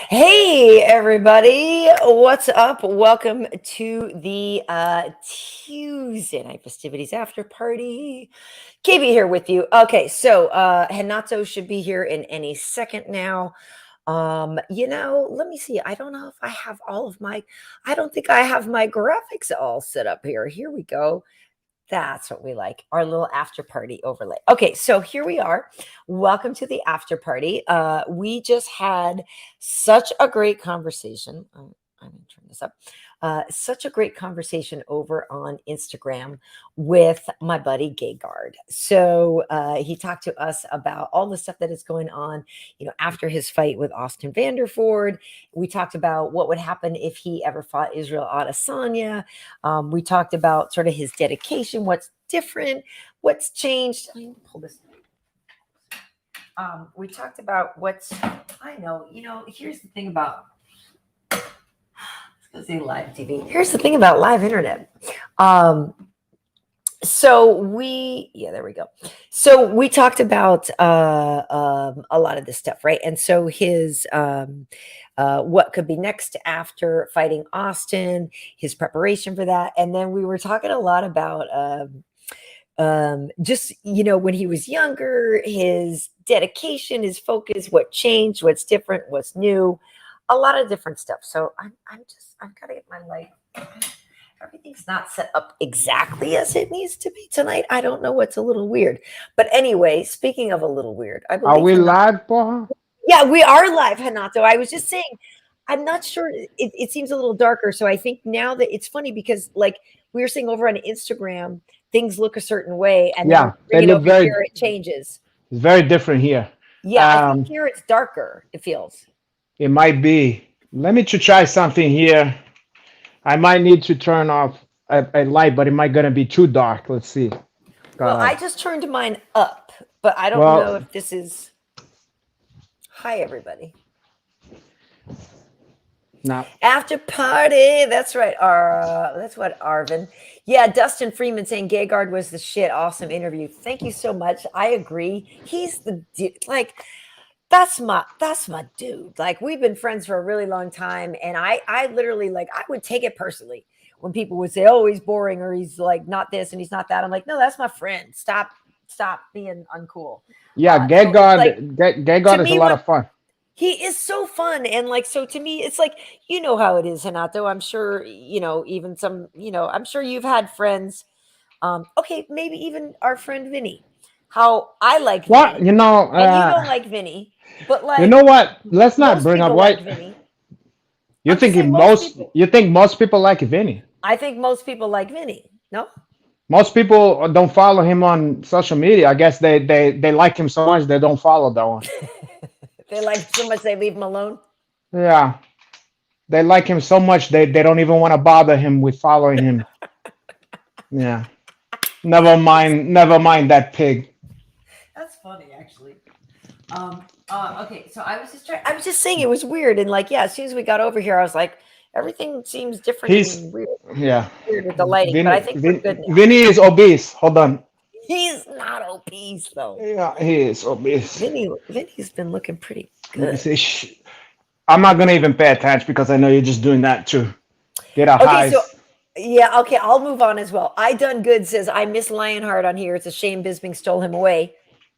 Hey everybody, what's up? Welcome to the Tuesday Night Festivities After Party. KBheat here with you. Okay, so Renato should be here in any second now. Let me see. I don't know if I have I don't think I have my graphics all set up here. Here we go. That's what we like, our little after party overlay. Okay, so here we are. Welcome to the after party. We just had such a great conversation. I'm going to turn this up. Such a great conversation over on Instagram with my buddy Gegard. So he talked to us about all the stuff that is going on, after his fight with Austin Vanderford. We talked about what would happen if he ever fought Israel Adesanya. We talked about sort of his dedication, what's different, what's changed. I need to pull this. We talked about here's the thing about live TV. Here's the thing about live internet. There we go. So we talked about a lot of this stuff, right? And so his what could be next after fighting Austin, his preparation for that, and then we were talking a lot about just when he was younger, his dedication, his focus, what changed, what's different, what's new. A lot of different stuff. So I've got to get my light. Everything's not set up exactly as it needs to be tonight. I don't know what's a little weird. But anyway, speaking of a little weird, Are we live, Paul? Yeah, we are live, Renato. I was just saying, I'm not sure. It seems a little darker. So I think now that it's funny because like we were saying over on Instagram, things look a certain way. And yeah, then they look very, here, it changes. It's very different here. Yeah, I think here it's darker, it feels. It might be. Let me try something here. I might need to turn off a light, but it might gonna be too dark. Let's see. Well, I just turned mine up, but I don't know if this is. Hi, everybody. No. After party. That's right. That's what Arvin. Yeah, Dustin Freeman saying Gegard was the shit. Awesome interview. Thank you so much. I agree. He's the that's my dude. Like we've been friends for a really long time. And I literally I would take it personally when people would say, oh, he's boring or he's like not this and he's not that. I'm like, no, that's my friend. Stop being uncool. Yeah, Gegard is a lot of fun. He is so fun. And so to me, it's like, how it is, Renato. I'm sure, even some, I'm sure you've had friends. Okay, maybe even our friend Vinny. How I like what Vinny. And you don't like Vinny. But you know what? Let's not bring up white. Like you think most people like Vinny? I think most people like Vinny. No. Most people don't follow him on social media. I guess they like him so much they don't follow that one. They like him so much they leave him alone. Yeah, they like him so much they don't even want to bother him with following him. Yeah. Never mind that pig. That's funny, actually. Okay, so I was just saying it was weird, and as soon as we got over here, I was like, everything seems different. And weird. Yeah. Weird with the lighting, but I think we're good now. Vinny is obese. Hold on. He's not obese though. Yeah, he is obese. Vinny's been looking pretty good. I'm not gonna even pay attention because I know you're just doing that to get a high. Yeah, okay, I'll move on as well. I Done Good says, I miss Lionheart on here. It's a shame Bisping stole him away.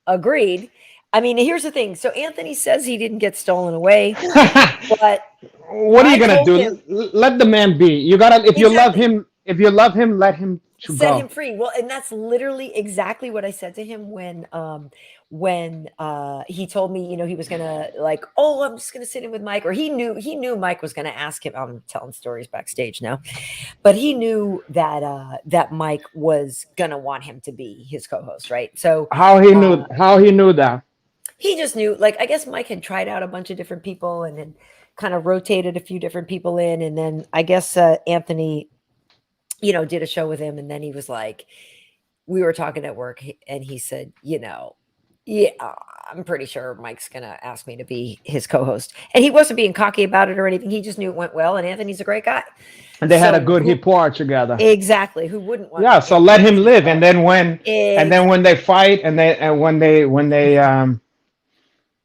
Agreed. I mean, here's the thing. So Anthony says he didn't get stolen away. But what are you going to do? Let the man be. You got to, if you love him, let him set him free. Well, and that's literally exactly what I said to him when he told me, he was gonna I'm just gonna sit in with Mike, or he knew Mike was gonna ask him. I'm telling stories backstage now, but he knew that Mike was gonna want him to be his co-host, right? So how he knew that? He just knew. I guess Mike had tried out a bunch of different people and then kind of rotated a few different people in, and then I guess Anthony, did a show with him, and then he was like, we were talking at work, and he said, yeah, I'm pretty sure Mike's going to ask me to be his co-host. And he wasn't being cocky about it or anything. He just knew it went well, and Anthony's a great guy. And they had a good rapport together. Exactly. Who wouldn't want so let him live. And then when they fight and when they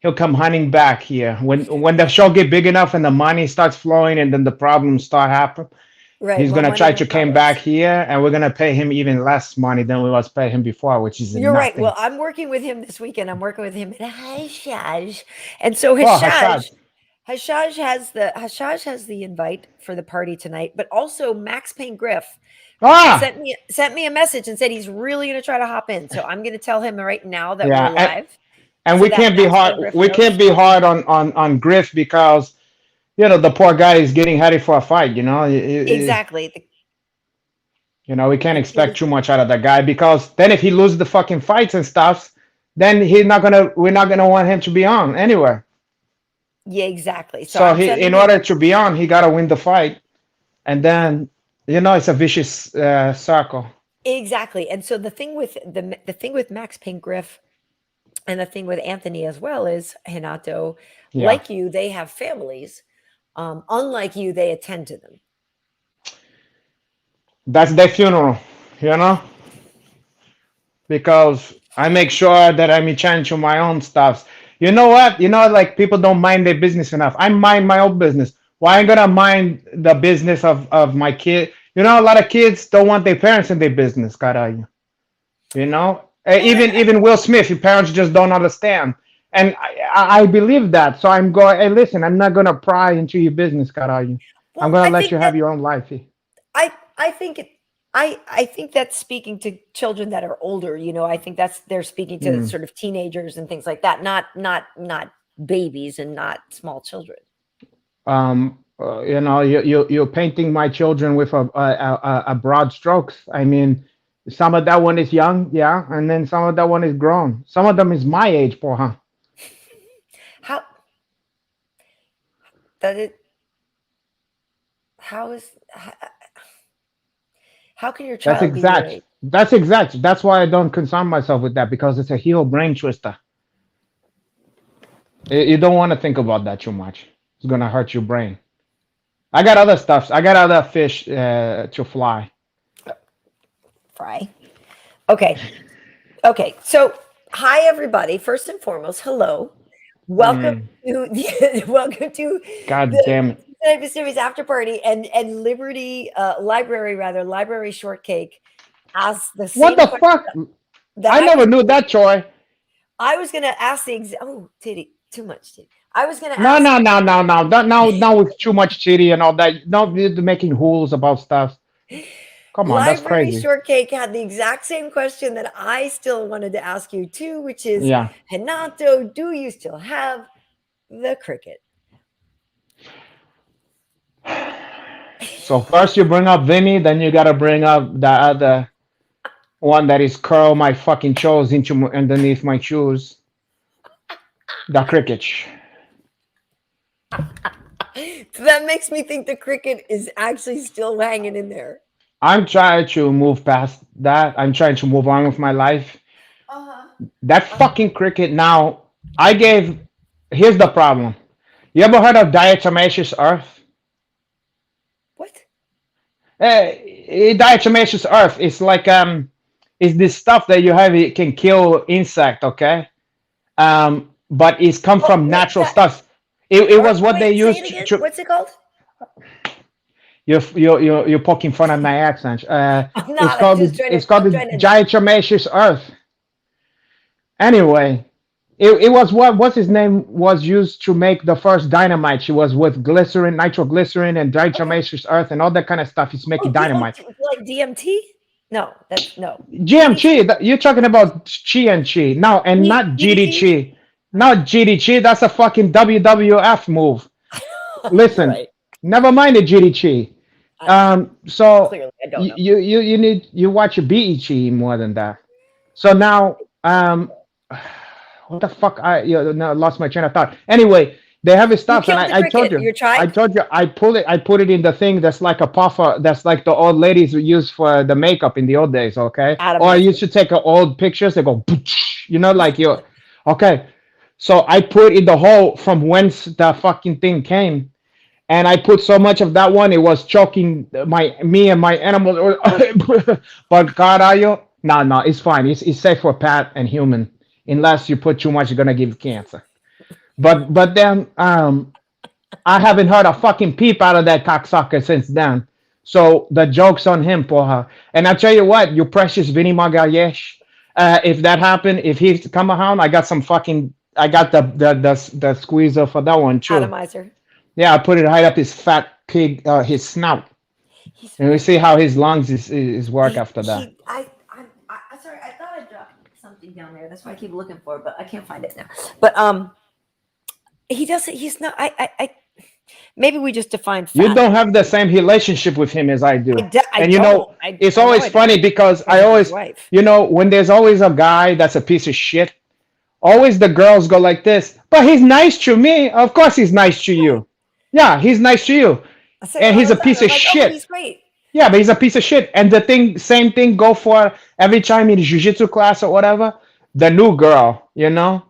he'll come hunting back here. When the show get big enough and the money starts flowing and then the problems start happening, Right. he's More gonna money, try more to came back problems. here, and we're gonna pay him even less money than we was paying him before, which is You're right. nothing. Well, I'm working with him this weekend. I'm working with him at Hashaj. And so Oh, Hashad. Hashaj has the invite for the party tonight, but also Max Payne Griff Ah, sent me a message and said he's really going to try to hop in. So I'm going to tell him right now that we're yeah, live and so we that can't be Max hard. Payne Griff We knows. can't be hard on Griff because the poor guy is getting ready for a fight. Exactly. We can't The kid expect is too much out of that guy because then if he loses the fucking fights and stuff, then we're not gonna want him to be on anywhere. yeah, exactly. So So I'm he, sending in him order to be on, he gotta win the fight, and then it's a vicious circle. exactly. And so the thing with Max Payne Griff and the thing with Anthony as well is Renato, Yeah, like you, they have families. Unlike you, they attend to them. that's their funeral, you know, because I make sure that I'm in charge of my own stuff. You know what? Like people don't mind their business enough. I mind my own business. Why am I gonna mind the business of my kid? A lot of kids don't want their parents in their business, cara. Well, Even Will Smith, your parents just don't understand, and I believe that. So I'm going. Hey, listen, I'm not gonna pry into your business, cara. I'm well, gonna I let think you that have your own life. I think it I think that's speaking to children that are older, I think they're speaking to Hmm. sort of teenagers and things like that, not babies and not small children. You're painting my children with a broad strokes. I mean, some of that one is young, yeah, and then some of that one is grown. Some of them is my age, porra. How that it how is how can your That's child be your exact. age? That's exact. That's why I don't concern myself with that because it's a heel brain twister. You don't want to think about that too much. It's gonna hurt your brain. I got other stuff. I got other fish to fly. Fry. Okay. Okay. So, hi everybody. First and foremost, hello. Welcome Mm, to welcome to God the damn it! Night Fistivities after party and Liberty Library Shortcake asked the What same the question fuck? that I never knew that, Troy. I was going to ask oh, titty, too much titty. I was going to No, ask no, no, no, no. Now with too much chitty and all that. No, you're making rules about stuff. Come on, that's Library crazy. Shortcake had the exact same question that I still wanted to ask you too, which is, Yeah. Renato, do you still have the cricket? So first you bring up Vinny, then you gotta bring up the other one that is curl my fucking toes into underneath my shoes. The cricket. So that makes me think the cricket is actually still hanging in there. I'm trying to move past that. I'm trying to move on with my life. Uh-huh. That Uh-huh. fucking cricket now. I gave. Here's the problem. You ever heard of diatomaceous earth? What? Diatomaceous earth is like it's this stuff that you have. It can kill insect. Okay. But it's come Oh, from wait, natural stuff. It was what they wait, say it used again. to What's it called? you're poking fun at my accent. I'm not. I'm just trying It's to. called I'm the trying to. diatomaceous earth. Anyway, it was what's his name was used to make the first dynamite. She was with glycerin, nitroglycerin, and Okay. diatomaceous earth and all that kind of stuff. He's making Oh, dynamite. like DMT? No, that's no. GMC, you're talking about Chi and Chi. No, and not GD DDT? Chi. Not GD Chi. That's a fucking WWF move. You're Listen, right. never mind the GD Chi. So Clearly, I don't know. you watch a BE more than that. So now what the fuck no, lost my train of thought. Anyway, they have his You stuff and killed the I told cricket. you. You tried? I put it in the thing that's like a puffer that's like the old ladies would use for the makeup in the old days, okay? Or I used Atomizer. to take old pictures, they go like you okay. So I put in the hole from whence the fucking thing came and I put so much of that one, it was choking me and my animals. But carajo, no, it's fine. It's safe for pet and human, unless you put too much, you're gonna give cancer. But then I haven't heard a fucking peep out of that cocksucker since then. So the joke's on him, porra. And I tell you what, you precious Vinny Magalhães. If that happened, if he's come around, I got some fucking. I got the squeezer for that one too. Atomizer. Yeah, I put it right up his fat pig, his snout, He's and we see how his lungs is work he after that. he. I sorry. I thought I dropped something down there. That's why I keep looking for it, but I can't find it now. But he doesn't. He's not. Maybe we just define You fat. don't have the same relationship with him as I do. I And you don't. know, it's always funny because I always, Wife. when there's always a guy that's a piece of shit, always the girls go like this, but he's nice to me. Of course he's nice to you. Yeah, he's nice to you. I say And it all he's the a time. piece I'm of like, oh, shit. he's great. Yeah, but he's a piece of shit. And the thing, same thing go for every time in jiu-jitsu class or whatever, the new girl, Yeah.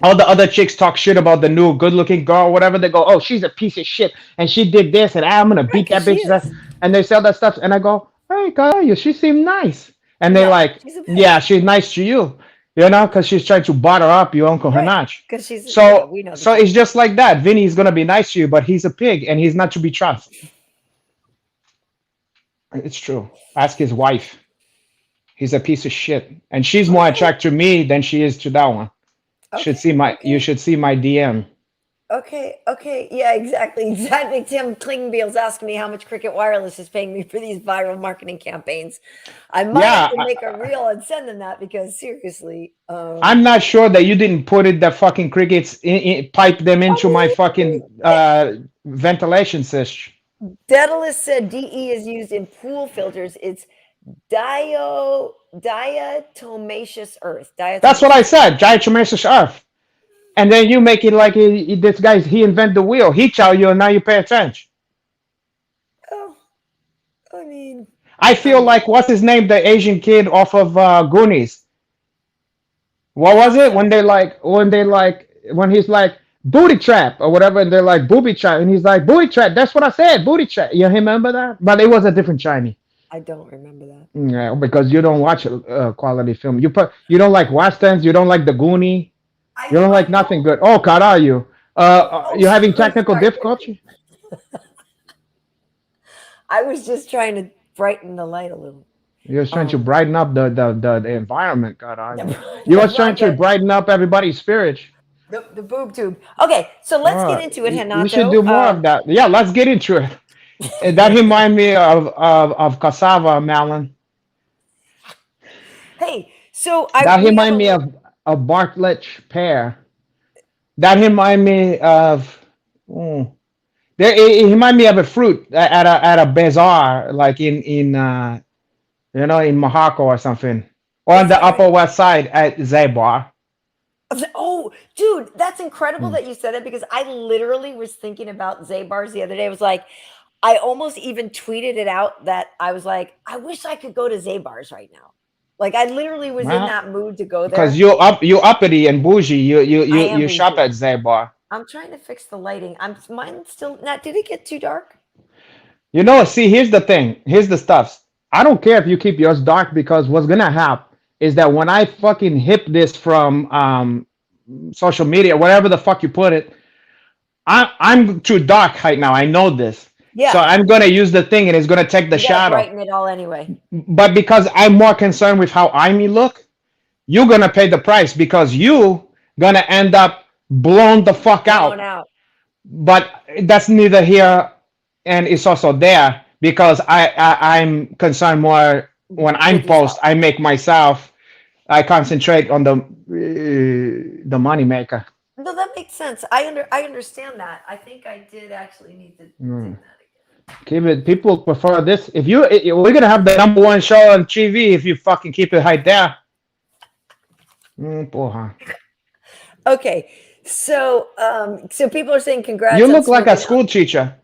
all the other chicks talk shit about the new good-looking girl, whatever. They go, "Oh, she's a piece of shit, and she did this, and I'm gonna Right, beat that because she bitch's ass." is. And they say all that stuff, and I go, "Hey, girl, she seemed nice." And they're Yeah, like, she's a bitch. "Yeah, she's nice to you, because she's trying to butter up your Uncle Right. Hanach." Because she's. So, We know the so it's just like that. Vinny's gonna be nice to you, but he's a pig, and he's not to be trusted. It's true. Ask his wife. He's a piece of shit, and she's more Okay. attracted to me than she is to that one. Should Okay. see my. You Okay. should see my DM. Okay, okay, yeah, exactly, exactly. Tim Klingbeil's asking me how much Cricket Wireless is paying me for these viral marketing campaigns. I might have Yeah, to make a reel and send them that because seriously, I'm not sure that you didn't put it the fucking crickets pipe them into my fucking ventilation system. Daedalus said DE is used in pool filters. It's diatomaceous earth. That's what I Diatomaceous. said. Giant tremendous earth. And then you make it like this guy. He invented the wheel. He tell you, and now you pay attention. Oh, I mean, I feel like what's his name, the Asian kid off of Goonies. What was how it so? when he's like booty trap or whatever, and they're like booby trap, and he's like booty trap. That's what I said, booty trap. You remember that? But it was a different Chinese. I don't remember that. Yeah, because you don't watch quality film. You don't like westerns. You don't like the Goonie. You don't I like nothing don't. good. Oh God, are you? Oh, You having I'm technical sorry. difficulty? I was just trying to brighten the light a little. You're just trying to brighten up the environment. God, are you? You The, was trying to brighten up everybody's spirit. the boob tube. Okay, so let's get into it, We should Renato. do more of that. Yeah, let's get into it. And that remind me of cassava melon. Hey, so That we have remind me of Bartlett pear. That remind me of. mm, it remind me of a fruit at a bazaar, like in Morocco or something, or on is the that right? Upper West Side at Zabar. Oh, dude, that's incredible Mm. that you said it because I literally was thinking about Zabar's the other day. I was like, I almost even tweeted it out that I was like, I wish I could go to Zabar's right now. Like I literally was in Well, that mood to go because there. you uppity and bougie, I am you shop bougie. at Zabar. I'm trying to fix the lighting. Mine still not. Did it get too dark? See, here's the thing. Here's the stuff. I don't care if you keep yours dark because what's gonna happen is that when I fucking hip this from social media, whatever the fuck you put it, I'm too dark right now. I know this. So Yeah, I'm gonna use the thing and it's gonna take the you got to shadow. brighten it all anyway. But because I'm more concerned with how I me look, you're gonna pay the price because you gonna end up blown the fuck Blown out. out But that's neither here and it's also there because I'm concerned more when I'm with post. yourself. I make myself. I concentrate on the money maker. No, that makes sense. I understand that. I think I did actually need to do Mm. that Keep it. People prefer this. If we're gonna have the number one show on TV if you fucking keep it right there. Porra. again. Okay, so people are saying You congrats on look like a smoking out. school teacher.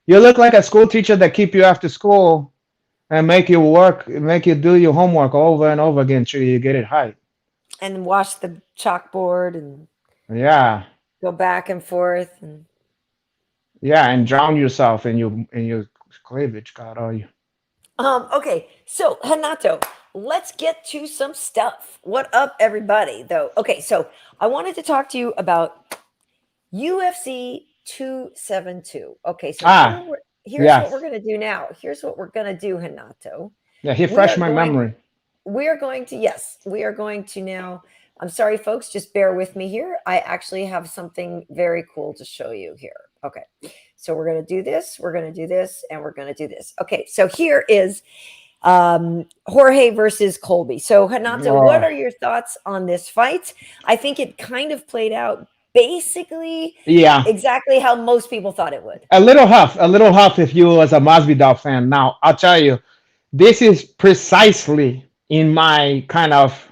You look like a school teacher that keep you after school and make you work, make you do your homework over and over again till you get it right. And wash the chalkboard and Yeah, go back and forth and yeah, and drown yourself in your cleavage. God, are you? okay, so Hanato, let's get to some stuff. What up, everybody? Though, okay, so I wanted to talk to you about UFC 272. Okay, so Ah, here's what we're yes. going to do now. Here's what we're going to do, Renato. Yeah, he We refreshed are my going memory. we are going to yes, we are going to now. I'm sorry folks, just bear with me here. I actually have something very cool to show you here. Okay. So we're going to do this, we're going to do this, and we're going to do this. Okay, so here is Jorge versus Colby. So, Renato, what Oh, are your thoughts on this fight? I think it kind of played out basically yeah. exactly how most people thought it would. A little huff if you was a Masvidal fan. Now, I'll tell you, this is precisely in my kind of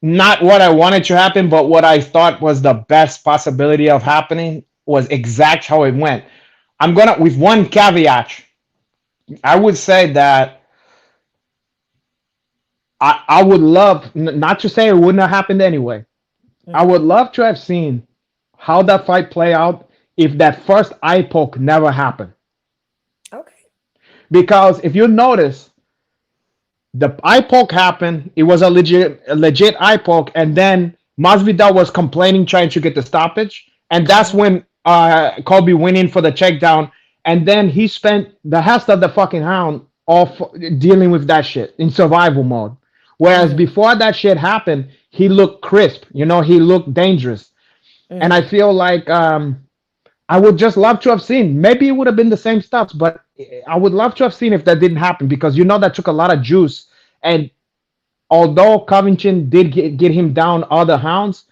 not what I wanted to happen, but what I thought was the best possibility of happening was exact how it went. I'm gonna with one caveat. I would say that I would love not to say it wouldn't have happened anyway. I Mhm. would love to have seen how that fight play out if that first eye poke never happened. Okay. Because if you notice, the eye poke happened. It was a legit eye poke, and then Masvidal was complaining, trying to get the stoppage, and that's Mhm. when Colby went in for the checkdown, and then he spent the rest of the fucking round off dealing with that shit in survival mode. Whereas Mhm. before that shit happened, he looked crisp. You know, he looked dangerous, and I Mhm. feel like I would just love to have seen. Maybe it would have been the same stuff, but I would love to have seen if that didn't happen because you know that took a lot of juice. And although Covington did get him down other hounds,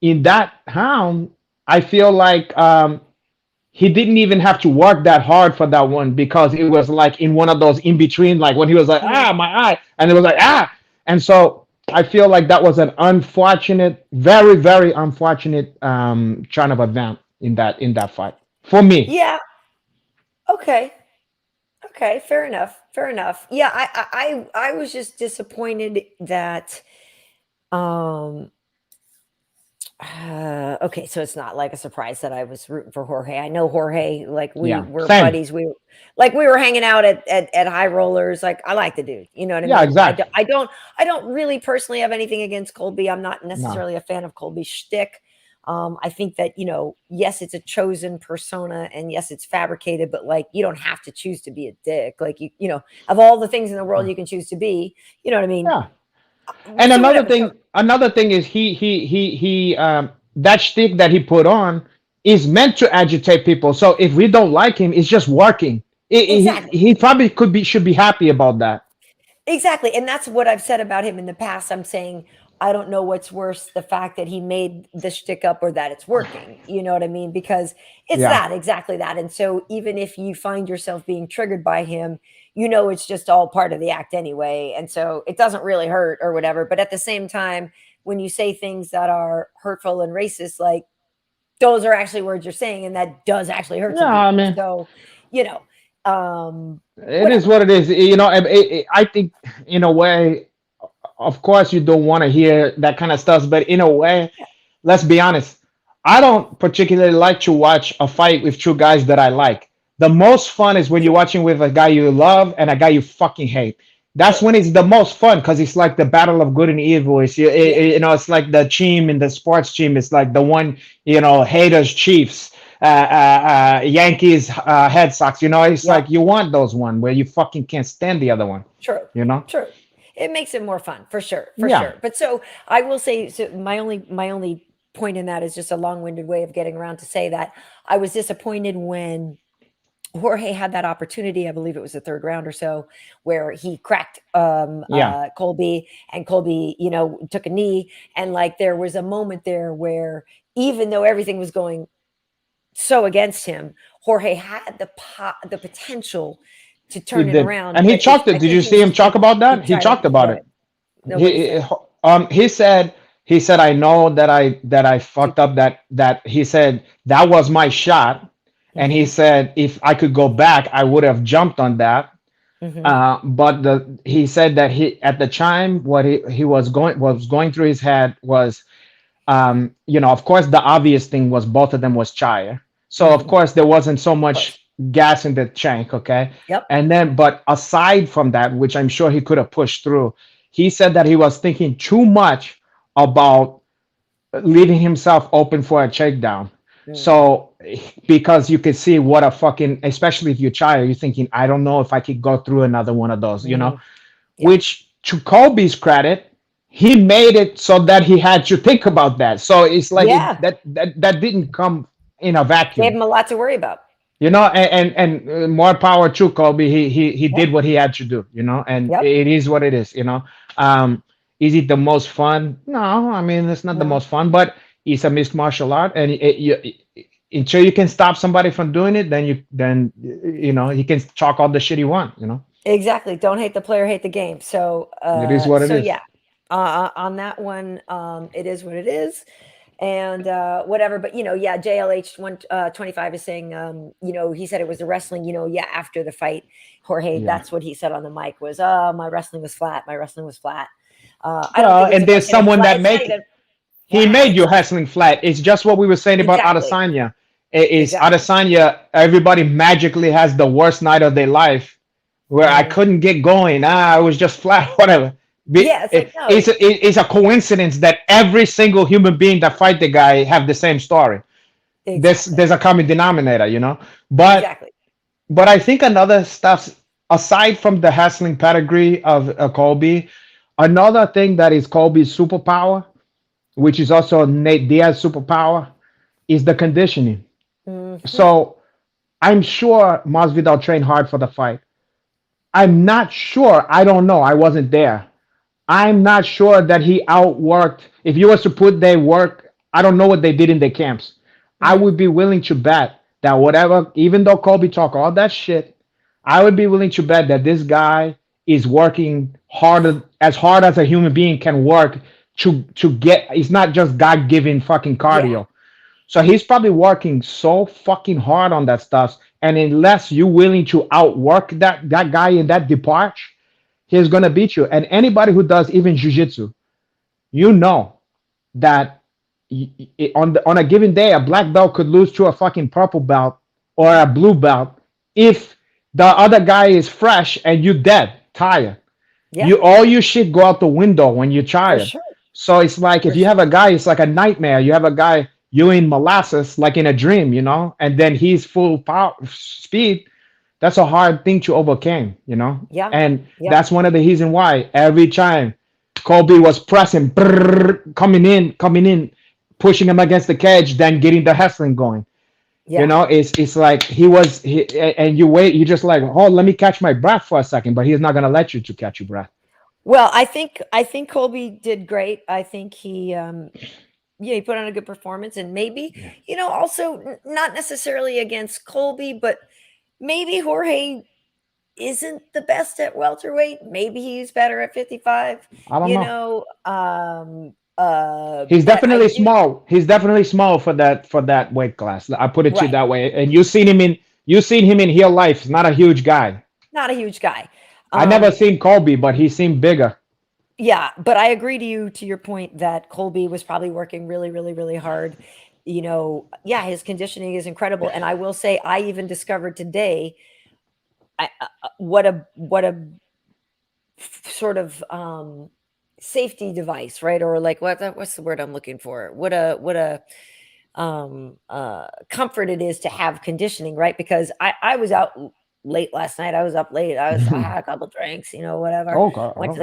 in that hound, I feel like he didn't even have to work that hard for that one because it was like in one of those in between, like when he was like, Mhm. my eye, and it was like, And so I feel like that was an unfortunate, very, very unfortunate kind of event in that fight for me. Yeah. Okay. Okay. Fair enough. Fair enough. Yeah. I was just disappointed that um okay, so it's not like a surprise that I was rooting for Jorge. I know Jorge, like we Yeah, were same. buddies. We were hanging out at High Rollers. Like I like the dude. You know what I Yeah, mean? exactly. I don't really personally have anything against Colby. I'm not No. necessarily a fan of Colby's shtick. I think that, yes, it's a chosen persona and yes, it's fabricated, but like you don't have to choose to be a dick. Like of all the things in the world you can choose to be, you know what I mean? Yeah. And So whatever. So another thing is he that shtick that he put on is meant to agitate people. So if we don't like him, it's just working. exactly. He probably could be should be happy about that. Exactly, and that's what I've said about him in the past. I'm saying I don't know what's worse, the fact that he made the shtick up or that it's working. You know what I mean? Because it's Yeah. that exactly that. And so even if you find yourself being triggered by him, it's just all part of the act anyway. And so it doesn't really hurt or whatever. But at the same time, when you say things that are hurtful and racist, like those are actually words you're saying, and that does actually hurt Yeah, some I people. mean, So, you know, it is whatever. what it is. I think in a way, of course, you don't want to hear that kind of stuff, but in a way, let's be honest. I don't particularly like to watch a fight with two guys that I like. The most fun is when you're True, watching with a guy you love and a guy you fucking hate. That's true. when it's the most fun because it's like the battle of good and evil. Yeah. It's like the team in the sports team. It's like the one, haters, Chiefs, Yankees, Red Sox. It's Yep. like you want those one where you fucking can't stand the other one. True, You know? true. It makes it more fun for sure, for Yeah. sure. But so I will say, so my only point in that is just a long-winded way of getting around to say that I was disappointed when Jorge had that opportunity. I believe it was the third round or so, where he cracked Yeah. Colby, and Colby, took a knee, and like there was a moment there where even though everything was going so against him, Jorge had the potential to He turn it did, around, and he but if chalked it. I Did think you he see was him just talk too about too that? He tied up talked with about it. what? No, what did he He say? he said I fucked up that he said that was my shot, and he Mhm, said if I could go back, I would have jumped on that. mhm, But he said that he at the time what he was going through his head was of course, the obvious thing was both of them was Chaya. So of mhm, course there wasn't so of much course. gas in the tank, okay? Yep. And then, but aside from that, which I'm sure he could have pushed through, he said that he was thinking too much about leaving himself open for a takedown. Mm, So because you can see what a fucking, especially if you're child, you're thinking, I don't know if I could go through another one of those, you know. mhm. Yeah. Which to Kobe's credit, he made it so that he had to think about that. So it's like Yeah. that didn't come in a Gave vacuum, him a lot to worry about. you know. And more power to Kobe. He Yep. did what he had to do, you know. And Yep. it is what it is, you know. Um, is it the most fun? No, I mean it's not the No. most fun, but it's a mixed martial art, and until you can stop somebody from doing it, then you know he can talk all the shit he want, you know. Exactly. Don't hate the player, hate the game. So, It is what it is. yeah, on that one, it is what it is, and whatever. But yeah, JLH 125 is saying, he said it was the wrestling. Yeah, after the fight, Jorge, Yeah. that's what he said on the mic was, "Oh, my wrestling was flat. My wrestling was flat." I don't Well, think it's and a there's question of someone flat. that It's not make even he flat. made It's your wrestling flat. It's just what we were saying about exactly, Adesanya. Is exactly. Adesanya? Everybody magically has the worst night of their life, where I Hmm. couldn't get going. I was just flat, whatever. Yeah, it's like no, It's a coincidence that every single human being that fight the guy have the same story. exactly, There's a common denominator, you know. But exactly. but I think another stuff aside from the hustling pedigree of Colby, another thing that is Colby's superpower, which is also Nate Diaz's superpower, is the conditioning. Hmm. So I'm sure Masvidal trained hard for the fight. I'm not sure. I don't know. I wasn't there. I'm not sure that he outworked. If you was to put their work, I don't know what they did in their camps. I Hmm. would be willing to bet that whatever, even though Kobe talk all that shit, I would be willing to bet that this guy is working hard as a human being can work to get. It's not just God given fucking Yeah, cardio. So he's probably working so fucking hard on that stuff. And unless you're willing to outwork that guy in that departure, he's gonna beat you. And anybody who does even jujitsu, you know that on a given day, a black belt could lose to a fucking purple belt or a blue belt if the other guy is fresh and you dead, tired. yeah, You all your shit go out the window when you're for tired. sure, So it's like if for you have sure. a guy, it's like a nightmare. You have a guy you in molasses like in a dream, you know, and then he's full power speed. That's a hard thing to overcome, you know. Yeah, And yeah, that's one of the reasons why every time Kobe was pressing, brrr, coming in, pushing him against the cage, then getting the hustling going. You yeah. know, it's like and you wait, you just like, oh, let me catch my breath for a second, but he's not gonna let you to catch your breath. Well, I think Colby did great. I think he put on a good performance, and maybe Yeah. also not necessarily against Colby, but maybe Jorge isn't the best at welterweight. Maybe he's better at 55. I don't know. But I do He's definitely small for that weight class. I put it to you right. that way. And you seen him in real life. He's not a huge guy. Not a huge guy. I never Um, seen Colby, but he seemed bigger. Yeah, but I agree to your point that Colby was probably working really, really, really hard. Yeah, his conditioning is incredible, and I will say I even discovered today what a sort of safety device, right? Or like what's the word I'm looking for? What a comfort it is to have conditioning, right? Because I was out late last night. I was up late. I had a couple drinks, whatever. Oh God. Went to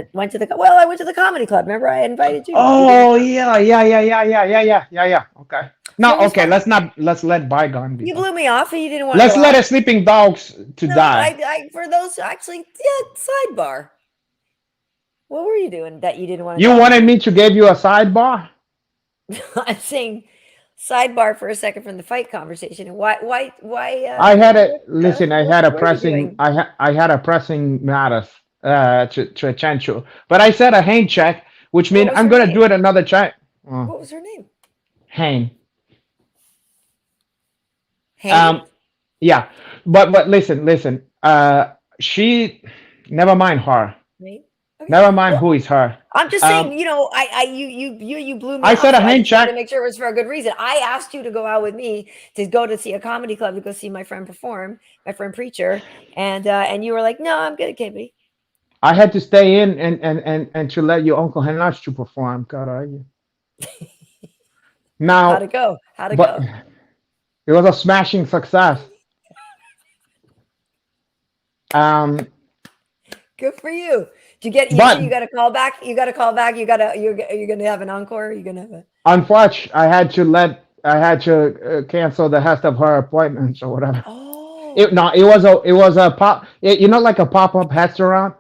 Oh. I went to the comedy club. Remember, I invited you. We did the Oh yeah, yeah, yeah, yeah, yeah, yeah, yeah, yeah, yeah. Okay. so No, it was okay. fun. Let's let bygone be You gone. blew me off, and you didn't want to Let's go let out. a sleeping dogs to No, die. for those actually, yeah. Sidebar. What were you doing that you didn't want to You go out with wanted me? me to give you a sidebar? I'm saying sidebar for a second from the fight conversation. And why? I had a listen. What are you doing? I had a pressing matter to attend to. But I said a hand check, which What means was I'm her gonna do name? it another check. What was her name? Hand. Hain? Um. Yeah. But listen. She. Never mind her. Hain? Okay. Never mind Well, who is her. I'm just saying, Um. you blew me I off, said a so I hand just wanted to check. make sure it was for a good reason. I asked you to go out with me to go to see a comedy club to go see my friend perform, my friend preacher, and you were like, "No, I'm good at KB." I had to stay in and to let your uncle Henach to perform. God, are you How'd now? it go? How'd it But go? It was a smashing success. Um, Good for you. Do you get you sure you but got to call back? You got to call back. You're gonna have an encore. You're gonna have a unfortunately, I had to cancel the rest of her appointments or whatever. oh It was a pop. You know, like a pop up restaurant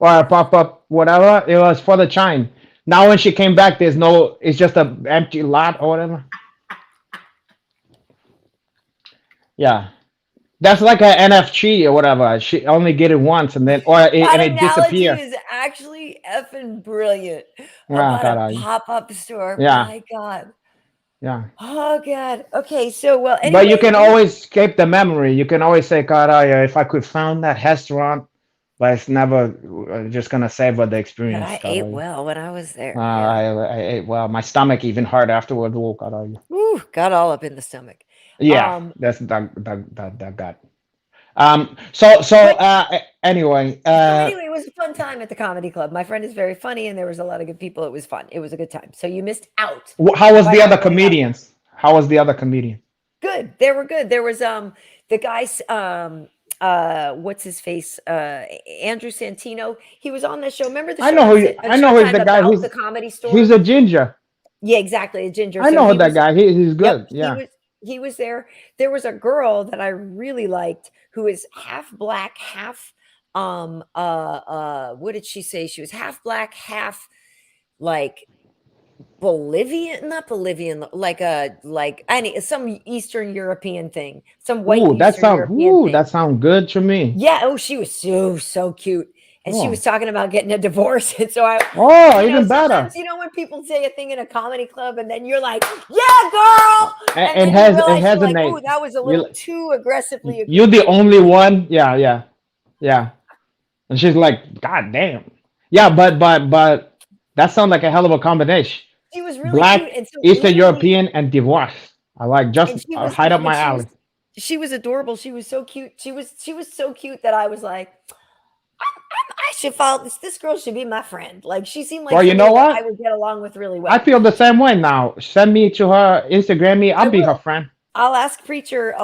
or a yeah. pop up whatever. It was for the chime. Now when she came back, there's no. It's just a empty lot or whatever. Yeah, that's like an NFC or whatever. She only get it once and then and That it analogy disappear. is actually effing brilliant Yeah, about a caray. pop-up store. Yeah, My God. yeah. Oh God. Okay. So well. But you Anyway, can we always escape the memory. You can always say, "Caray, if I could found that restaurant," but it's never just gonna savor the but experience. I ate Caray. well when I was there. Yeah. I ate well. My stomach even hurt afterward. Oh, caray. Woo, got all up in the stomach. Yeah, Um. that's that got. So But anyway, so anyway, it was a fun time at the comedy club. My friend is very funny, and there was a lot of good people. It was fun. It was a good time. So you missed out how was by the not other going out. comedians? How was the other comedian? Good. They were good. There was the guy what's his face? Andrew Santino. He was on the show. Remember the show I know who's Showtime the guy. about the comedy He's store? a ginger. Yeah, exactly. A ginger. I So know he who that was guy. He's yep, good. Yeah. he was there. There was a girl that I really liked who is half black, half what did she say? She was half black, half like Bolivian, not Bolivian, like any some Eastern European thing, some white Eastern European Ooh, thing. that sound good to me. Yeah, oh, she was so cute. And she was Oh, talking about getting a divorce. And so I, oh, even better. sometimes, when people say a thing in a comedy club and then you're like, yeah, girl. And And then you it realize you're like, oh, hesitates. that was a You little too aggressively you're agreed the to. only one. Yeah, yeah, yeah. And she's like, God damn. Yeah, but that sounds like a hell of a combination. She was really cute. Black, And so Eastern literally, European, and divorce. I like just and hide up but my alley. she was adorable. She was so cute. She was so cute that I was like, I should follow this girl should be my friend. Like she seemed like Well, you know somebody that I what? would get along with really I well. feel the same way now. Send me to her, Instagram me. I I'll be her will. friend. I'll ask Preacher.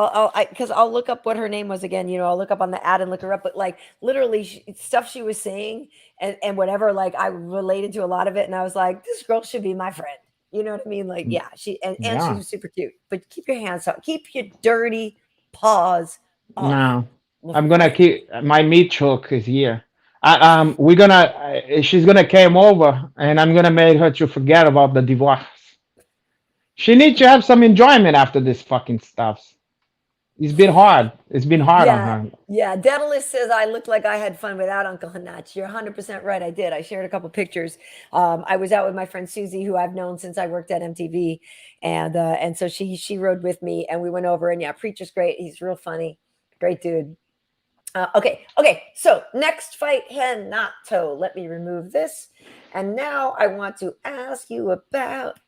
Because I'll look up what her name was again. I'll look up on the ad and look her up. But like literally, stuff she was saying and whatever. Like I related to a lot of it, and I was like, this girl should be my friend. You know what I mean? Like yeah, and she Yeah. was super cute. But keep your hands up. Keep your dirty paws off No, my I'm gonna friend. keep my meat chook is here. We're gonna. She's gonna came over, and I'm gonna make her to forget about the divorce. She needs to have some enjoyment after this fucking stuff. It's been hard. It's been hard on Yeah, her. yeah. Daedalus says I looked like I had fun without Uncle Hanach. You're 100% right. I did. I shared a couple pictures. I was out with my friend Susie, who I've known since I worked at MTV, and so she rode with me, and we went over. And yeah, Preacher's great. He's real funny, great dude. Okay. So next fight, Renato. Let me remove this, and now I want to ask you about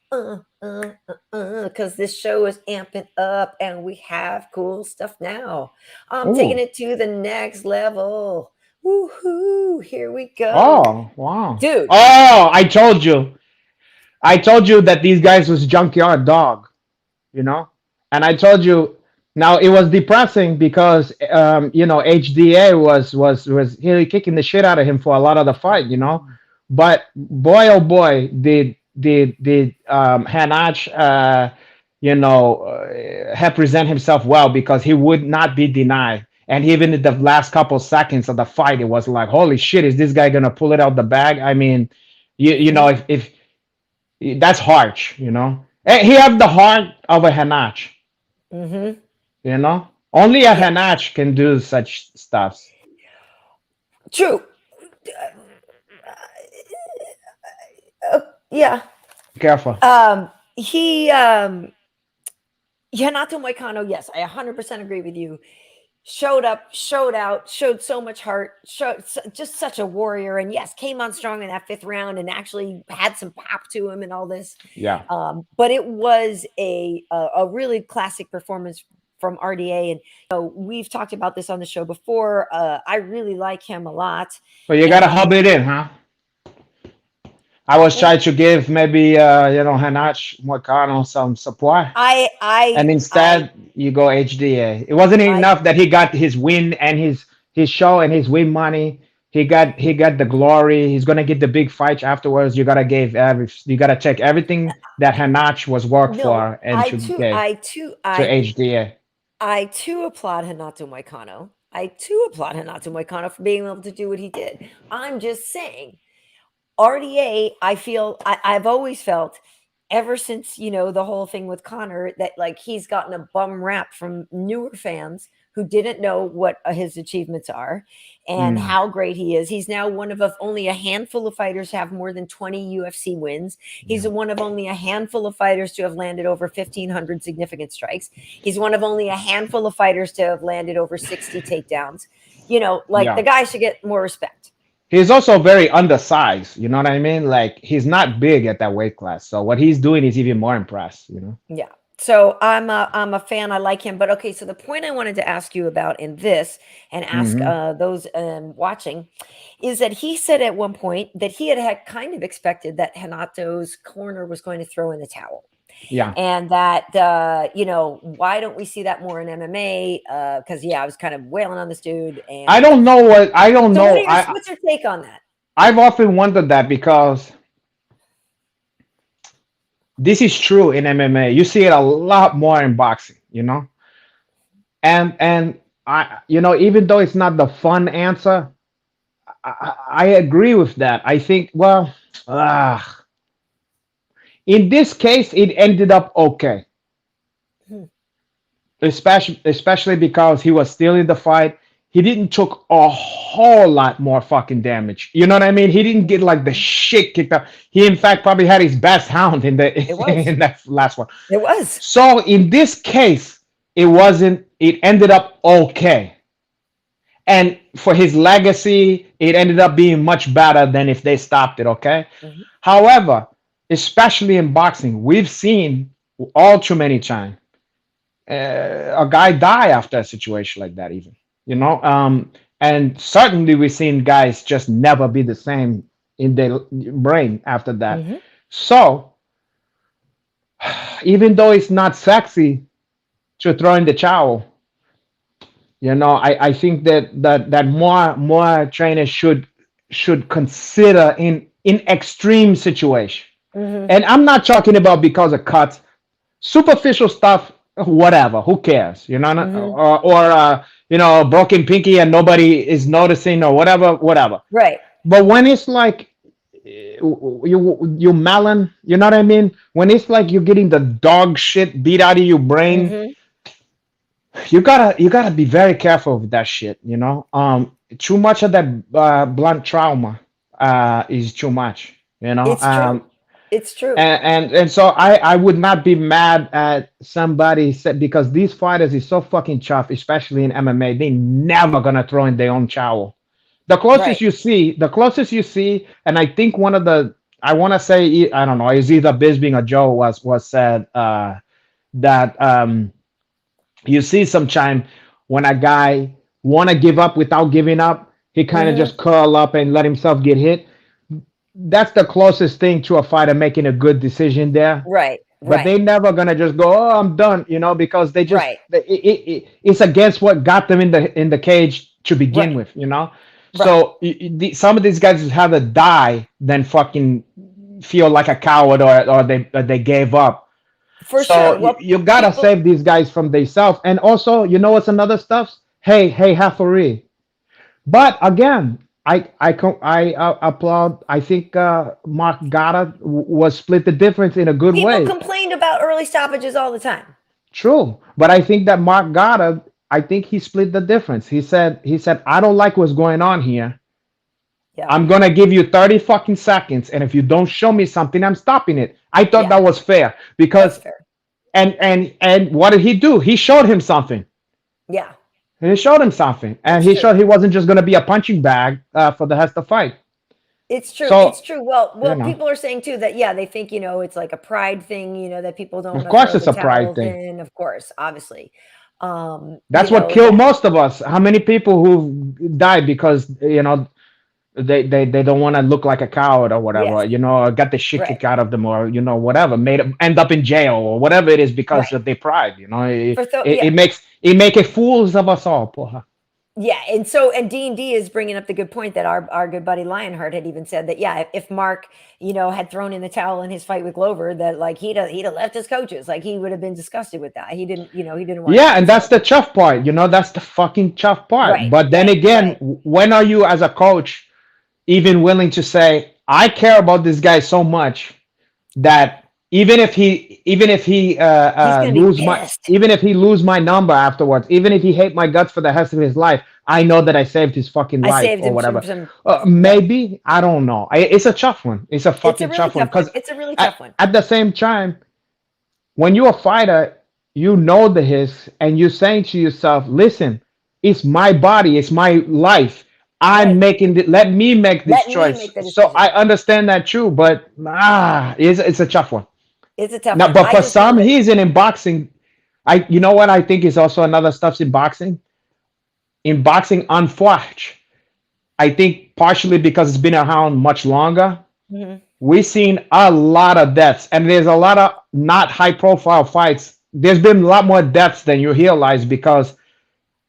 because this show is amping up, and we have cool stuff now. I'm taking Oh, it to the next level. Woohoo! Here we go, oh, wow. dude. Oh, I told you that these guys was junkyard dog. And I told you now it was depressing because HDA was really kicking the shit out of him for a lot of the fight, but boy oh boy did Hanach represent himself well because he would not be denied. And even in the last couple seconds of the fight, it was like, holy shit, is this guy gonna pull it out the bag? I mean, you know, Mm-hmm. if that's harsh. He have the heart of a Hanach. Mm-hmm. Only a Yeah, Hanach can do such stuffs. true. Yeah. Be careful. He Yanato Moicano, yes, I 100% agree with you. Showed up, showed out, showed so much heart, showed just such a warrior. And yes, came on strong in that fifth round and actually had some pop to him and all this. Yeah. But it was a really classic performance from RDA. And we've talked about this on the show before. I really like him a lot. But you gotta And hub it in, huh? I was Well, trying to give maybe Hanach Moicano some support, I and I I instead you go HDA. It wasn't I enough that he got his win and his show and his win money. He got the glory. He's gonna get the big fight afterwards. You gotta check everything that Hanach was worked no, for and should give to HDA. I too applaud Hanato Moicano. I too applaud Hanato Moicano for being able to do what he did. I'm just saying RDA, I've always felt ever since, the whole thing with Connor that like he's gotten a bum rap from newer fans who didn't know what his achievements are and Mm, how great he is. He's now one of only a handful of fighters to have more than 20 UFC wins. He's yeah. one of only a handful of fighters to have landed over 1,500 significant strikes. He's one of only a handful of fighters to have landed over 60 takedowns. Like the Yeah. guy should get more respect. He's also very undersized. You know what I mean? Like he's not big at that weight class. So what he's doing is even more impressed. You know. Yeah. So I'm a fan. I like him. But okay, so the point I wanted to ask you about in this and ask Hmm. those watching is that he said at one point that he had kind of expected that Hanato's corner was going to throw in the towel. Yeah. And that why don't we see that more in MMA? Because yeah, I was kind of wailing on this dude. I And don't know what I don't so know. what's your take on that? I've often wondered that because this is true in MMA. You see it a lot more in boxing, and even though it's not the fun answer, I agree with that. I think, well, uh, in this case, it ended up okay, Hmm. especially because he was still in the fight. He didn't took a whole lot more fucking damage. You know what I mean? He didn't get like the shit kicked up. He in fact probably had his best hound in the It was. in that last one. It was. So in this case, it wasn't. It ended up okay, and for his legacy, it ended up being much better than if they stopped it. Okay. Mhm. However, especially in boxing, we've seen all too many times a guy die after a situation like that, even and certainly we've seen guys just never be the same in their brain after that. Mhm. So even though it's not sexy to throw in the towel, I think that more trainers should consider in extreme situation. Mhm. And I'm not talking about because of cuts, superficial stuff, whatever, who cares, Mhm. or broken pinky and nobody is noticing or whatever. Right. But when it's like you melon, you know what I mean? When it's like you're getting the dog shit beat out of your brain, Mhm. you gotta be very careful with that shit. Too much of that blunt trauma is too much. It's true. It's true. And so I would not be mad at somebody said, because these fighters is so fucking tough, especially in MMA. They never gonna throw in their own towel. Right. The closest you see, and I think one of the, I want to say, I don't know, it's either Bisbing or Joe was said that you see sometime when a guy want to give up without giving up, he kind of Mhm. just curl up and let himself get hit. That's the closest thing to a fighter making a good decision there. Right. But Right. they never gonna just go, oh, I'm done, because they just Right. it's against what got them in the cage to begin Right. with. Right. So some of these guys would rather die than fucking feel like a coward, or they gave up. For So sure. you, Well, you gotta people save these guys from themselves. And also, what's another stuff? Hey, Hathaway. But again, I applaud. I think Mark Goddard was split the difference in a good people way. complained about early stoppages all the time. True, but I think that Mark Goddard, I think he split the difference. He said, I don't like what's going on here. Yeah. I'm gonna give you 30 fucking seconds, and if you don't show me something, I'm stopping it. I thought Yeah. that was fair That's because fair. and what did he do? He showed him something. Yeah. And It's he true. showed he wasn't just gonna be a punching bag for the rest of the fight. It's true. It's So true. Well, you know, people are saying too that yeah, they think it's like a pride thing. That people don't of want to course, throw it's the a pride towels thing. in. Of course, obviously. That's what killed That most of us. How many people who died because they don't want to look like a coward or whatever, Yes. or got the shit Right. kicked out of them, or whatever, made end up in jail or whatever it is because Right. of their pride. Yeah. It make it fools of us all, porra. Yeah, and D&D is bringing up the good point that our good buddy Lionheart had even said that, yeah, if Mark, had thrown in the towel in his fight with Glover, that like he'd have left his coaches, like he would have been disgusted with that. He didn't want Yeah, that. and that's So the tough part. That's the fucking tough part. right, But then right, again, right, when are you as a coach even willing to say, I care about this guy so much that he's gonna be pissed. even if he lose my number afterwards, even if he hate my guts for the rest of his life, I know that I saved his fucking I life saved or him from whatever. some right. Maybe I don't know. It's a tough one. It's a It's a fucking really tough one tough one. because It's a really at, tough one. at the same time, when you're a fighter, you know the his, and you're saying to yourself, "Listen, it's my body, it's my life. I'm Right. making it. Let me make this Let me choice." make the So decision. I understand that too, but it's a tough one. It's a tough Now, one. but I for just know some that reason in boxing, you know what I think is also another stuff in boxing. In boxing, unfortunately, I think partially because it's been around much longer, mhm, we've seen a lot of deaths, and there's a lot of not high profile fights. There's been a lot more deaths than you realize because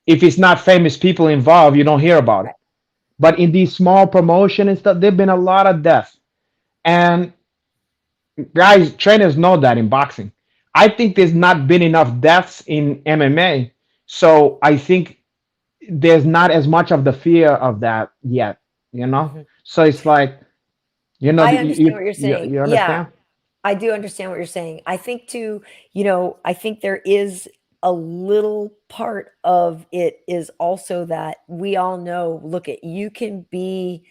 if it's not famous people involved, you don't hear about it. right. But in these small promotion and stuff, there've been a lot of deaths. And guys, trainers know that in boxing. I think there's not been enough deaths in MMA. So I think there's not as much of the fear of that yet, you know? Mhm. So it's like, I understand what you're saying. you Yeah, understand? I do understand what you're saying. I think too, I think there is a little part of it is also that we all know, look at you could be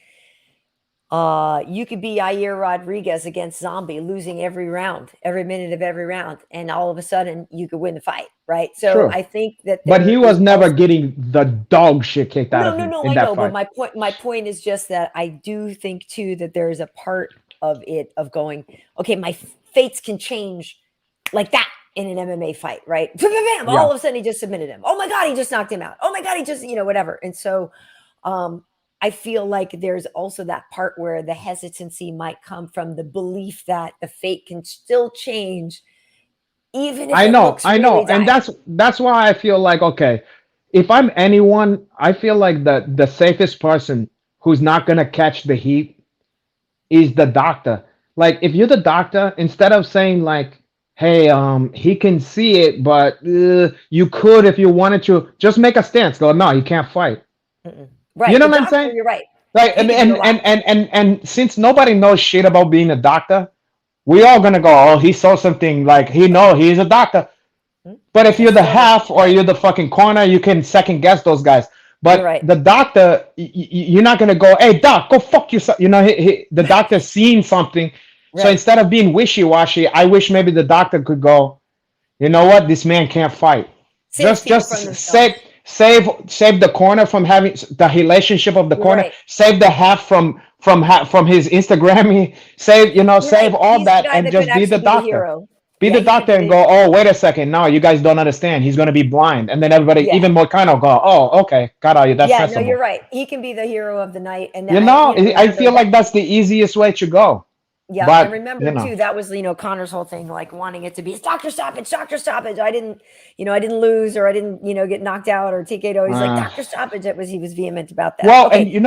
Yair Rodriguez against Zombie, losing every round, every minute of every round, and all of a sudden you could win the fight, right? So True. I think that But there he was is never also getting the dog shit kicked out no, of no, him no, in I that know, but fight. my point is just that I do think too that there is a part of it of going, okay, my fates can change like that in an MMA fight, right? Bam, bam, bam, Yeah. all of a sudden he just submitted him. Oh my god, he just knocked him out. Oh my god, he just, whatever. And so I feel like there's also that part where the hesitancy might come from the belief that the fate can still change even if it looks I really know, and dire. that's why I feel like okay, if I'm anyone, I feel like the safest person who's not gonna catch the heat is the doctor. Like if you're the doctor, instead of saying like, "Hey, he can see it, but you could if you wanted to," just make a stance. Go, no, he can't fight. Mm-mm. You Right, know the what I'm doctor, saying? you're right. Like, He could do a lot. and since nobody knows shit about being a doctor, we all gonna go, "Oh, he saw something like he know he's a doctor." Mm, But if I you're the feel that half or you're the fucking corner, you can second guess those guys. you're But right. the doctor, you're not gonna go, "Hey doc, go fuck yourself." The doctor's seen something. So Right. instead of being wishy washy, I wish maybe the doctor could go, "You know what? This man can't fight. Saves people Just from save themselves. save the corner from having the relationship of the You're corner. right. Save the half from his Instagram. Save You're save right. all He's the that guy and that could just be the actually be the doctor. hero. Be Yeah, the he could doctor be and the go, oh, wait a second. No, you guys don't understand. He's going to be blind. And then everybody, yeah. even more kind of go, oh, okay. Got you. That's Yeah, no, you're sensible. right. He can be the hero of the night. And You I know, I remember feel that. like that's the easiest way to go. Yeah, and But, remember too, that was Connor's whole thing, like wanting it to be doctor stoppage, doctor stoppage. I didn't lose or I didn't, get knocked out or TKO. He's like uh, doctor stoppage. He was vehement about that. well, and Okay,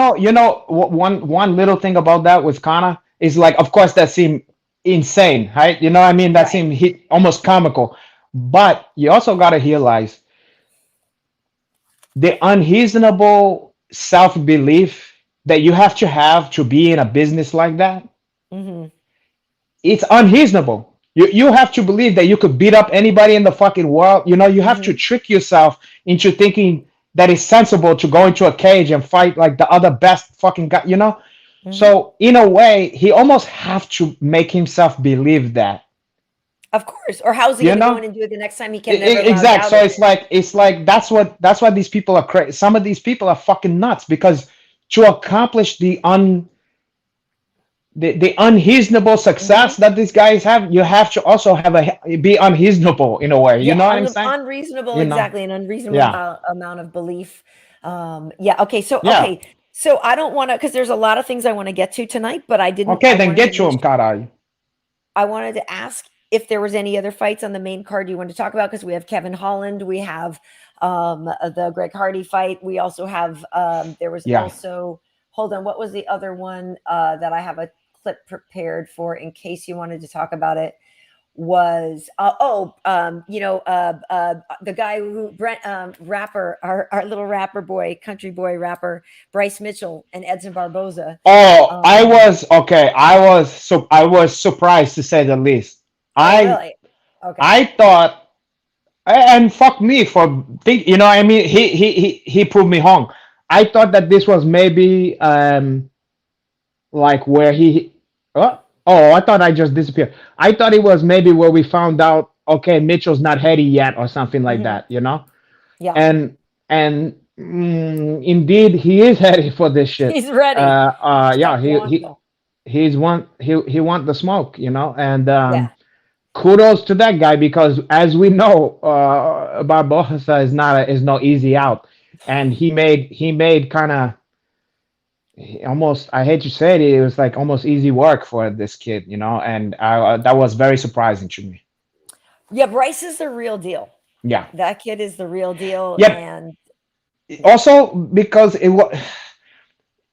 one little thing about that with Connor is like, of course, that seemed insane, right? You know what I mean? That right. seemed almost comical. But you also got to realize the unreasonable self belief that you have to be in a business like that. Hmm. It's unreasonable. You have to believe that you could beat up anybody in the fucking world. You have to Hmm. trick yourself into thinking that it's sensible to go into a cage and fight like the other best fucking guy. Hmm. So in a way, he almost have to make himself believe that. Of course. Or how's he You going to go know? in and do it the next time? He can never allow Exact. doubt So in it's like that's why these people are crazy. Some of these people are fucking nuts because to accomplish the unreasonable it. Hmm. success that these guys have, you have to also have be unreasonable in a way. You Yeah, know what I'm saying? unreasonable, You know? exactly, an unreasonable Yeah. amount of belief. Yeah, okay, so Yeah. So I don't want to, because there's a lot of things I want to get to tonight, but Okay, I then wanted to get to him, mention, caralho. I wanted to ask if there was any other fights on the main card you wanted to talk about, because we have Kevin Holland, we have the Greg Hardy fight. We also have, there was Yeah. also, hold on, what was the other one that I have a clip prepared for in case you wanted to talk about it? Was the guy who Brent rapper, our little rapper boy, country boy rapper, Bryce Mitchell and Edson Barboza. Oh, Um, I was surprised to say the least. oh I really? Okay. I thought, and fuck me for think, you know, I mean, he proved me wrong. I thought that this was maybe like where he oh, I thought I just disappeared. I thought it was maybe where we found out, okay, Mitchell's not heady yet or something like Hmm. that, you know? Yeah. And indeed he is heady for this shit. He's ready. Yeah, Chuck Wanda. he want the smoke, you know, and Yeah. kudos to that guy because as we know, Barbosa is no easy out, and he made kind of almost, I hate to say it, it was like almost easy work for this kid, you know, and that was very surprising to me. Yeah, Bryce is the real deal. Yeah. That kid is the real deal. Yep. And Also because it was,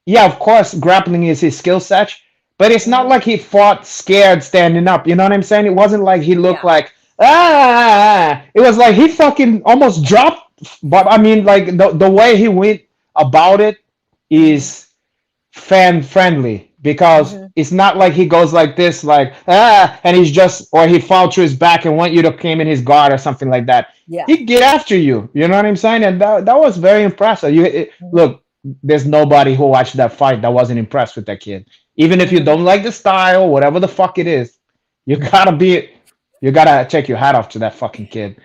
yeah, of course, grappling is his skill set, but it's not mhm, like he fought scared standing up. You know what I'm saying? It wasn't like he looked yeah. like It was like he fucking almost dropped. But I mean, like the way he went about it Hmm. is fan friendly because Hmm. it's not like he goes like this, like and he's just or he fall to his back and want you to came in his guard or something like that. Yeah. He get after you. You know what I'm saying? And that was very impressive. Hmm. Look, there's nobody who watched that fight that wasn't impressed with that kid. Even if you Hmm. don't like the style, whatever the fuck it is, you gotta be, you gotta take your hat off to that fucking kid.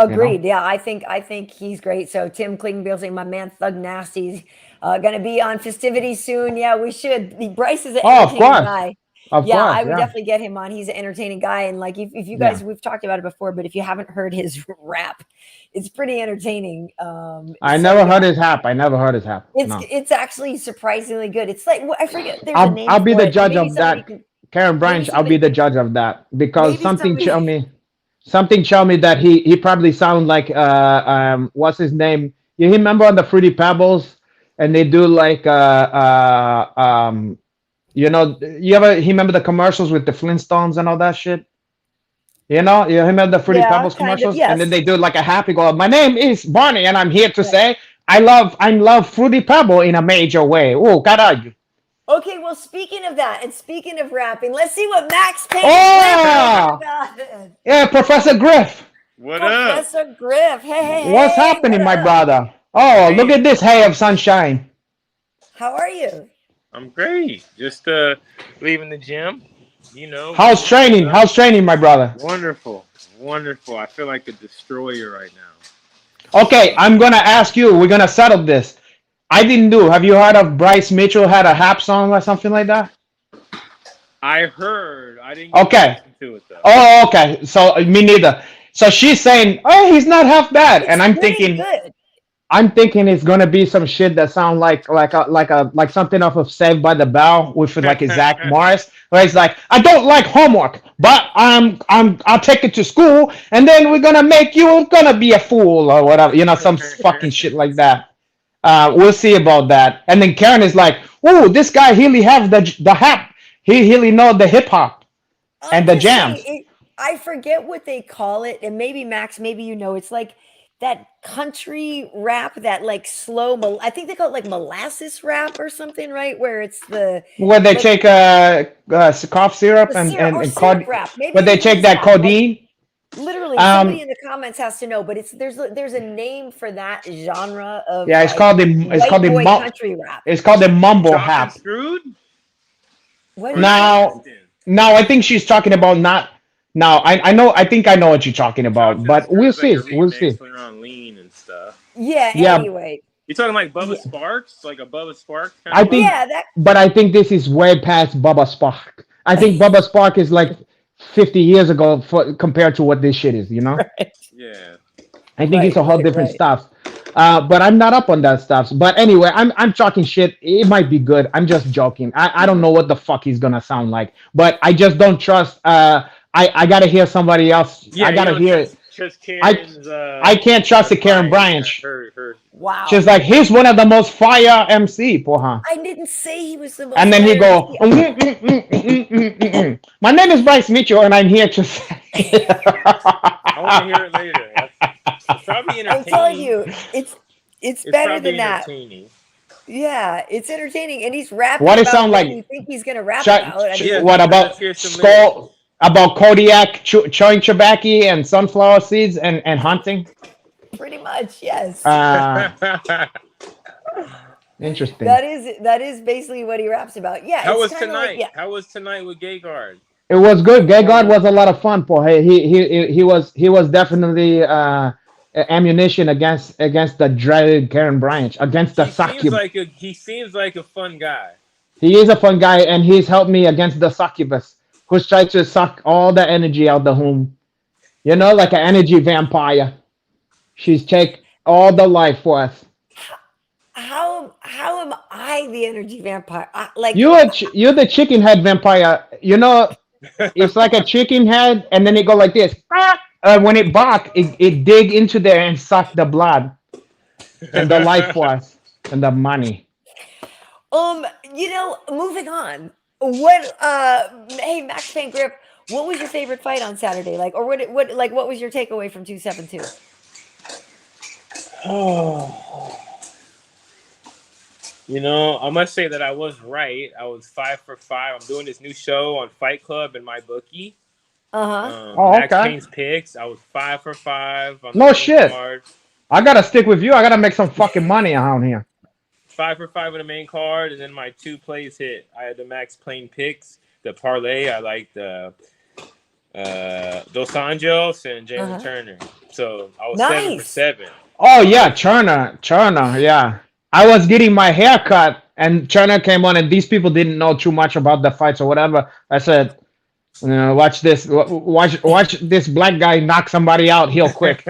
You know? Agreed. Yeah, I think he's great. So Tim Klingenbill saying my man Thug Nasty's gonna be on festivities soon. Yeah, we should. Bryce is an Oh, entertaining guy. of Yeah, course, I would yeah, definitely get him on. He's an entertaining guy. And like if you yeah. guys, we've talked about it before, but if you haven't heard his rap, it's pretty entertaining. I So never yeah, heard his hap. I never heard his hap. it's No. it's actually surprisingly good. It's like I forget there's a I'll name be for the it. And judge of that. Karyn Bryant, I'll be the judge of that because maybe somebody something tell me that he probably sound like what's his name? You remember on the Fruity Pebbles and they do like you know, you ever remember the commercials with the Flintstones and all that shit? You remember the Fruity yeah, Pebbles kind of, commercials, and then yes. they do like a happy go. My name is Barney, and I'm here to Right. say I love Fruity Pebble in a major way. Oh, caralho! Okay, well, speaking of that, and speaking of rapping, let's see what Max Payne's rapping Oh, about. yeah, Professor Griff. What up? Professor Griff. Hey, hey, What's hey, what happening, my up? brother? Oh, look Great. at this hay of sunshine. How are you? I'm great. Just leaving the gym. You know, How's warming training? up. How's training, my brother? Wonderful. Wonderful. I feel like a destroyer right now. Okay, I'm gonna ask you. We're gonna settle this. I didn't do. Have you heard of Bryce Mitchell had a rap song or something like that? I heard. I didn't get to Okay. listen to it though. Oh, okay. So me neither. So she's saying, "Oh, he's not half bad," and It's pretty good. I'm thinking it's gonna be some shit that sound like something off of Saved by the Bell with like a Zach Morris, where he's like, "I don't like homework, but I'll take it to school, and then we're gonna make you gonna be a fool or whatever, you know, some fucking shit like that." We'll see about that. And then Karen is like, "Ooh, this guy really has the hap. He really know the hip hop I'm and the just saying, jams." I forget what they call it, and maybe Max, maybe you know, it's like that country rap, that like I think they call it like molasses rap or something, right? Where it's Where they like take cough syrup the syrup or and syrup cod, rap. Maybe where they it take is that that. Like codeine. literally, somebody Um, in the comments has to know, but there's a name for that genre of yeah, like white boy country rap. it's called the mumble Chopped and hap. screwed? What Or is it? Now, Charleston? now I think she's talking about not. Now I know I think I know what you're talking about, Chopped and but we'll screwed is like see. a We'll see. remix later on lean and stuff. Yeah. Yeah, Anyway, You talking like Bubba yeah, Sparks? Like a Bubba Sparks kind I of think, vibe? yeah. That but I think this is way past Bubba Spark. I think Bubba Spark is like 50 years ago compared to what this shit is. You know, right, Yeah. I think it's right, a whole right, different right. stuff. But I'm not up on that stuff. But anyway, I'm talking shit. It might be good. I'm just joking. I don't know what the fuck he's gonna sound like. But I just don't trust. I gotta hear somebody else. Yeah, I you gotta don't hear it. trust I Karyn's. I can't trust the Karyn Bryant. Her. Wow. She's like, he's one of the most fire MC, porra. I didn't say he was the most. And then he fire go, MC. my name is Bryce Mitchell, and I'm here to say. I want to hear it later. It's probably entertaining. I'm telling you, it's better probably than that. entertaining. Yeah, it's entertaining, and he's rapping What it about sound what like? you think he's gonna rap Ch- about. I Yeah, mean, what about let's hear some skull? About Kodiak chewing tobacco and sunflower seeds and hunting? pretty much, yes. Interesting. That is basically what he raps about. Yeah. How it's was kinda tonight? Like, yeah. How was tonight with Gay Guard? It was good. Gay Guard was a lot of fun, for he was definitely ammunition against the dreaded Karyn Bryant, against the succubus. He seems like a fun guy. He is a fun guy, and he's helped me against the succubus, who's tried to suck all the energy out the womb. You know, like an energy vampire. She's take all the life for us. How am I the energy vampire? Like You're the chicken head vampire. You know, it's like a chicken head, and then it go like this. When it bark, it dig into there and suck the blood and the life force and the money. moving on. What hey Max Fan Grip, what was your favorite fight on Saturday? Like, or what was your takeaway from 272? Oh. I must say that I was right. I was 5 for 5. I'm doing this new show on Fight Club and my bookie. Max Payne's picks. I was 5 for 5. No shit. Card. I gotta stick with you. I gotta make some fucking money around here. 5 for 5 on the main card, and then my 2 plays hit. I had the Max Payne picks, the parlay. I like the Dos Anjos and Jalen Turner. So I was 7 for 7. Oh yeah, Turner. Yeah. I was getting my hair cut, and Turner came on, and these people didn't know too much about the fights or whatever. I said, watch this. Watch this black guy knock somebody out real quick.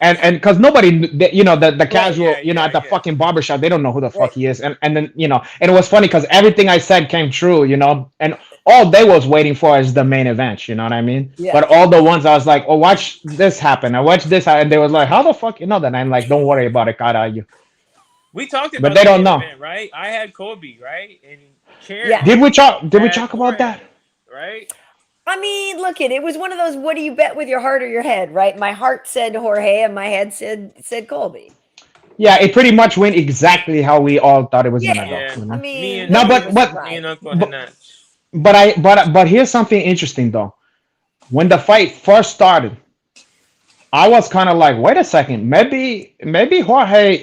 and because nobody, the casual, at the fucking barbershop, they don't know who the fuck he is. And then, and it was funny because everything I said came true, and all they was waiting for is the main event, you know what I mean? Yeah. But all the ones I was like, oh, watch this happen. I watched this, and they was like, how the fuck you know that? And I'm like, don't worry about it, cara, you. We talked about but they don't know, event, right? I had Kobe, right? And Karyn. Did we talk about that? Right? I mean, look, it was one of those, what do you bet with your heart or your head, right? My heart said Jorge and my head said Colby. Yeah, it pretty much went exactly how we all thought it was gonna go. You know? I mean, but here's something interesting though. When the fight first started, I was kind of like, wait a second, maybe Jorge,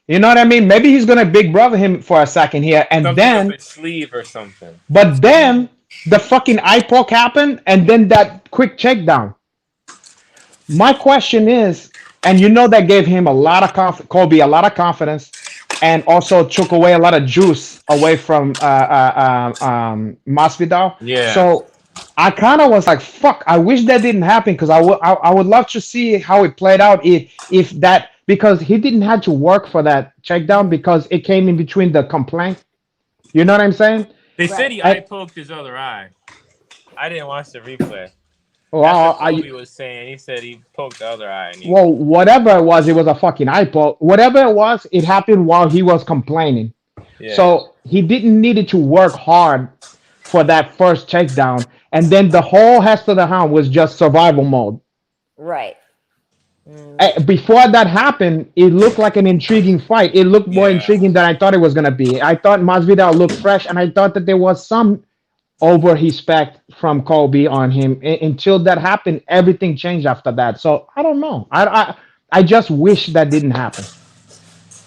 you know what I mean? Maybe he's gonna big brother him for a second here, and something then up his sleeve or something. But then the fucking eye poke happened, and then that quick check-down. My question is, and that gave him a lot of Colby a lot of confidence, and also took away a lot of juice away from Masvidal. Yeah. So I kind of was like, fuck, I wish that didn't happen, because I would love to see how it played out if that, because he didn't have to work for that check down, because it came in between the complaint. You know what I'm saying? They said he eye poked his other eye. I didn't watch the replay. Well, That's what Kobe was saying. He said he poked the other eye. Well, whatever it was a fucking eye poke. Whatever it was, it happened while he was complaining. Yeah. So he didn't need to work hard for that first takedown, and then the whole Hester the Hound was just survival mode. Right. Before that happened, it looked like an intriguing fight. It looked more intriguing than I thought it was going to be. I thought Masvidal looked fresh, and I thought that there was some over-respect from Colby on him. Until that happened, everything changed after that. So, I don't know. I just wish that didn't happen.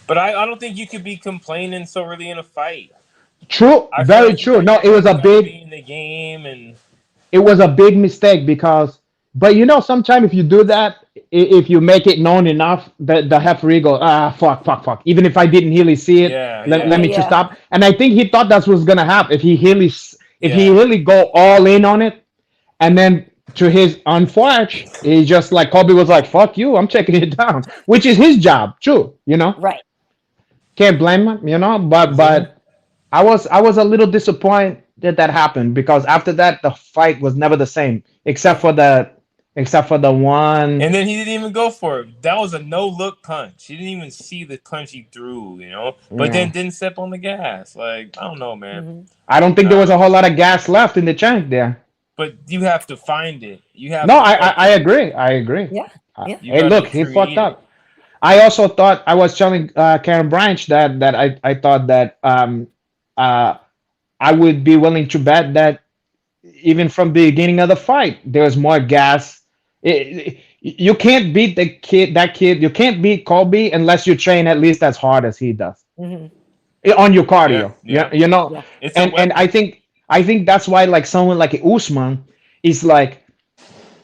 But I don't think you could be complaining so early in a fight. True. Very true. No, it was a big... in the game, and it was a big mistake because... But sometimes if you do that, if you make it known enough, the referee goes, fuck. Even if I didn't really see it, let me just stop. And I think he thought that's what's gonna happen. If he really go all in on it, and then to his unfortunate, he just like Kobe was like, "Fuck you, I'm taking it down," which is his job, too. Right. Can't blame him. But Mhm. I was a little disappointed that that happened because after that the fight was never the same Yeah. except for the one. And then he didn't even go for it. That was a no look punch. He didn't even see the punch he threw, But then Yeah. didn't step on the gas. Like, I don't know, man. Hmm. I don't think there was Nah. a whole lot of gas left in the tank there. But you have to find it. You have No, to I fucking. agree. I agree. Yeah. Yeah. You Hey, got to look, he fucked create it. up. I also thought I was telling Karyn Bryant that I thought that uh, I would be willing to bet that even from the beginning of the fight, there was more gas. You can't beat that kid. You can't beat Colby unless you train at least as hard as he does Hmm. on your Yeah, cardio. Yeah, yeah. Yeah. It's a and weapon. I think that's why like someone like Usman is like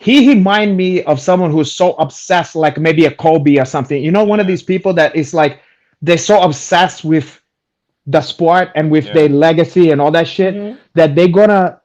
he remind me of someone who's so obsessed, like maybe a Kobe or something. One of Yeah, these people that is like they're so obsessed with the sport and with their yeah. legacy and all that shit Hmm. that they're gonna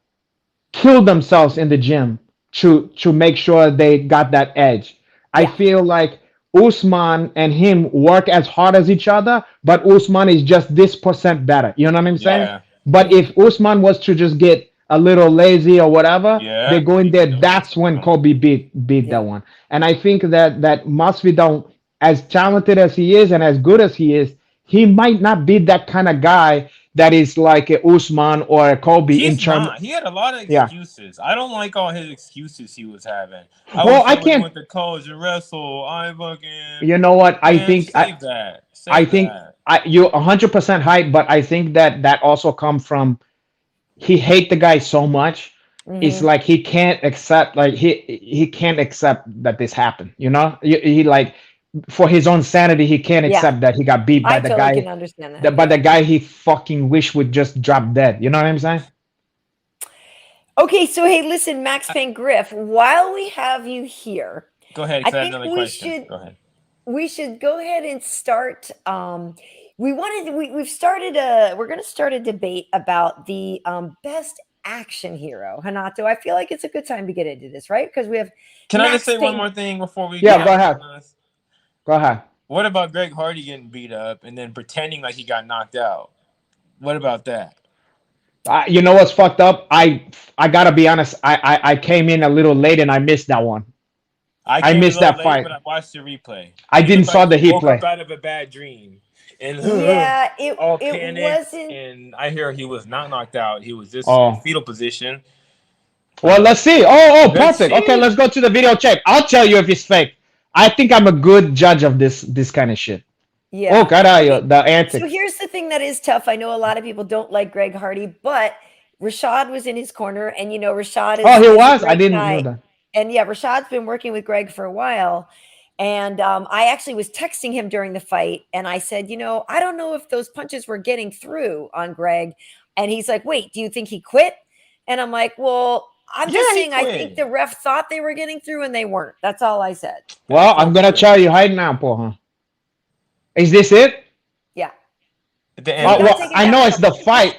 kill themselves in the gym to make sure they got that edge. I Yeah. feel like Usman and him work as hard as each other, but Usman is just this percent better. You know what I'm saying? Yeah, But Hmm. if Usman was to just get a little lazy or whatever, they yeah. go in He there. could do it. That's when Kobe beat that Yeah. one. And I think that Masvidal, as talented as he is and as good as he might not be that kind of guy that is like a Usman or a Kobe in He's term. not. He had a lot of Yeah. excuses. I don't like all his excuses he was having. I Well, wish I I would have can't. went to college and wrestle. I fucking You know what? I man, think I save that. I Save think that. you're 100% hype, but I think that also come from he hate the guy so much. It's Hmm. like he can't accept like he can't accept that this happened. He like for his own sanity he can't Yeah. accept that he got beat by I the totally guy can understand that. that by Yeah. the guy he fucking wish would just drop dead. You know what I'm saying? Okay. So, hey, listen, Max Payne Griff, while we have you here, Go ahead, I because I have think another question. Go ahead. we should go ahead and start. We've started we're going to start a debate about the best action hero, Hanato. I feel like it's a good time to get into this, right? Because we have Can I just Max say one Payne. more thing before we Yeah, get Yeah. go into ahead. this? Go ahead. What about Greg Hardy getting beat up and then pretending like he got knocked out? What about that? You know what's fucked up? I gotta be honest. I came in a little late and I missed that one. I I came a missed little that late, fight. but I watched the replay. I He didn't looked saw like the he heat woke up play. out of a bad dream and Yeah, all it panicked. wasn't. And I hear he was not knocked out. He was just in Oh. fetal position. Well, let's see. Oh, Let's perfect. Okay, see. let's go to the video check. I'll tell you if it's fake. I think I'm a good judge of this kind of shit. Oh, Yeah. Okay. carajo, the So antics. here's the thing that is tough. I know a lot of people don't like Greg Hardy, but Rashad was in his corner, and Rashad Oh, he is a was? I great didn't know guy. that. And yeah, Rashad's been working with Greg for a while. And I actually was texting him during the fight, and I said, I don't know if those punches were getting through on Greg. And he's like, wait, do you think he quit? And I'm like, well, I'm just Yeah, he saying I think quit. the ref thought they were getting through and they weren't. That's all I said. Well, That I'm kid gonna quit. tell you right now, porra. Is this it? Yeah. At the Can we end, not Well, take it I down know a it's the couple inches? fight,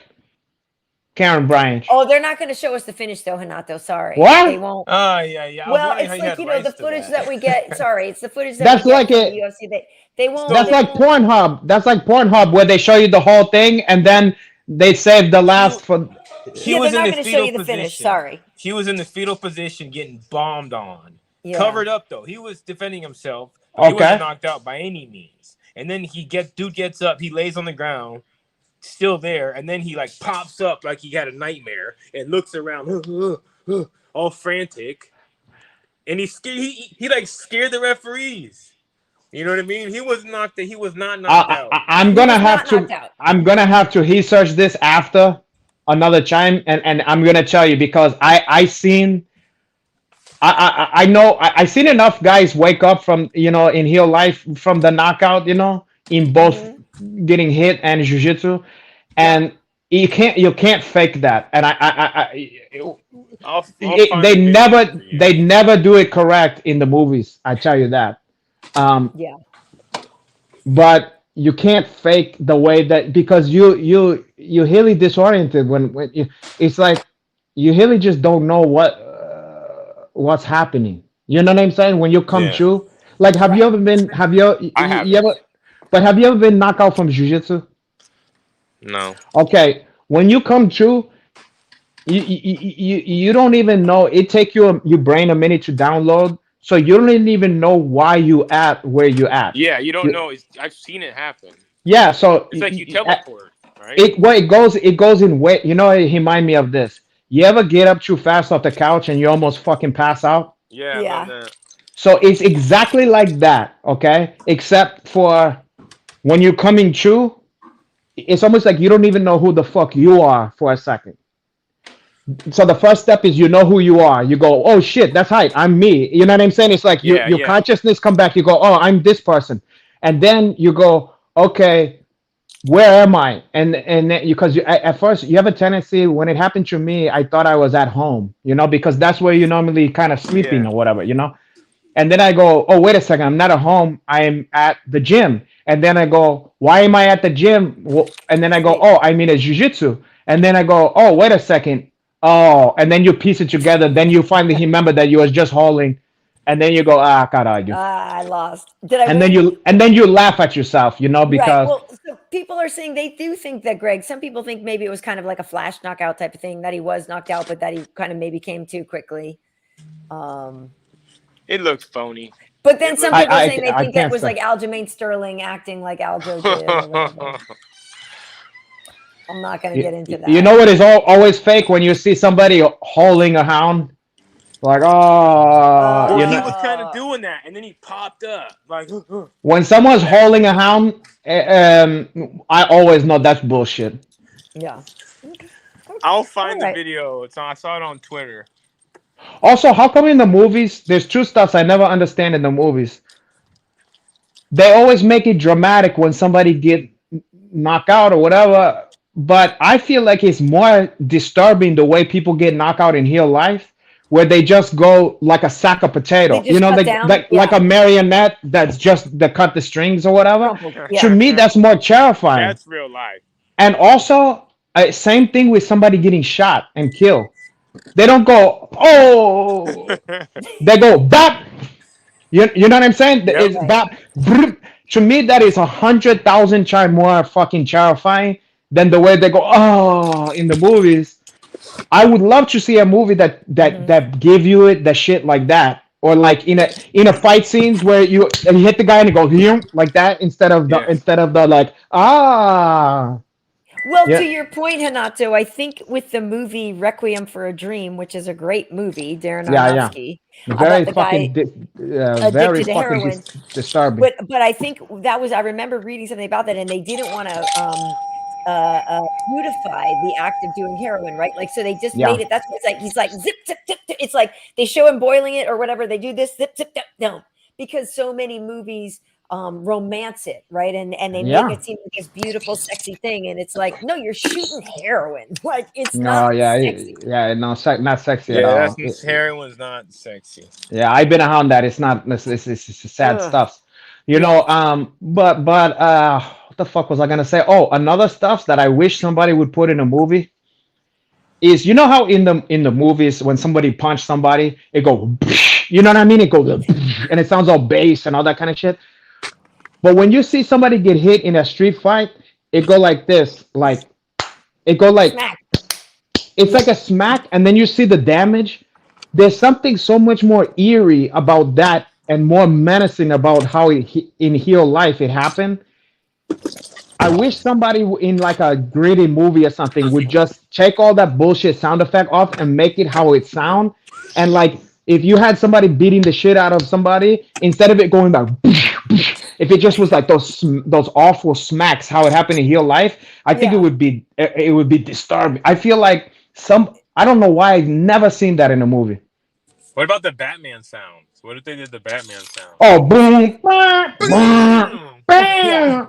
Karen Bryant. Oh, they're not going to show us the finish though, Hanato. Sorry. They What? won't. oh yeah. I was Well, wondering it's how you like, had the rights to footage that we get. that. Sorry, it's the footage that we That's get like from the a UFC. They won't. that's So They like won't. Pornhub. That's like Pornhub where they show you the whole thing and then they save the he last for. he Yeah, they're was in not the going to show fetal you the finish. position. Sorry. He was in the fetal position, getting bombed on, Yeah. covered up though. He was defending himself, but he wasn't Okay. knocked out by any means. And then dude gets up, he lays on the ground, still there, and then he like pops up like he had a nightmare and looks around, all frantic, and he like scared the referees. You know what I mean? He was knocked. He was not knocked out. I'm He gonna was have not knocked to. out. I'm gonna have to research this after another time, and I'm gonna tell you because I seen. I know I seen enough guys wake up from in real life from the knockout in both Hmm. getting hit and jiu-jitsu, Yeah. and you can't fake that, and I'll find they the video never for you. they never do it correct in the movies. I tell you that. Yeah. But you can't fake the way that because you really disoriented when it's like you really just don't know what's happening. You know what I'm saying? When you come Yeah. true, like, have you Right. ever been? Have you, I you haven't. ever? But have you ever been knocked out from jujitsu? No. Okay, when you come true, you don't even know. It take your brain a minute to download, so you don't even know why you at where you at. Yeah, you don't You, know. I've seen it happen. yeah, so It's like you uh, teleport, right? it well, it goes in way. You know, it remind me of this. You ever get up too fast off the couch and you almost fucking pass out? Yeah, I've done Yeah. that. So it's exactly like that, okay? Except for when you're coming true, it's almost like you don't even know who the fuck you are for a second. So the first step is you know who you are. You go, oh shit, that's right, I'm me. You know what I'm saying? It's like Yeah, your yeah. consciousness come back. You go, oh, I'm this person, and then you go, okay, where am I? And then, because at first you have a tendency when it happened to me, I thought I was at home, because that's where you normally kind of sleeping Yeah. or whatever. And then I go, oh, wait a second, I'm not at home. I'm at the gym. And then I go, why am I at the gym? And then I go, Sleep. oh, I'm in a jujitsu. And then I go, oh, wait a second. Oh, and then you piece it together. Then you finally remember that you was just hauling. And then you go, ah, caralho. I lost. Did I And then win? you laugh at yourself, Right. because Well, so people are saying they do think that Greg, some people think maybe it was kind of like a flash knockout type of thing, that he was knocked out, but that he kind of maybe came too quickly. Um, It looks phony. but then It some looks people are I saying they I think that can't was say. like Aljamain Sterling acting like Aljo did or whatever. I'm not going to get into You that. know what is always fake when you see somebody holding a hound? Like, oh, Well, you he know, was kind of Uh, doing that, and then he popped up like. when someone's That. holding a hound, I always know that's bullshit. yeah. Okay. Okay. I'll All find the right. video. I saw it on Twitter. Also, how come in the movies there's two stuffs I never understand in the movies? They always make it dramatic when somebody get knocked out or whatever, but I feel like it's more disturbing the way people get knocked out in real life, where they just go like a sack of They potato. just cut Like down. like Yeah. a marionette that's just the cut the strings or whatever. Crumpled. To Yeah. me, that's more terrifying. That's real life. And also, same thing with somebody getting shot and killed. They don't go, oh, they go, bap. You know what I'm saying? Yep. It's Right. bap. Brr. To me, that is 100,000 times more fucking terrifying than the way they go, oh, in the movies. I would love to see a movie Hmm. that give you it the shit like that, or like in a fight scenes where you hit the guy and you go like that Yeah. instead of the like Well, to yeah. your point, Hanato, I think with the movie Requiem for a Dream, which is a great movie, Darren Yeah. Aronofsky, Very about the guy fucking very addicted to fucking heroin. disturbing. But I think that was, I remember reading something about that, and they didn't want to beautify the act of doing heroin, right? Like, so they just Yeah. made it. That's what it's like. He's like zip, zip, zip, zip. It's like they show him boiling it or whatever. They do this zip, zip, zip, no, because so many movies romance it, right? And they make Yeah. it seem like this beautiful, sexy thing, and it's like, no, you're shooting heroin. Like, it's not No, yeah, sexy. yeah, no, not sexy at Yeah, all. that's heroin's not sexy. Yeah, I've been around that. It's not. It's sad Ugh. stuff. Yeah. But what the fuck was I gonna say? Oh, another stuff that I wish somebody would put in a movie is, how in the movies when somebody punch somebody, it go, you know what I mean? It goes, and it sounds all bass and all that kind of shit. But when you see somebody get hit in a street fight, it go like this, like it go like Smack. it's Yeah. like a smack, and then you see the damage. There's something so much more eerie about that and more menacing about how in real life it happened. I wish somebody in like a gritty movie or something would just take all that bullshit sound effect off and make it how it sound. And like if you had somebody beating the shit out of somebody, instead of it going like, if it just was like those awful smacks, how it happened in real life, I think Yeah. it would be disturbing. I feel like I don't know why I've never seen that in a movie. What about the Batman sounds? What if they did the Batman sound? Oh, boom, boom, Yeah. bam,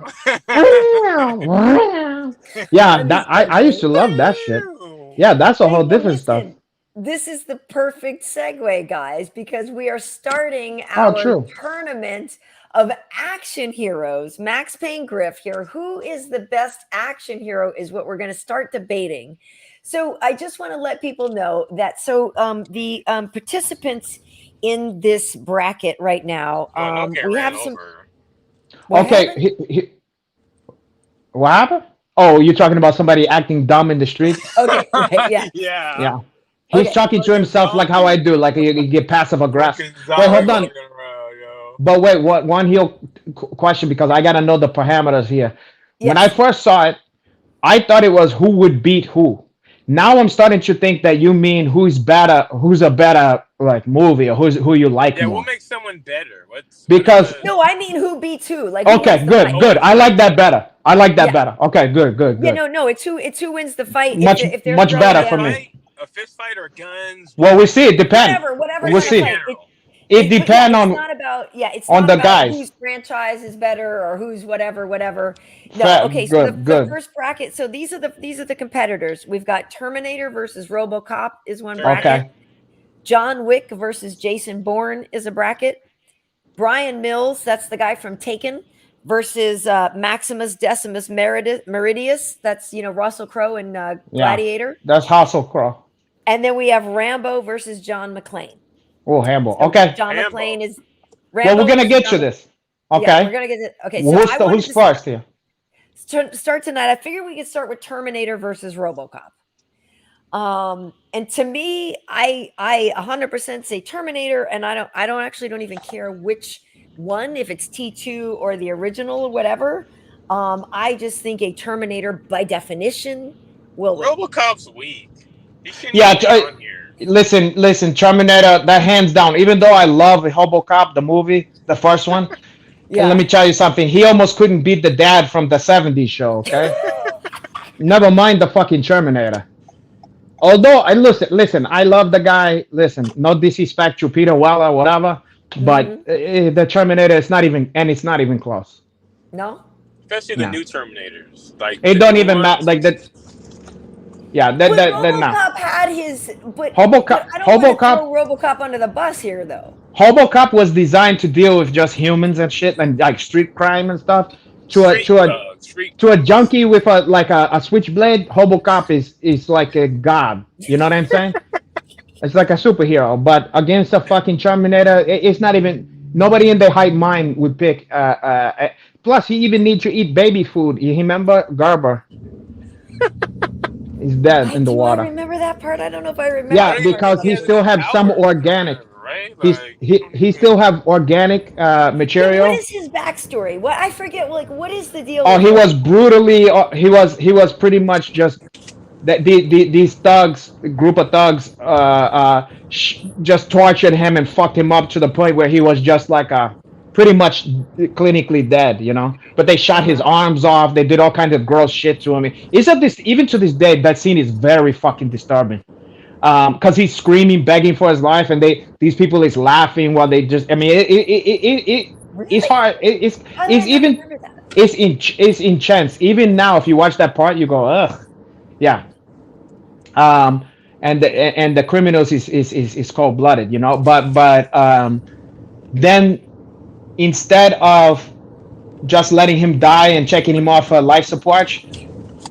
bam. Yeah, That'd be that I used something. to love that shit. Yeah, that's a Hey, whole well, different stuff. listen, this is the perfect segue, guys, because we are starting Oh, our true. tournament of action heroes. Max Payne Griff here. Who is the best action hero is what we're going to start debating. So I just want to let people know that the participants in this bracket right now, No, don't get we ran have some. over. What Okay, happened? what happened? Oh, you're talking about somebody acting dumb in the street? Okay, right, yeah, Yeah. Yeah. He's okay. talking to Fucking himself like how I zombie. do, like you get passive aggressive. Fucking Wait, zombie hold on. walking around, yo. But wait, what one heel question because I gotta know the parameters here. When I Yes. first saw it, I thought it was who would beat who. Now I'm starting to think that you mean who's a better like movie or who you like Yeah, what more. makes someone better? What is Because the No, I mean who beats who? Like who wins okay, the good, fight? good. I like that better. I like that Yeah. better. Okay, good, good, Yeah, good. no, it's who wins the fight Much if they're much throwing better fist for down. me. fight? A fist fight or guns? Well, we see it depend. Whatever We'll Just kind of in see. fight. general. It But yeah, depend it's not about it's on not the about guys. whose franchise is better or who's whatever. No, Fair, okay. So good, the good. first bracket. So these are the competitors. We've got Terminator versus RoboCop is one bracket. Okay. John Wick versus Jason Bourne is a bracket. Brian Mills, that's the guy from Taken, versus Maximus Decimus Meridius. That's Russell Crowe and Yeah. Gladiator. That's Hustle Crow. And then we have Rambo versus John McClane. Oh, Hamble. So Okay. John Rambo. McClane is Well, Rambo we're gonna versus get to John. this. Yeah, we're Okay. gonna get it. Okay, so I wanted Who's to first here? start tonight. I figured we could start with Terminator versus RoboCop. And to me, I 100% say Terminator, and I don't even care which one, if it's T2 or the original or whatever. I just think a Terminator by definition will win. RoboCop's weak. He shouldn't Yeah. even be on here. Listen. Terminator. That hands down. Even though I love HoboCop, the movie, the first one. And let me tell you something. He almost couldn't beat the dad from the '70s show. Okay. Never mind the fucking Terminator. Although I listen, I love the guy. Listen, no disrespect to Peter Weller, whatever, but the Terminator is not even, and it's not even close. No. Especially the No, new Terminators. Like it the don't new even matter. ones. Like that. Yeah, But that no. RoboCop had his, but HoboCop, I don't want to HoboCop, throw RoboCop under the bus here, though. HoboCop was designed to deal with just humans and shit and like street crime and stuff. Street thugs. Street To a thugs. junkie with a switchblade, HoboCop is like a god. You know what I'm saying? It's like a superhero. But against a fucking Terminator, it's not even. Nobody in their right mind would pick. Plus, he even needs to eat baby food. You remember Garber? He's dead in the I water. remember that part. I don't know if I remember. Yeah, I don't even because think he has still any have some powers, organic. right? He's Like, he still have organic What material. is his backstory? What I forget. Like, what is the deal? Oh, with he him? was brutally. He was pretty much just that these thugs, group of thugs, just tortured him and fucked him up to the point where he was just like a pretty much clinically dead, you know. But they shot his arms off. They did all kinds of gross shit to him. Isn't this even to this day? That scene is very fucking disturbing. Because he's screaming, begging for his life, and these people is laughing while they just. I mean, it's Really? hard. How did It's I not even remember that? it's intense. Even now, if you watch that part, you go, ugh, yeah. And the criminals is cold blooded, you know. But then instead of just letting him die and checking him off life support,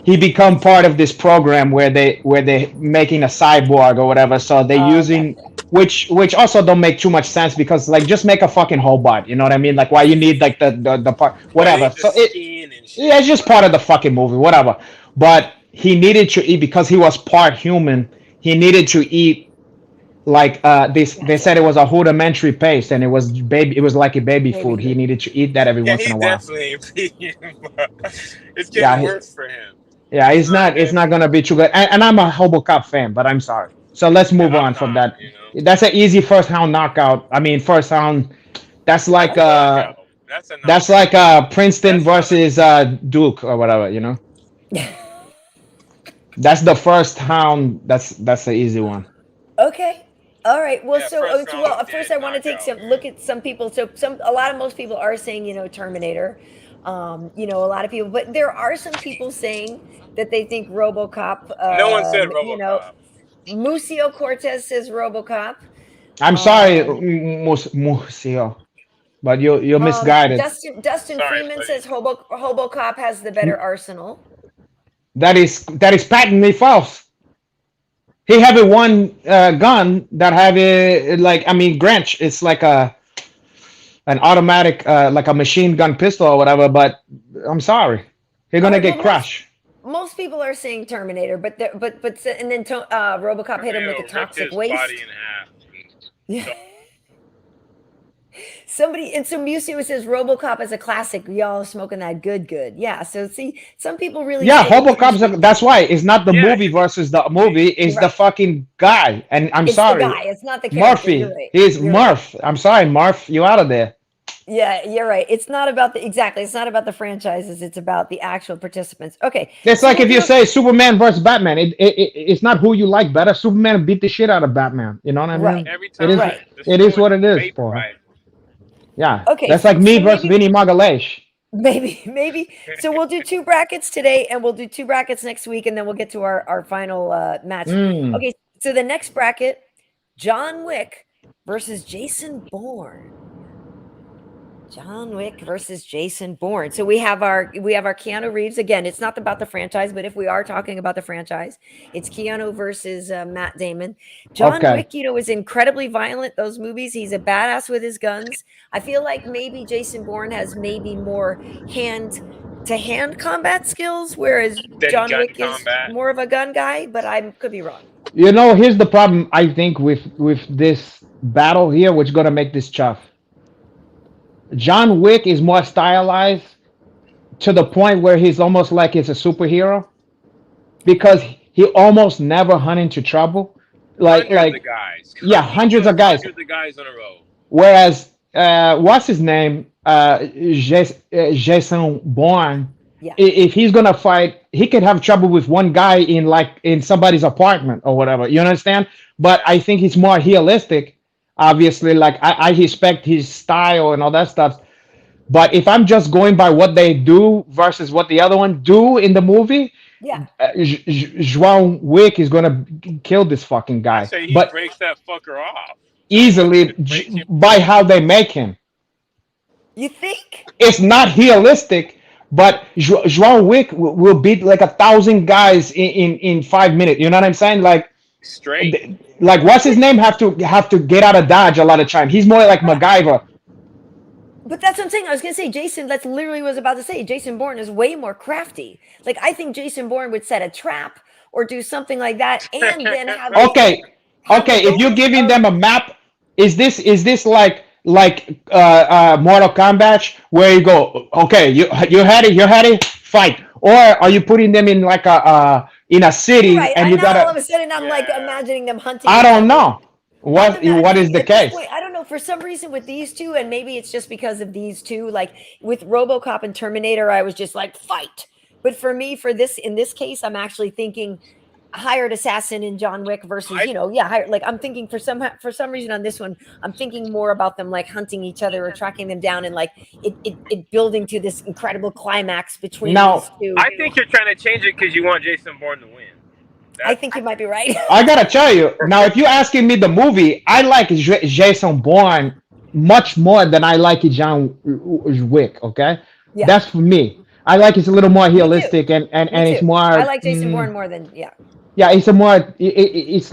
he become part of this program where they making a cyborg or whatever. So they're using which also don't make too much sense because like just make a fucking robot. You know what I mean? Like why you need like the part whatever. So skin and shit. yeah, it's just part of the fucking movie, whatever. But he needed to eat because he was part human. He needed to eat like they said it was a rudimentary paste and it was like a baby food. He needed to eat that every Yeah, once in he a while. definitely. It's getting worse for him. Yeah, it's not gonna be too good. And I'm a HoboCop fan, but I'm sorry. So let's move on from that. You know? That's an easy first round knockout. I mean, first round. That's like That's Princeton versus Duke or whatever. You know. That's the first round. That's the easy one. Okay. All right. Well, Yeah, so first well, round first dead I want to take knockout, look at some people. So most people are saying Terminator. A lot of people, but there are some people saying that they think RoboCop. no one said RoboCop. Musio Cortez says RoboCop. I'm sorry, Musio, but you're misguided. Dustin Sorry, Freeman buddy. says RoboCop has the better arsenal. That is patently false. He have a one gun that have a like I mean Grinch. It's like an automatic like a machine gun pistol or whatever. But I'm sorry, he's All gonna right, get well, crushed. most people are saying Terminator, but and then RoboCop hit him with a Tornado ripped toxic his waste. body in half. Yeah. Somebody and so Museo says RoboCop is a classic. Y'all are smoking that good. Yeah. So see, some people really Yeah, say Robocop's. That's why it's not the Yeah, movie versus the movie. It's the right. fucking guy. And I'm It's the sorry, guy. It's not the character. You're Murphy. right. He's You're right. Murph. I'm sorry, Murph. You out of there. Yeah, you're right. It's not about the exactly. It's not about the franchises. It's about the actual participants. Okay, It's so like we'll if do you say Superman versus Batman. It's not who you like better. Superman beat the shit out of Batman. You know what I right, mean? every It is. time. right. It is what it is, Vapor Paul. Ride. Yeah, Okay, that's like me so versus Vinny Magalesh. maybe. So we'll do 2 brackets today, and we'll do 2 brackets next week, and then we'll get to our final match. Mm. Okay, so the next bracket: John Wick versus Jason Bourne. John Wick versus Jason Bourne. So we have our Keanu Reeves again. It's not about the franchise, but if we are talking about the franchise, it's Keanu versus Matt Damon. John Okay. Wick, is incredibly violent. Those movies, he's a badass with his guns. I feel like maybe Jason Bourne has maybe more hand to hand combat skills, whereas Than John gun Wick combat. is more of a gun guy. But I could be wrong. You know, here's the problem. I think with this battle here, which gonna make this tough. John Wick is more stylized to the point where he's almost like he's a superhero because he almost never run into trouble. Hundreds of guys. Yeah, hundreds of guys. Hundreds of guys in a row. Whereas what's his name? Jason Bourne. Yeah. If he's gonna fight, he could have trouble with one guy in somebody's apartment or whatever. You understand? But I think he's more realistic. Obviously, like I respect his style and all that stuff. But if I'm just going by what they do versus what the other one do in the movie, Yeah. John Wick is gonna kill this fucking I guy. say he But breaks that fucker off. easily by how they make him. You think? It's not realistic, but John Wick will beat like 1,000 guys in 5 minutes. You know what I'm saying? Straight. Like what's his name have to get out of dodge a lot of time. He's more like MacGyver. But that's what I'm saying. I was gonna say Jason. That's literally what I was about to say. Jason Bourne is way more crafty. Like I think Jason Bourne would set a trap or do something like that, and then have Okay. If you're giving them a map, is this like Mortal Kombat where you go? Okay, you're ready, fight. Or are you putting them in like in a city right. and I you know gotta? all of a sudden I'm like imagining them hunting. I don't know. I'm What is imagining the at this case? point, I don't know. For some reason, with these two, and maybe it's just because of these two. Like with RoboCop and Terminator, I was just like fight. But for me, in this case, I'm actually thinking hired assassin in John Wick versus hired, like I'm thinking for some reason on this one, I'm thinking more about them like hunting each other or tracking them down and like it building to this incredible climax between these two. I think you're trying to change it because you want Jason Bourne to win. I think you might be right. I gotta tell you now, if you're asking me the movie, I like Jason Bourne much more than I like John Wick. Okay, Yeah. that's for me. I like it's a little more realistic and it's more. I like Jason Bourne more than Yeah, it's a more. It's.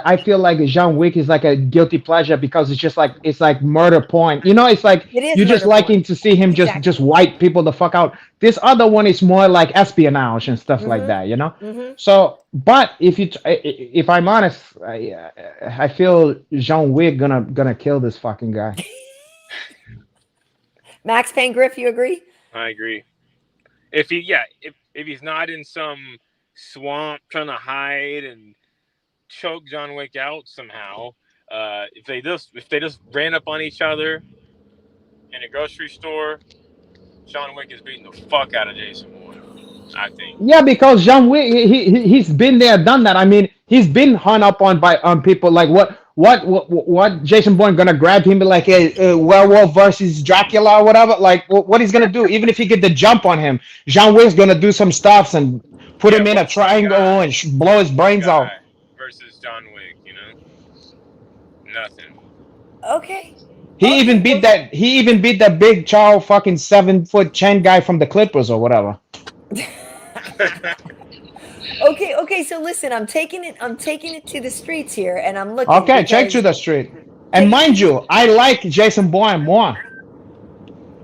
I feel like John Wick is like a guilty pleasure because it's like murder porn. You know, it's like It is you just murder liking porn. to see him just wipe people the fuck out. This other one is more like espionage and stuff like that. You know. Mhm. So, but if I'm honest, I feel John Wick gonna kill this fucking guy. Max Payne Griff, you agree? I agree. If he's not in some swamp trying to hide and choke John Wick out somehow, if they just ran up on each other in a grocery store, John Wick is beating the fuck out of Jason Bourne, I think. Yeah, because John Wick, he's been there, done that. I mean, he's been hung up on by people. Like what Jason Bourne gonna grab him like a werewolf versus Dracula or whatever? Like what he's gonna do? Even if he get the jump on him, John Wick's gonna do some stuff and put him in a triangle and blow his brains out. Versus John Wick, nothing. Okay. He even beat that big Charles fucking 7 foot 10 guy from the Clippers or whatever. Okay. So listen, I'm taking it to the streets here, and I'm looking. Okay, check to the street. And mind you, I like Jason Bourne more,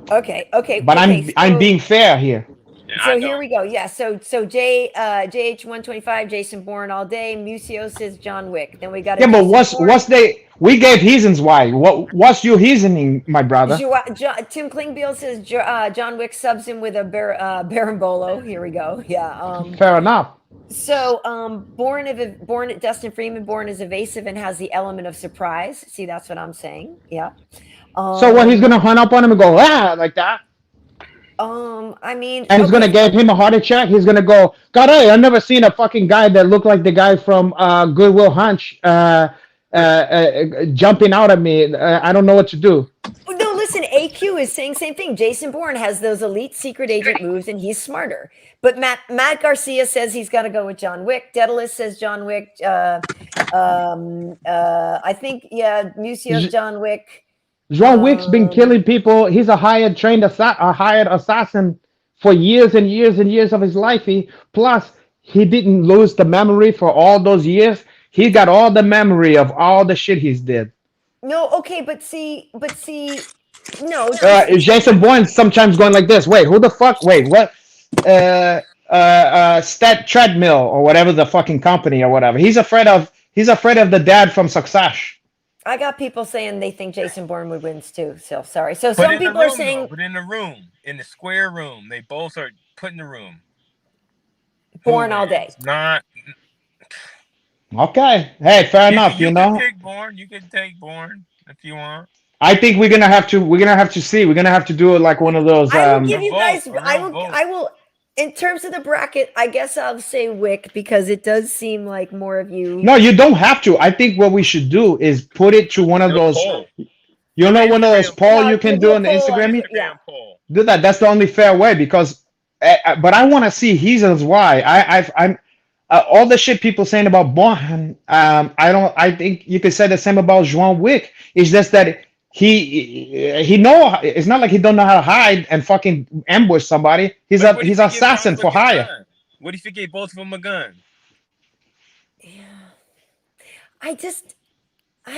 Okay. but I'm being fair here. Yeah, So I here don't. we go. Yeah. So JH 125, Jason Bourne all day. Musio says John Wick. Then we got a Yeah, but Jason Bourne. what's they? We gave reasons why. What's your reasoning, my brother? Tim Klingbeil says John Wick subs him with a Berimbolo. Here we go. Yeah. Fair enough. So Bourne Dustin Freeman, Bourne is evasive and has the element of surprise. See, that's what I'm saying. Yeah. So what? He's gonna hunt up on him and go like that, I mean, and he's gonna give him a heart attack. He's gonna go, God, I've never seen a fucking guy that looked like the guy from Goodwill Hunch jumping out at me. I don't know what to do. No, listen, AQ is saying same thing. Jason Bourne has those elite secret agent moves, and he's smarter. But Matt Garcia says he's got to go with John Wick. Daedalus says John Wick. I think Musio's John Wick. John Wick's been killing people. He's a hired assassin for years and years and years of his life. Plus he didn't lose the memory for all those years. He got all the memory of all the shit he's did. No, okay, but see, no. Jason Bourne sometimes going like this. Wait, who the fuck? Wait, what? Stat Treadmill or whatever the fucking company or whatever. He's afraid of the dad from Success. I got people saying they think Jason Bourne would win too. So sorry. So some people are saying, but in the room, in the square room, they both are put in the room. Bourne all day. Not okay. Hey, fair enough. You know. Pick Bourne. You can take Bourne if you want. I think we're gonna have to see. We're gonna have to do it like one of those. I will give you guys. I will. In terms of the bracket, I guess I'll say Wick because it does seem like more of you. No, you don't have to. I think what we should do is put it to one of those. Poll. You know, one of those polls you can do on the Instagram. Yeah. Do that. That's the only fair way because. But I want to see reasons why. I'm all the shit people saying about Bourne. I think you could say the same about John Wick. It's just that. He know it's not like he don't know how to hide and fucking ambush somebody. He's assassin for hire. What if you gave both of them a gun? Yeah, I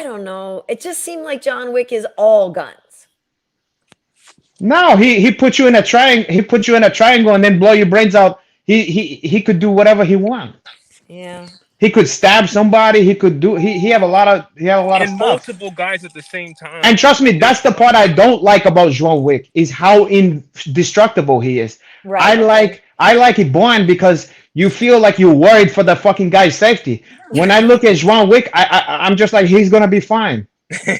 don't know. It just seemed like John Wick is all guns. No, he put you in a triangle. He put you in a triangle and then blow your brains out. He could do whatever he wants. Yeah. He could stab somebody. He could do. He have a lot of stuff. Multiple guys at the same time. And trust me, that's the part I don't like about John Wick is how indestructible he is. Right. I like it Bourne because you feel like you're worried for the fucking guy's safety. When I look at John Wick, I'm just like he's gonna be fine.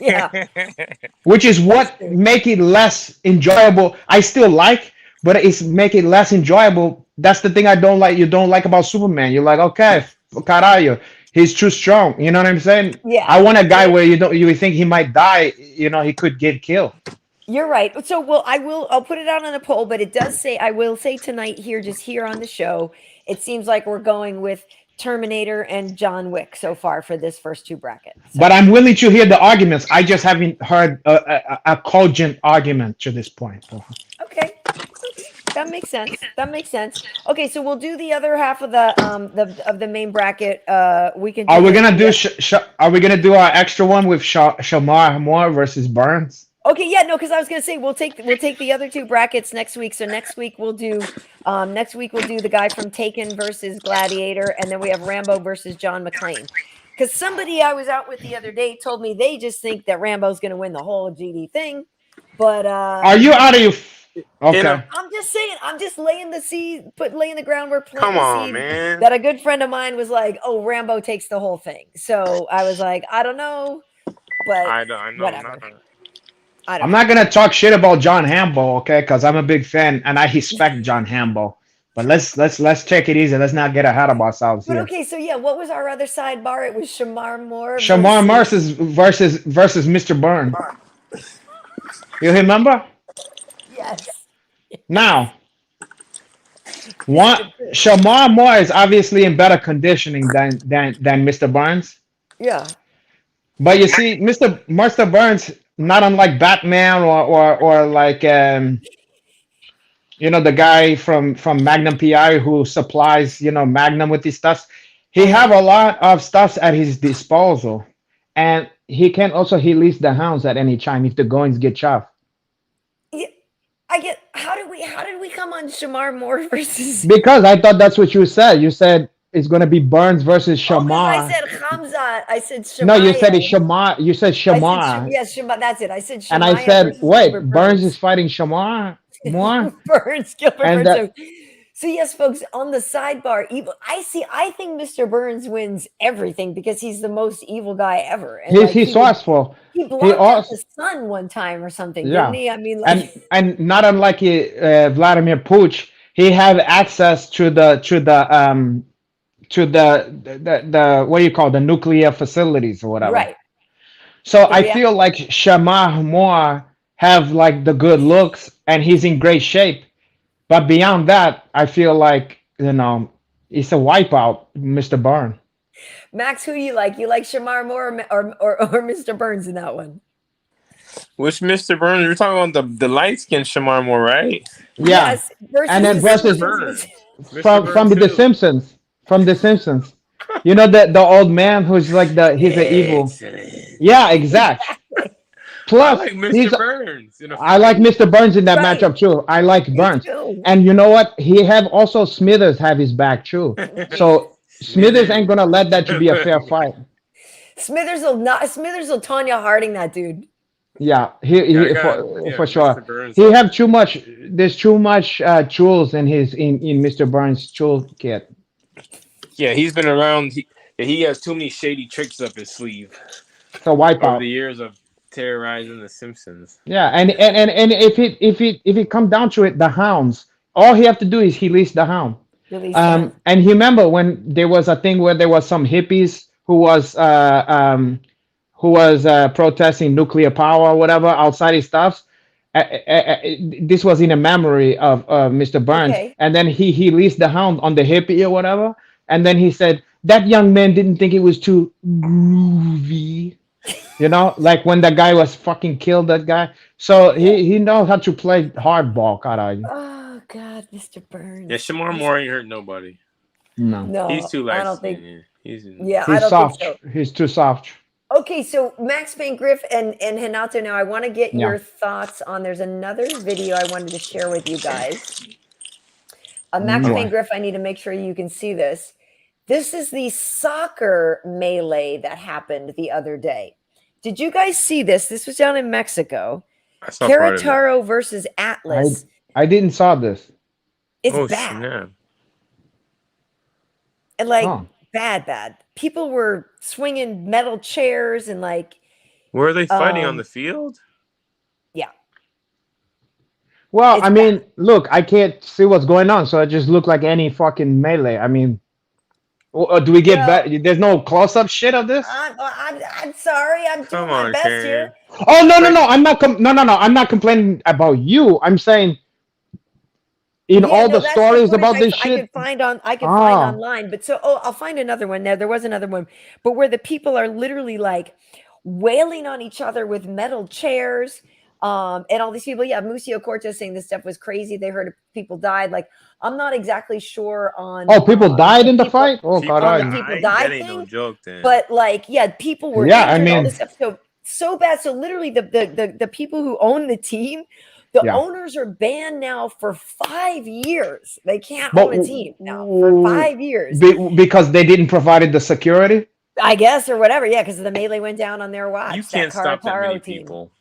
Yeah. Which is what make it less enjoyable. I still like, but it's make it less enjoyable. That's the thing I don't like. You don't like about Superman. You're like, okay. Caralho, he's too strong. You know what I'm saying? Yeah. I want a guy where you think he might die. You know, he could get killed. You're right. So, I'll put it out on a poll, but it does say, I will say tonight here, just here on the show, it seems like we're going with Terminator and John Wick so far for this first two brackets. So. But I'm willing to hear the arguments. I just haven't heard a cogent argument to this point. Okay. That makes sense. Okay, so we'll do the other half of the main bracket. We can. Are we gonna do? Are we gonna do our extra one with Shamar Moore versus Burns? Okay, yeah, no, because I was gonna say we'll take the other two brackets next week. So next week we'll do the guy from Taken versus Gladiator, and then we have Rambo versus John McClane. Because somebody I was out with the other day told me they just think that Rambo's gonna win the whole GD thing. But are you out of your? Okay. I'm just saying. I'm just laying the groundwork. Come on, man. That a good friend of mine was like, "Oh, Rambo takes the whole thing." So I was like, "I don't know," but I know. whatever. I'm not gonna talk shit about John Hambo, okay? Because I'm a big fan and I respect John Hambo. But let's take it easy. Let's not get ahead of ourselves here. But okay, so yeah, what was our other sidebar? It was Shamar Moore. Shamar Moore versus Mr. Byrne. You remember? Yes. Now, Shamar Moore is obviously in better conditioning than Mr. Burns. Yeah. But you see, Mr. Burns, not unlike Batman or like you know, the guy from Magnum PI who supplies, you know, Magnum with these stuff. He have a lot of stuff at his disposal, and he can also release the hounds at any time if the goings get tough. Yeah, I get. How did we come on Shamar Moore versus? Because I thought that's what you said. You said it's gonna be Burns versus Oh, because I Shamar. said Hamza. I said No, you said it's Shemaya. Shamar. You said I said Shamar, yes, Shema. That's it. I said and I Shemaya said, versus wait, Gilbert Burns is Burns. fighting Shamar more, Burns, Gilbert and Burns. that So yes, folks, on the sidebar, evil. I think Mr. Burns wins everything because he's the most evil guy ever, and like he's forceful. he He blocked out also the sun one time or something, didn't yeah, he? I mean, like and not unlike Vladimir Puch, he have access to the what do you call the nuclear facilities or whatever. right, So the I react. feel like Shamar Moore have like the good looks and he's in great shape. But beyond that, I feel like, you know, it's a wipeout, Mr. Byrne. Max, who you like? You like Shamar Moore or Mr. Burns in that one? Which Mr. Burns? You're talking about the light skinned Shamar Moore, right? Yeah. Yes, versus And then the versus Burns. Mr. from Burns the too. Simpsons. From the Simpsons. You know the old man who's like he's the evil. Excellent. Yeah, exact. Exactly. I Plus like he's Mr. Burns in a I like fight. Mr. Burns in that Right. matchup too. I like Me Burns. too. And you know what? He have also Smithers have his back too. So Smithers ain't gonna let that to be a fair fight. Smithers will Tanya Harding that dude. Yeah, Yeah, I he got for Mr. sure. Burns. He have too much. There's too much tools in in Mr. Burns' toolkit. Yeah, he's been around. He has too many shady tricks up his sleeve So over the wipeout. years of terrorizing the Simpsons. Yeah, and if it come down to it, the hounds. All he have to do is he leash the hound. Release that. And you remember when there was a thing where there was some hippies who was protesting nuclear power or whatever outside his stuff. This was in a memory of Mr. Burns, Okay. and then he leased the hound on the hippie or whatever, and then he said that young man didn't think it was too groovy, you know, like when that guy was fucking killed that guy. So he knows how to play hardball, cara. Oh God, Mr. Burns. Yeah, Shamar Moore ain't hurt nobody. No, No, He's too I light don't skinned. think. He's Yeah, I he's don't soft. think so. He's too soft. Okay, so Max Payne Griff and Renato. Now I want to get Yeah. your thoughts on. There's another video I wanted to share with you guys. Max Boy. Payne Griff. I need to make sure you can see this. This is the soccer melee that happened the other day. Did you guys see this? This was down in Mexico. I saw part of it. Querétaro versus Atlas. I didn't saw this. It's Oh bad. snap! And like Oh. bad. People were swinging metal chairs and like, Were they fighting on Um, the field? yeah. Well, It's I mean, look, I can't see what's going on, so it just looked like any fucking melee. I mean, do we get Well- better? There's no close-up shit of this. I'm sorry. I'm doing Come my on, best Karen. here. Oh no! I'm not. No. I'm not complaining about you. I'm saying, in Yeah, all no, the that's stories footage about this I shit. could find find Ah. online. But I'll find another one. There was another one, but where the people are literally like wailing on each other with metal chairs. And all these people, yeah, Musio Cortez saying this stuff was crazy. They heard people died. Like, I'm not exactly sure on. Oh, people died in the people- fight. Oh, People God. on the people died? died That ain't no thing, joke then. But like, yeah, people were Yeah, I injured, all mean- this stuff. So bad. So literally, the people who own the team, the Yeah. owners are banned now for 5 years. They can't But own a team now for 5 years, because they didn't provide the security. I guess, or whatever. Yeah, because the melee went down on their watch. you that can't stop that Querétaro many team. people.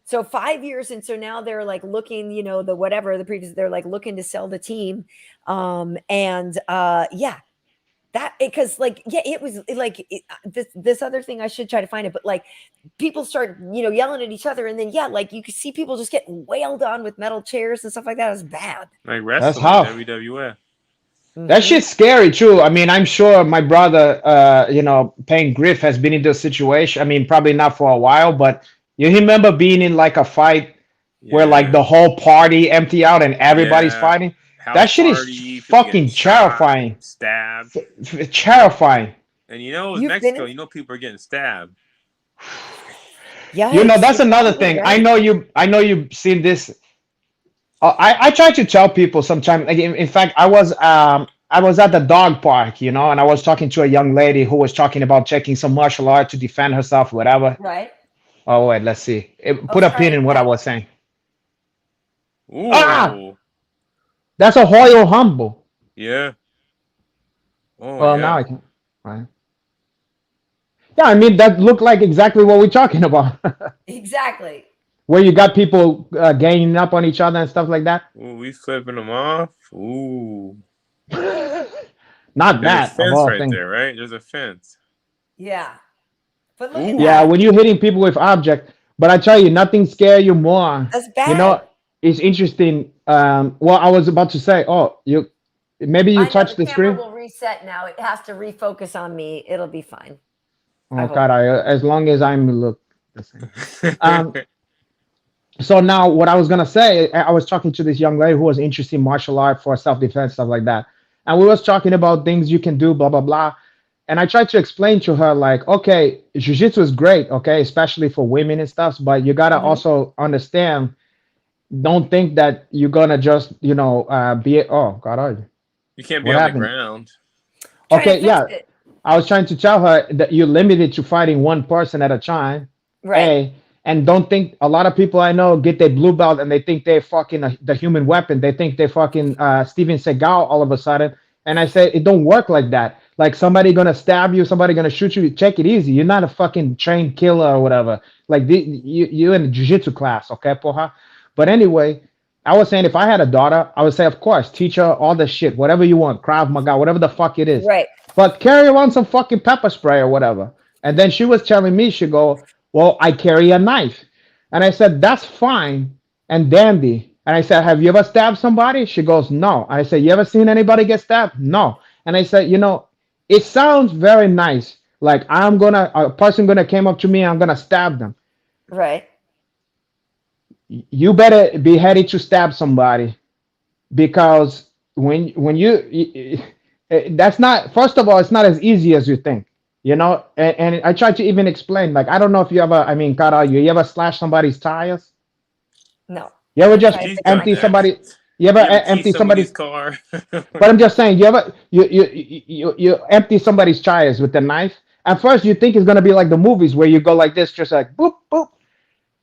So 5 years, and so now they're like looking, the previous, they're like looking to sell the team, yeah, that because it was like this other thing. I should try to find it, but like people start yelling at each other, and then like you could see people just getting wailed on with metal chairs and stuff like that. It was bad. Like That's wrestling, how- WWF. That Mhm. shit's scary too. I mean, I'm sure my brother, Payne Griff has been in this situation. I mean, probably not for a while, but you remember being in like a fight where like the whole party empty out and everybody's Yeah. fighting. House that shit is party, people fucking getting shot, terrifying. stabbed, Terrifying. and it was You've been Mexico. in- People are getting stabbed. Yeah, That's another thing. I know you've seen this I try to tell people sometimes. Like in fact, I was at the dog park, you know, and I was talking to a young lady who was talking about checking some martial art to defend herself, whatever. Right. Oh wait, let's see. Oh, Put a pin sorry. in what I was saying. Ah, Ooh. that's a Hoyo humble. Yeah. Oh Well, now yeah. I can. Right. Yeah, I mean that looked like exactly what we're talking about, Exactly. where you got people ganging up on each other and stuff like that. Ooh, we flipping them off. Ooh. Not There's a that of fence all right things. there, right? There's a fence. Yeah. But look at Ooh. Yeah, that. when you're hitting people with object, but I tell you, nothing scare you more. That's You bad. know, it's interesting. Well, I was about to say, oh, you maybe you I know touched the the camera screen. will reset now. It has to refocus on me. It'll be fine. I Oh hope. God, as long as I'm look the same. Um, so now what I was gonna say, I was talking to this young lady who was interested in martial art for self-defense, stuff like that. And we was talking about things you can do, blah blah blah. And I tried to explain to her, like, okay, jiu-jitsu is great, okay, especially for women and stuff, but you gotta Mhm. also understand, don't think that you're gonna just, be oh God, You can't be what on the happened? ground. Trying to Okay, fix yeah. it. I was trying to tell her that you're limited to fighting one person at a time. Right. A, and don't think a lot of people I know get their blue belt and they think they're fucking the human weapon. They think they're fucking Steven Seagal all of a sudden. And I said it don't work like that. Like somebody gonna stab you, somebody gonna shoot you. Check it easy. You're not a fucking trained killer or whatever. Like you in a jiu-jitsu class, okay, porra. But anyway, I was saying if I had a daughter, I would say of course teach her all the shit, whatever you want, Krav Maga, whatever the fuck it is. Right. But carry around some fucking pepper spray or whatever. And then she was telling me, she go, well, I carry a knife. And I said, that's fine and dandy. And I said, have you ever stabbed somebody? She goes, no. I said, you ever seen anybody get stabbed? No. And I said, it sounds very nice. Like a person gonna came up to me, I'm gonna stab them. Right. You better be ready to stab somebody because when you that's not, first of all, it's not as easy as you think, and I try to even explain, like, I don't know if you ever, I mean, Cara, you ever slash somebody's tires? No. You ever But just try to She's fix done my empty that. car. somebody, you ever You ever key empty somebody's somebody's, car? but I'm just saying, you empty somebody's tires with a knife. At first you think it's gonna be like the movies where you go like this, just like boop boop.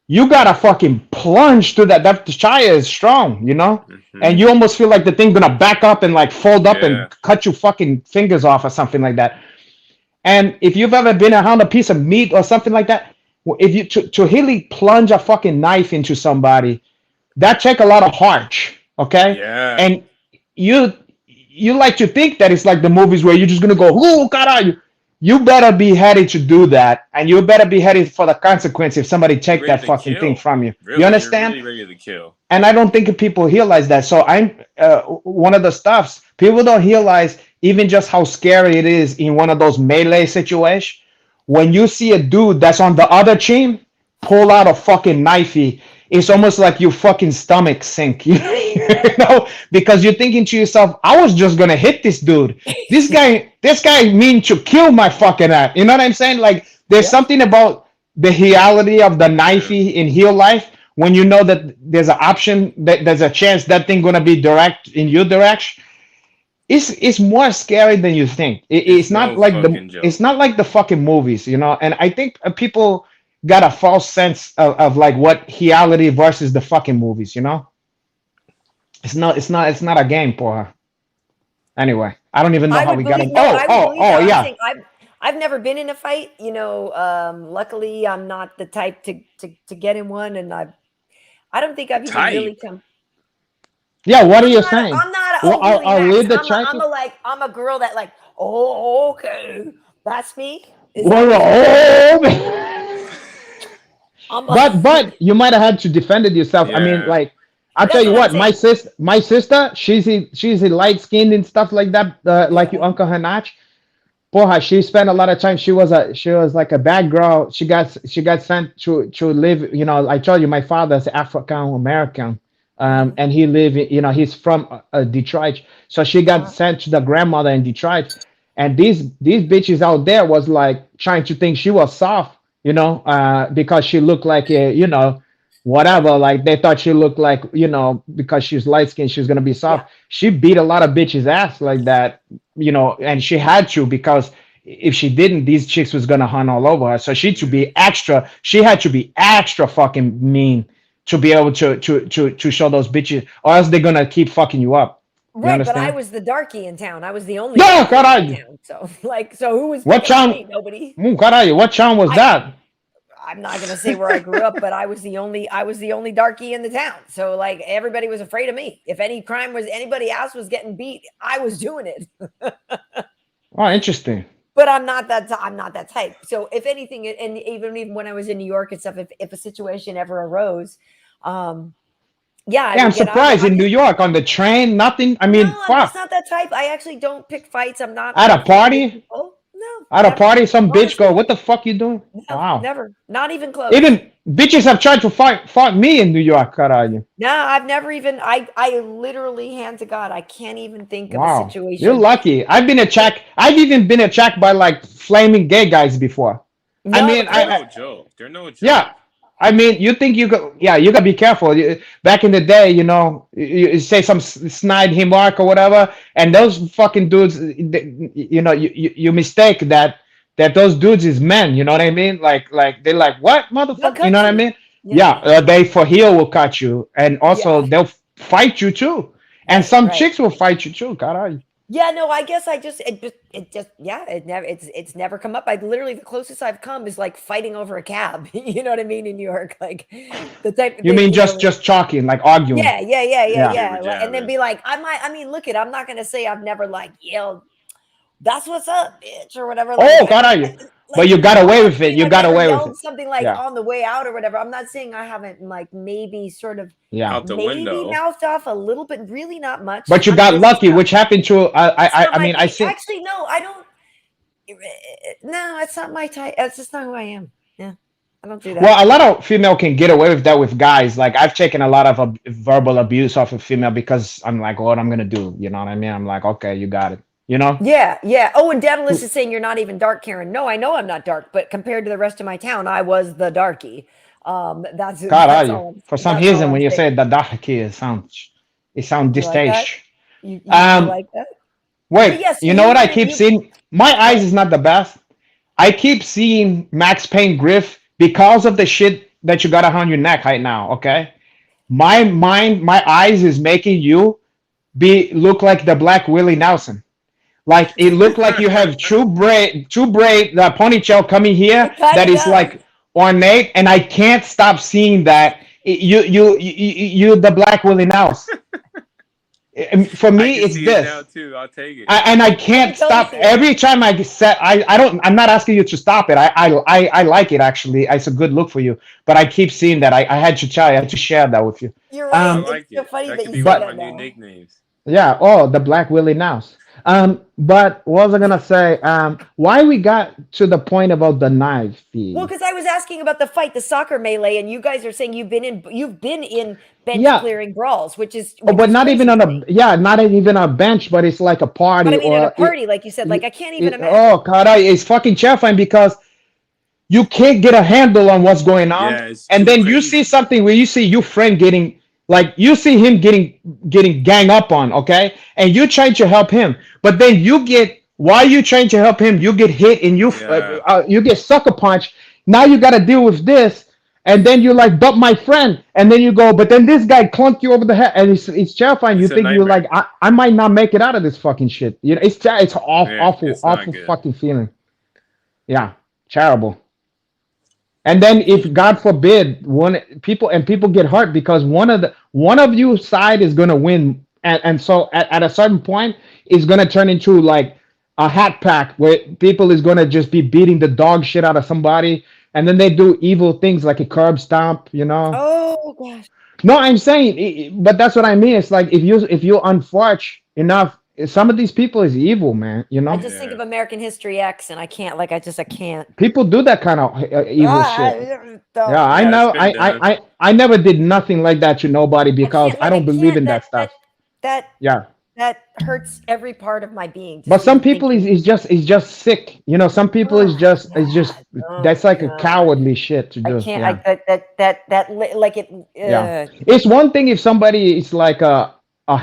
You gotta fucking plunge through that. That tire is strong, and Mhm. you almost feel like the thing's gonna back up and like fold up and Yeah. cut your fucking fingers off or something like that. And if you've ever been around a piece of meat or something like that, if you to really plunge a fucking knife into somebody, that take a lot of heart, okay? Yeah. And you you like to think that it's like the movies where you're just gonna go, oh caralho. You better be ready to do that, and you better be ready for the consequence if somebody You're take ready that to fucking thing kill. from you. You Really, you're understand? really ready to kill. And I don't think people realize that. So I'm one of the stuffs people don't realize, even just how scary it is in one of those melee situations. When you see a dude that's on the other team pull out a fucking knifey, it's almost like your fucking stomach sink, because you're thinking to yourself, I was just gonna hit this dude. This guy mean to kill my fucking ass. You know what I'm saying? Like there's Yep. something about the reality of the Yeah. knifey in real life when you know that there's an option, that there's a chance that thing gonna be direct in your direction. It's more scary than you think. It's no fucking joke. It's not like the fucking movies, And I think people got a false sense of like what reality versus the fucking movies. It's not a game, porra. Anyway, I don't even know I how would we got believe it. no, I would believe Oh that. I'm yeah. saying I've never been in a fight, luckily I'm not the type to get in one, and I don't think I've even really Type. come. Yeah, what are I'm you not saying? I'm not Well, really I'll Max. lead the I'm traffic. a like I'm a girl that like, oh, okay. That's me. Is that Well, me? oh, I'm a but you might have had to defend it yourself. I mean, Yeah. like, I'll tell That's you what I'm what, saying. my sister, she's a light skinned and stuff like that, like your Yeah. uncle Hanach. Porra, she spent a lot of time. She was like a bad girl. She got sent to live. I told you my father's African American, Mhm. and he live. He's from Detroit. So she got Uh-huh. sent to the grandmother in Detroit, and these bitches out there was like trying to think she was soft, because she looked like a whatever. Like they thought she looked like, because she's light skinned, she's gonna be Yeah. soft. She beat a lot of bitches ass like that, and she had to, because if she didn't, these chicks was gonna hunt all over her. So she had to be extra fucking mean to be able to show those bitches, or else they're gonna keep fucking you up. You Right, but I understand? was the darkie in town. I was the only No, darkie in caralho. town. So, so who was What picking on me? town? Nobody. Caralho, what town was I that? I'm not gonna say where I grew up, but I was the only darkie in the town. So like everybody was afraid of me. If anybody else was getting beat, I was doing it. Oh, interesting. But I'm not that type. So if anything, and even when I was in New York and stuff, if a situation ever arose, yeah, I Yeah, I'm would get on it. surprised in New York on the train, nothing. I mean, No, I'm just fuck. not that type. I actually don't pick fights. I'm not At a like fighting with party, people. No, at a never. party, some bitch go, Honestly, "What the fuck you doing?" no, Wow. never. Not even close. Even bitches have tried to fought me in New York, caralho. No, I've never even. I literally, hand to God, I can't even think of a Wow. You're situation. lucky. I've even been attacked by like flaming gay guys before. I No, mean, but They're close. no joke. They're no joke. yeah. I mean, you think you go? Yeah, you gotta be careful. Back in the day, you say some snide remark or whatever, and those fucking dudes, you mistake that those dudes is men. You know what I mean? Like they're like, what They'll motherfucker? You cut know what I you. mean? Yeah, Yeah, they for heel will cut you, and also yeah. they'll fight you too, and Right, some right. chicks will fight you too. God, Yeah, no, I guess yeah, it's never come up. I literally the closest I've come is like fighting over a cab. You know what I mean in New York, like the type of you thing. mean just talking, like arguing? Yeah. Yeah. Jibber And then jabber. be like, I mean, look it. I'm not gonna say I've never like yelled, "That's what's up, bitch," or whatever. Oh, God, but you got I'm away not with it. saying You I've got never away with it. yelled something like Yeah. on the way out or whatever. I'm not saying I haven't like maybe sort of Yeah. Out the maybe window. mouthed off a little bit, really not much. But you I mean, got it's just lucky, which happened to it's not I my mean I see. actually no, I don't. No, it's not my type. That's just not who I am. Yeah, I don't do that. Well, a lot of female can get away with that with guys. Like I've taken a lot of verbal abuse off of female because I'm like, what I'm gonna do? You know what I mean? I'm like, okay, you got it. You know? Yeah, yeah. Oh, and Daedalus is saying you're not even dark, Karen. No, I know I'm not dark, but compared to the rest of my town, I was the darky. God, are That's you? all. For some That's all reason, I'm when you saying. say the dark it sounds You like that? distaste. You like that? But Wait, yes, you know what I keep you seeing? My eyes what? is not the best. I keep seeing Max Payne Griff because of the shit that you got on your neck right now. Okay, my mind, my eyes is making you be look like the Black Willie Nelson. Like it looked like you have true braid, the ponytail coming here It kind that of is does. like ornate, and I can't stop seeing that. You the Black Willie Nelson. For I me, can it's see it now this. too. I'll take it. And I I can can't totally stop see it. every time I set. I don't. I'm not asking you to stop it. I like it actually. It's a good look for you. But I keep seeing that. I had to try. I had to share that with you. You're I right. Um. like It's so it. funny That that could you be say one of But my that new now. nicknames. yeah. Oh, the Black Willie Nouse. But what was I gonna say? Why we got to the point about the knife Well, feed? because I was asking about the fight, the soccer melee, and you guys are saying you've been in bench Yeah. clearing brawls, which Oh, but is not even crazy on to me. a not even a bench, but it's like a But I party mean, at a or party, like you said, like it, I can't even oh imagine. god, it's fucking terrifying because you can't get a handle on what's going on, Yeah, it's and too then you see crazy. something where you see your friend getting like you see him getting gang up on, okay, and you're trying to help him, but then you get while you're trying to help him, you get hit and Yeah. you get sucker punched. Now you got to deal with this. And then you're like, but my friend. And then you go, but then this guy clunked you over the head. And it's terrifying. You It's a think you're like, nightmare. I might not make it out of this fucking shit. It's Yeah, awful, it's not awful good. fucking feeling. Yeah, terrible. And then if God forbid people get hurt because one of you side is gonna win, and so at a certain point it's gonna turn into like a hat pack where people is gonna just be beating the dog shit out of somebody, and then they do evil things like a curb stomp. Oh gosh. No, I'm saying, but that's what I mean. It's like if you're unfortunate enough, some of these people is evil, man. I just think Yeah. of American History X, and I can't. Like I can't. People do that kind of evil shit. Yeah, Don't. I Yeah, it's know. been done. I never did nothing like that to nobody I because can't. I Like I don't believe can't. in that stuff. That Yeah. that hurts every part of my being. But Just some even people thinking. is just sick. You know, some people Oh is just God. Oh that's like a God. cowardly shit to I do. can't. Yeah. Like it. Yeah. It's one thing if somebody is like a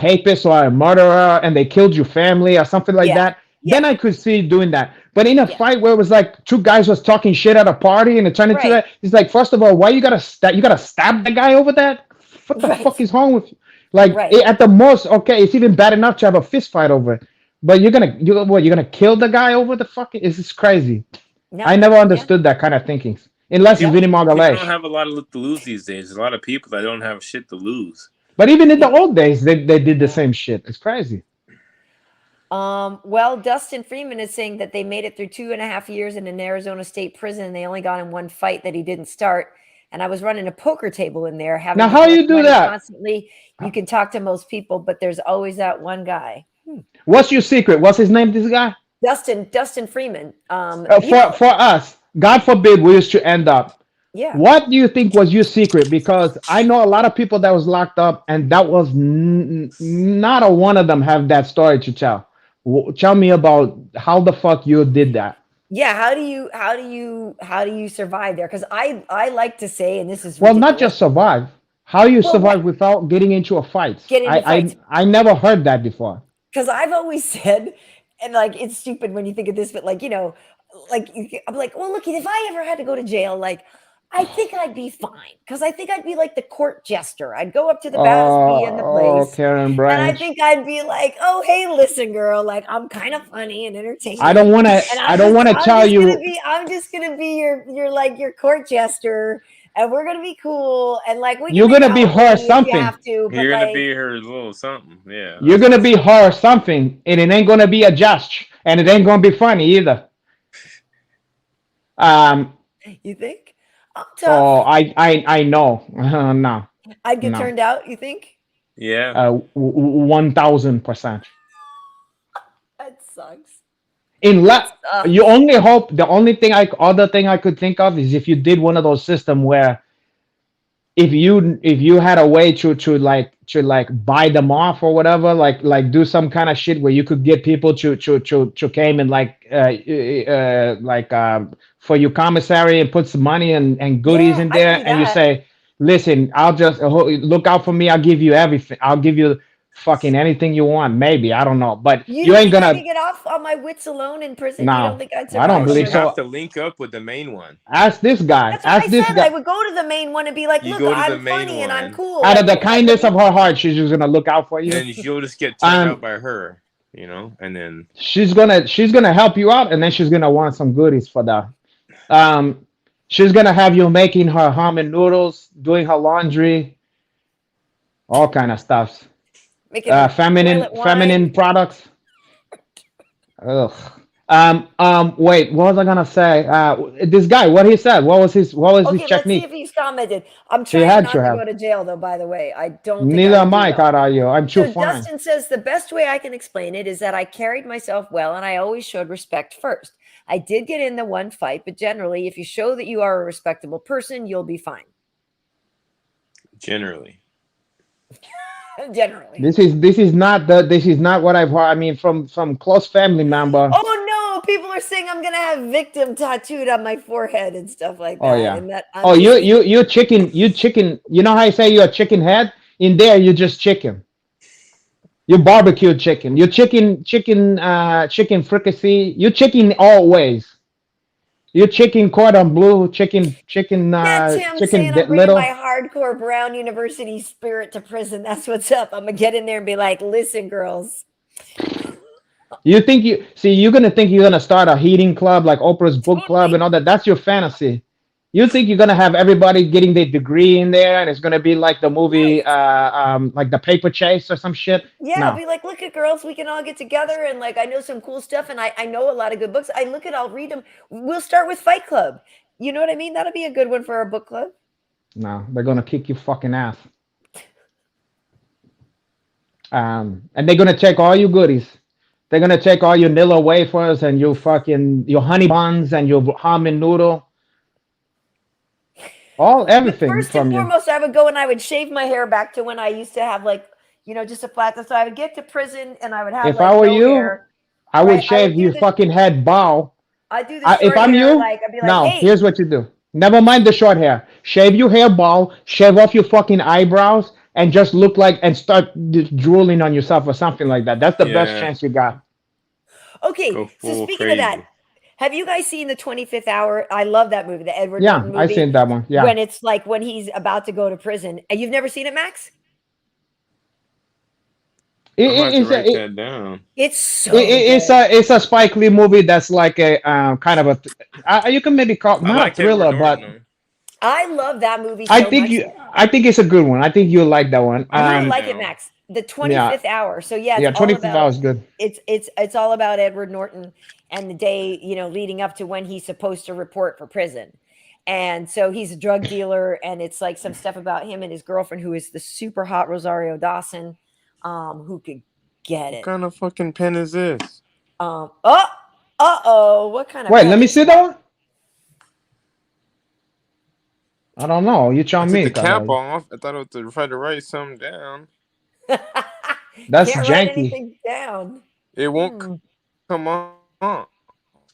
rapist or a murderer and they killed your family or something like Yeah. that, then Yeah. I could see doing that. But in a Yeah. fight where it was like two guys was talking shit at a party and it turned into Right. that, it's like first of all, why you gotta stab the guy over that? What the fuck Right. is wrong with you? Like Right. at the most, okay, it's even bad enough to have a fist fight over it. But you're gonna kill the guy over the fucking? This is crazy. I No. never Yeah. understood that kind of thinking. Unless it's Yeah. Vinny People don't Margalesh. have a lot to lose these days. There's a lot of people that don't have shit to lose. But even in the Yeah. old days, they did the Yeah. same shit. It's crazy. Well, Dustin Freeman is saying that they made it through 2.5 years in an Arizona state prison and they only got in one fight that he didn't start. And I was running a poker table in there, having Now, to how collect you do money that? constantly. You can talk to most people, but there's always that one guy. What's your secret? What's his name? This guy? Dustin Freeman. For us, God forbid we used to end up. Yeah. What do you think was your secret? Because I know a lot of people that was locked up, and that was not a one of them have that story to tell. Tell me about how the fuck you did that. Yeah, how do you survive there? Because I like to say, and this is Well, not ridiculous. just survive. How you Well, right, survive without getting into a fight? get into fights. I never heard that before. Because I've always said, and like it's stupid when you think of this, but like I'm like, well, look, if I ever had to go to jail, like I think I'd be fine because I think I'd be like the court jester. I'd go up to the Basby and the place, Karyn and I Bryant. think I'd be like, oh, hey, listen, girl, like I'm kind of funny and entertaining. I don't want to. And I don't want to tell you. I'm just gonna be your court jester, and we're gonna be cool, and like we can You're make gonna be out her if you something. have to, but You're gonna like, be her little something. Yeah. You're gonna be her something, and it ain't gonna be a just, and it ain't gonna be funny either. you think I'm Oh, tough? I know. No, I'd get no. turned out. You think? Yeah. 1000%. That sucks. Unless Sucks. you only hope. The only other thing I could think of is if you did one of those system where if you had a way to buy them off or whatever, like do some kind of shit where you could get people to came and for your commissary and put some money and goodies Yeah, in I there, do and you that. say, listen, I'll just look out for me. I'll give you everything. I'll give you fucking anything you want. Maybe I don't know, but You you don't ain't think I gonna. could get off on my wits alone in prison? You don't No, think I'd I don't survive Well, on you believe my have wits? so. to link up with the main one. Ask this guy. That's what I Ask this said. I guy. would go to the main one and be like, You look, go to the I'm main funny and I'm one, cool. Out Like, of the look, like, let kindness me. of her heart, she's just gonna look out for and you. then you'll just get turned out Um, by her. And then she's gonna help you out, and then she's gonna want some goodies for that. Um, she's gonna have you making her ramen noodles, doing her laundry, all kind of stuff. Making her Feminine toilet wine. products. Ugh. Wait, what was I gonna say? This guy, what he said, what was his Okay, let's see if technique? he's commented. I'm He trying had to not to have. go to jail, though, by the way. I don't think I Neither would am do I, well. Carayo. I'm too So fine. Dustin says the best way I can explain it is that I carried myself well and I always showed respect first. I did get in the one fight, but generally, if you show that you are a respectable person, you'll be fine. generally, Generally. This is not what I've heard. I mean, from close family member. Oh no, people are saying I'm gonna have victim tattooed on my forehead and stuff like that. Oh yeah. And that Oh, I'm just you chicken. You know how I say you're a chicken head? In there, you're just chicken. You barbecued chicken. You chicken fricassee. You chicken all ways. You chicken cordon bleu. that's him Chicken saying I'm bringing my little. hardcore Brown University spirit to prison. That's what's up. I'm gonna get in there and be like, listen, girls. You think you're gonna think you're gonna start a heating club like Oprah's book club and all that. That's your fantasy. You think you're gonna have everybody getting their degree in there, and it's gonna be like the movie, Right. like the Paper Chase or some shit? Yeah, I'll No, be like, look at girls, we can all get together and like I know some cool stuff and I know a lot of good books. I'll read them. We'll start with Fight Club. You know what I mean? That'll be a good one for our book club. no, they're gonna kick you fucking ass. And they're gonna take all your goodies. They're gonna take all your Nilla wafers and your honey buns and your ramen noodle, But everything first and from you. foremost, I would go and I would shave my hair back to when I used to have like, just a flat. So I would get to prison and I would have If like I were no you, hair, I would right? I would shave do your the fucking head bald. I do the If short I'm hair, you, like I'd be like, now hey, here's what you do. Never mind the short hair. Shave your hair bald. Shave off your fucking eyebrows, and just look like and start drooling on yourself or something like that. That's the best Yeah, chance you got. go okay. So full speaking of that, crazy. have you guys seen the 25th Hour? I love that movie, the Edward Yeah, Norton I movie. seen that one. Yeah. When it's like when he's about to go to prison. You've never seen it, Max? I'm about to It's write that down. It's so good. it's a Spike Lee movie that's like a kind of a you can maybe call I not a like Edward thriller, Norton but though. I love that movie so much. I think it's a good one. I think you'll like that one. I'm You will writing it like it, down. Max. The Yeah, 25th Hour. So yeah, it's yeah, all 25 about hours good. it's all about Edward Norton and the day, leading up to when he's supposed to report for prison. And so he's a drug dealer, and it's like some stuff about him and his girlfriend, who is the super hot Rosario Dawson, who could get What it. kind of fucking pen is this? What kind of Wait, pen let me is see that one. I don't know. You tell I took me, the cap Carl. off. I thought I would try to write something down. That's Can't write janky. anything down. It won't come on. You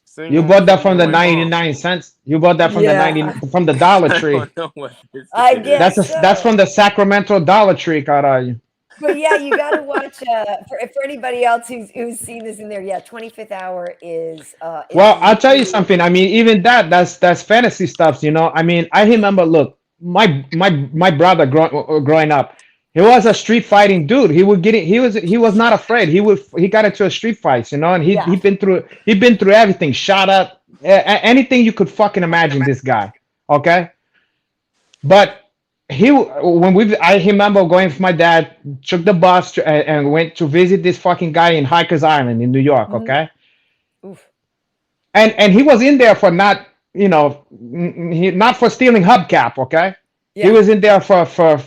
Single bought that from the finger like 99 cents. You bought that from the Yeah, 90 from the Dollar I Tree. don't know what this I is. guess That's so. from the Sacramento Dollar Tree, Carl. But yeah, you got to watch. For anybody else who's seen this in there, yeah, 25th Hour is Well, I'll tell you really something. I mean, even that's fantasy stuff, you know. I mean, I remember. Look, my brother growing up, he was a street fighting dude. He would get it. He was not afraid. He got into a street fights, you know, and yeah. he been through everything. Shot up anything you could fucking imagine. This guy, okay. But I remember going with my dad, took the bus and went to visit this fucking guy in Hikers Island in New York, Mhm. okay. Oof. And he was in there for not not for stealing hubcap, okay. He Yeah. was in there for for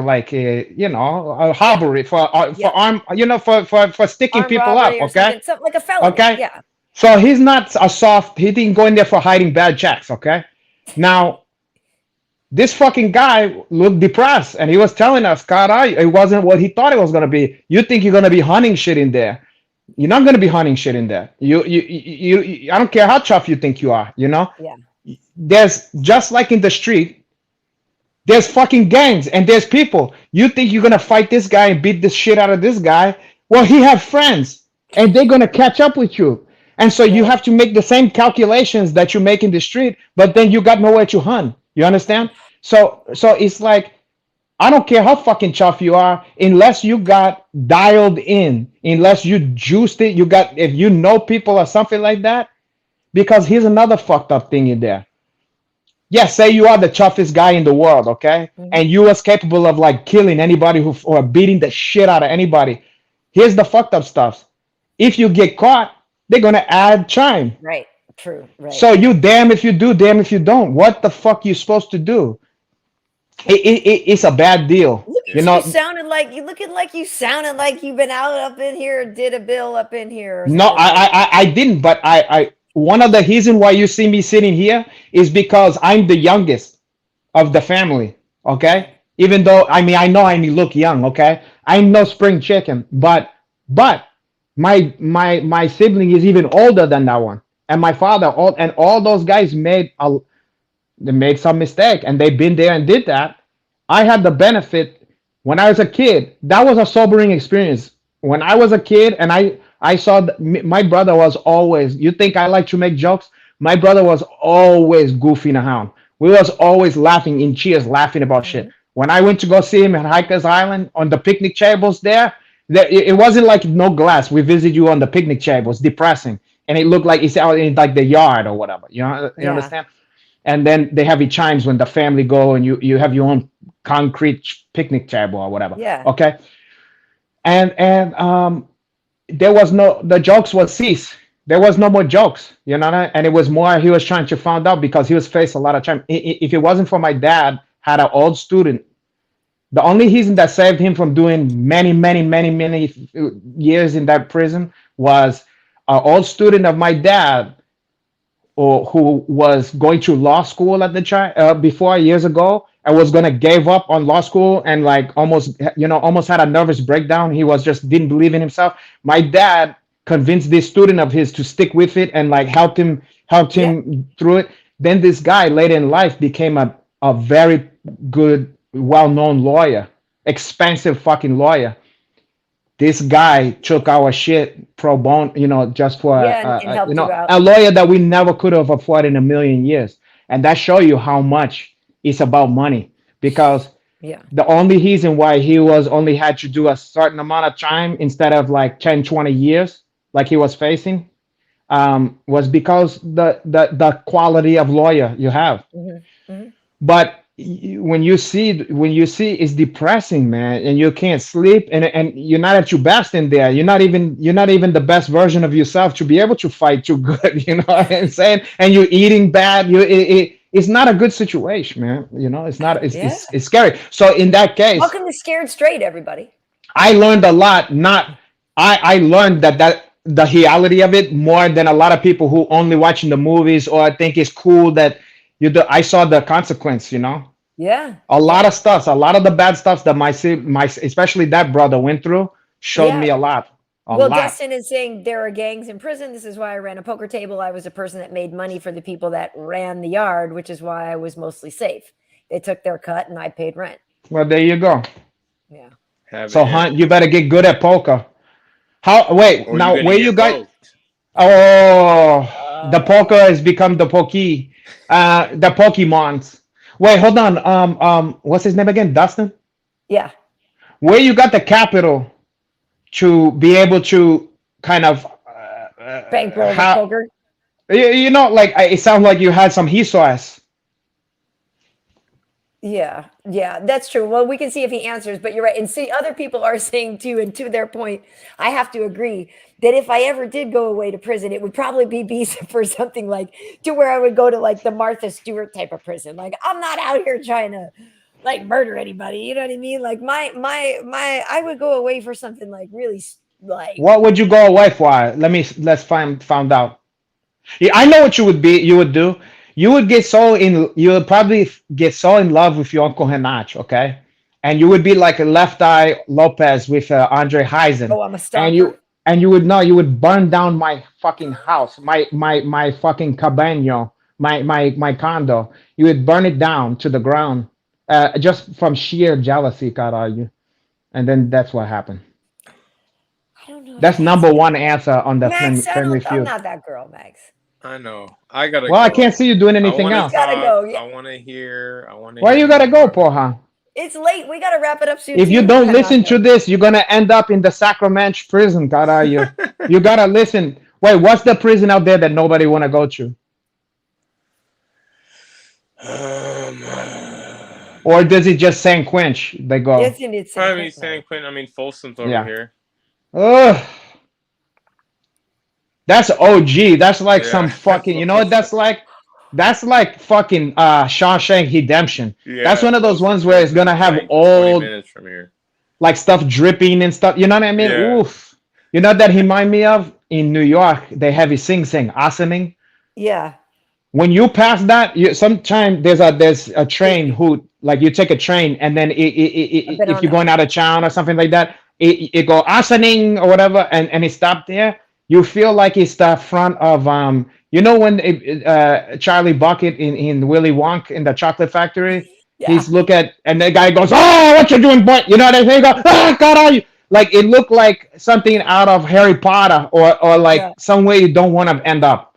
like a robbery for Yeah. arm for sticking Armed people up, robbery or okay. something like a felony. Okay. Yeah. So he's not a soft. He didn't go in there for hiding bad checks, okay. Now this fucking guy looked depressed, and he was telling us, God, it wasn't what he thought it was gonna be. You think you're gonna be hunting shit in there? You're not gonna be hunting shit in there. I don't care how tough you think you are. Yeah. There's just like in the street. There's fucking gangs and there's people. You think you're gonna fight this guy and beat the shit out of this guy? Well, he have friends, and they're gonna catch up with you. And so you Yeah. have to make the same calculations that you make in the street, but then you got nowhere to hunt. You understand? So it's like I don't care how fucking tough you are, unless you got dialed in, unless you juiced it, if you know people or something like that. Because here's another fucked up thing in there. Yeah, say you are the toughest guy in the world, okay? Mhm. And you was capable of like killing anybody or beating the shit out of anybody. Here's the fucked up stuff. If you get caught, they're gonna add time. Right. True. Right. So you damn if you do, damn if you don't. What the fuck you supposed to do? It's a bad deal. Look You at know, you sounded like you sounded like you've been out up in here, did a bill up in here. Or no, something like I didn't, but I one of the reason why you see me sitting here is because I'm the youngest of the family. Okay, even though I mean I know I may look young. Okay, I'm no spring chicken, but my sibling is even older than that one, and my father, all those guys they made some mistake, and they've been there and did that. I had the benefit when I was a kid. That was a sobering experience. When I was a kid, and I saw my brother was always. You think I like to make jokes? My brother was always goofing around. We was always laughing in cheers, laughing about shit. Mhm. When I went to go see him at Hikers Island on the picnic tables there, it wasn't like no glass. We visited you on the picnic tables, depressing, and it looked like it's out in like the yard or whatever. You Yeah. understand? And then they have it chimes when the family go and you have your own concrete picnic table or whatever. Yeah. Okay. And there was the jokes was cease. There was no more jokes, you know, and it was more he was trying to find out because he was faced a lot of time. If it wasn't for my dad had an old student, the only reason that saved him from doing many years in that prison was an old student of my dad or who was going to law school at the time before years ago, I was gonna give up on law school and like almost had a nervous breakdown. He was just didn't believe in himself. My dad convinced this student of his to stick with it and like helped Yeah. him through it. Then this guy later in life became a very good, well-known lawyer, expensive fucking lawyer. This guy took our shit pro bono, just for Yeah, and helped you out. a lawyer that we never could have afforded in a million years. And that show you how much it's about money. Because Yeah. the only reason why he was only had to do a certain amount of time instead of like 10, 20 years like he was facing, was because the quality of lawyer you have. Hmm. Hmm. But when you see it's depressing, man, and you can't sleep, and you're not at your best in there. You're not even the best version of yourself to be able to fight too good. You know what I'm saying? And you're eating bad. It's not a good situation, man. It's not. Yeah. It's scary. So in that case, Welcome to Scared Straight, everybody. I learned a lot. Not I learned that the reality of it more than a lot of people who only watching the movies or think it's cool that you do. I saw the consequence. Yeah. A lot of stuff, a lot of the bad stuff that my especially that brother went through showed Yeah. me a lot. Well, Destin is saying there are gangs in prison. This is why I ran a poker table. I was a person that made money for the people that ran the yard, which is why I was mostly safe. They took their cut and I paid rent. Well, there you go. Yeah. So, Hunt, you better get good at poker. Wait, Or now you're gonna where get you got? poked. Oh, the poker has become the pokey, the Pokemons. Wait, hold on. What's his name again? Dustin. Yeah. Where you got the capital to be able to kind of Bankroll the how poker. like it sounds like you had some resource. Yeah, that's true. Well, we can see if he answers, but you're right. And see, other people are saying too, and to their point, I have to agree that if I ever did go away to prison, it would probably be for something like to where I would go to like the Martha Stewart type of prison. Like I'm not out here trying to like murder anybody. You know what I mean? Like I would go away for something like really like What would you go away for? Let's found out. Yeah, I know what you would do. You would probably get so in love with your Uncle Henach, okay? And you would be like a Left Eye Lopez with Andre Heisen. oh, I'm a And you would burn down my fucking house, my fucking cabano, my condo. You would burn it down to the ground, just from sheer jealousy, could argue. And then that's what happened. I don't know. That's number one answer on the Max, Family I'm Feud. not that girl, Max. I know. I gotta. Well, I go. can't see you doing anything wanna else. Gotta talk, go, yeah. I want to hear. Where you gotta go, Poha? It's late. We gotta wrap it up soon. If you too. don't We listen cannot to this, you're gonna end up in the Sacramento prison, cara. You gotta listen. Wait, what's the prison out there that nobody wanna go to? Or does it just San Quench they go? Yes, and it's I mean, San Quentin. I mean, Folsom's over Yeah. here. Ugh. That's OG. That's like Yeah. some fucking. You know what that's like? That's like fucking Shawshank Redemption. Yeah, That's one of those ones where it's gonna have like 20 old minutes from here. like stuff dripping and stuff. You know what I mean? Yeah. Oof. You know what that remind me of? In New York, they have a sing asaning. Yeah. When you pass that, sometimes there's a train who like you take a train and then if you're going out of town or something like that, it go asaning or whatever and it stopped there. You feel like it's the front of when Charlie Bucket in Willy Wonka in the chocolate factory. Yeah. He's look at and the guy goes, "Oh, what you doing, boy?" You know what I mean? He goes, "Oh, God, are you?" Like it looked like something out of Harry Potter or like somewhere you don't want to end up.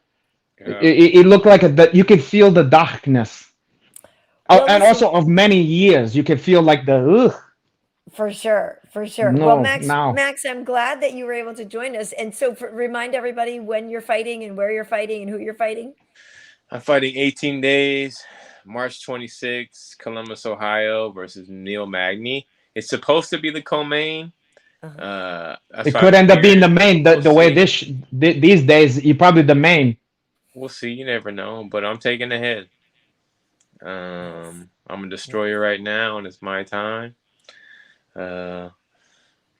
Yeah. It looked like you could feel the darkness, Well, and listen- also of many years, you could feel like the ugh. For sure. No, Well, Max, no. Max, I'm glad that you were able to join us. And so, remind everybody when you're fighting and where you're fighting and who you're fighting. I'm fighting 18 days, March 26th, Columbus, Ohio, versus Neil Magny. It's supposed to be the co-main. It could end up being the main. The way these days, you're probably the main. We'll see. You never know. But I'm taking the head. I'm a destroyer right now, and it's my time.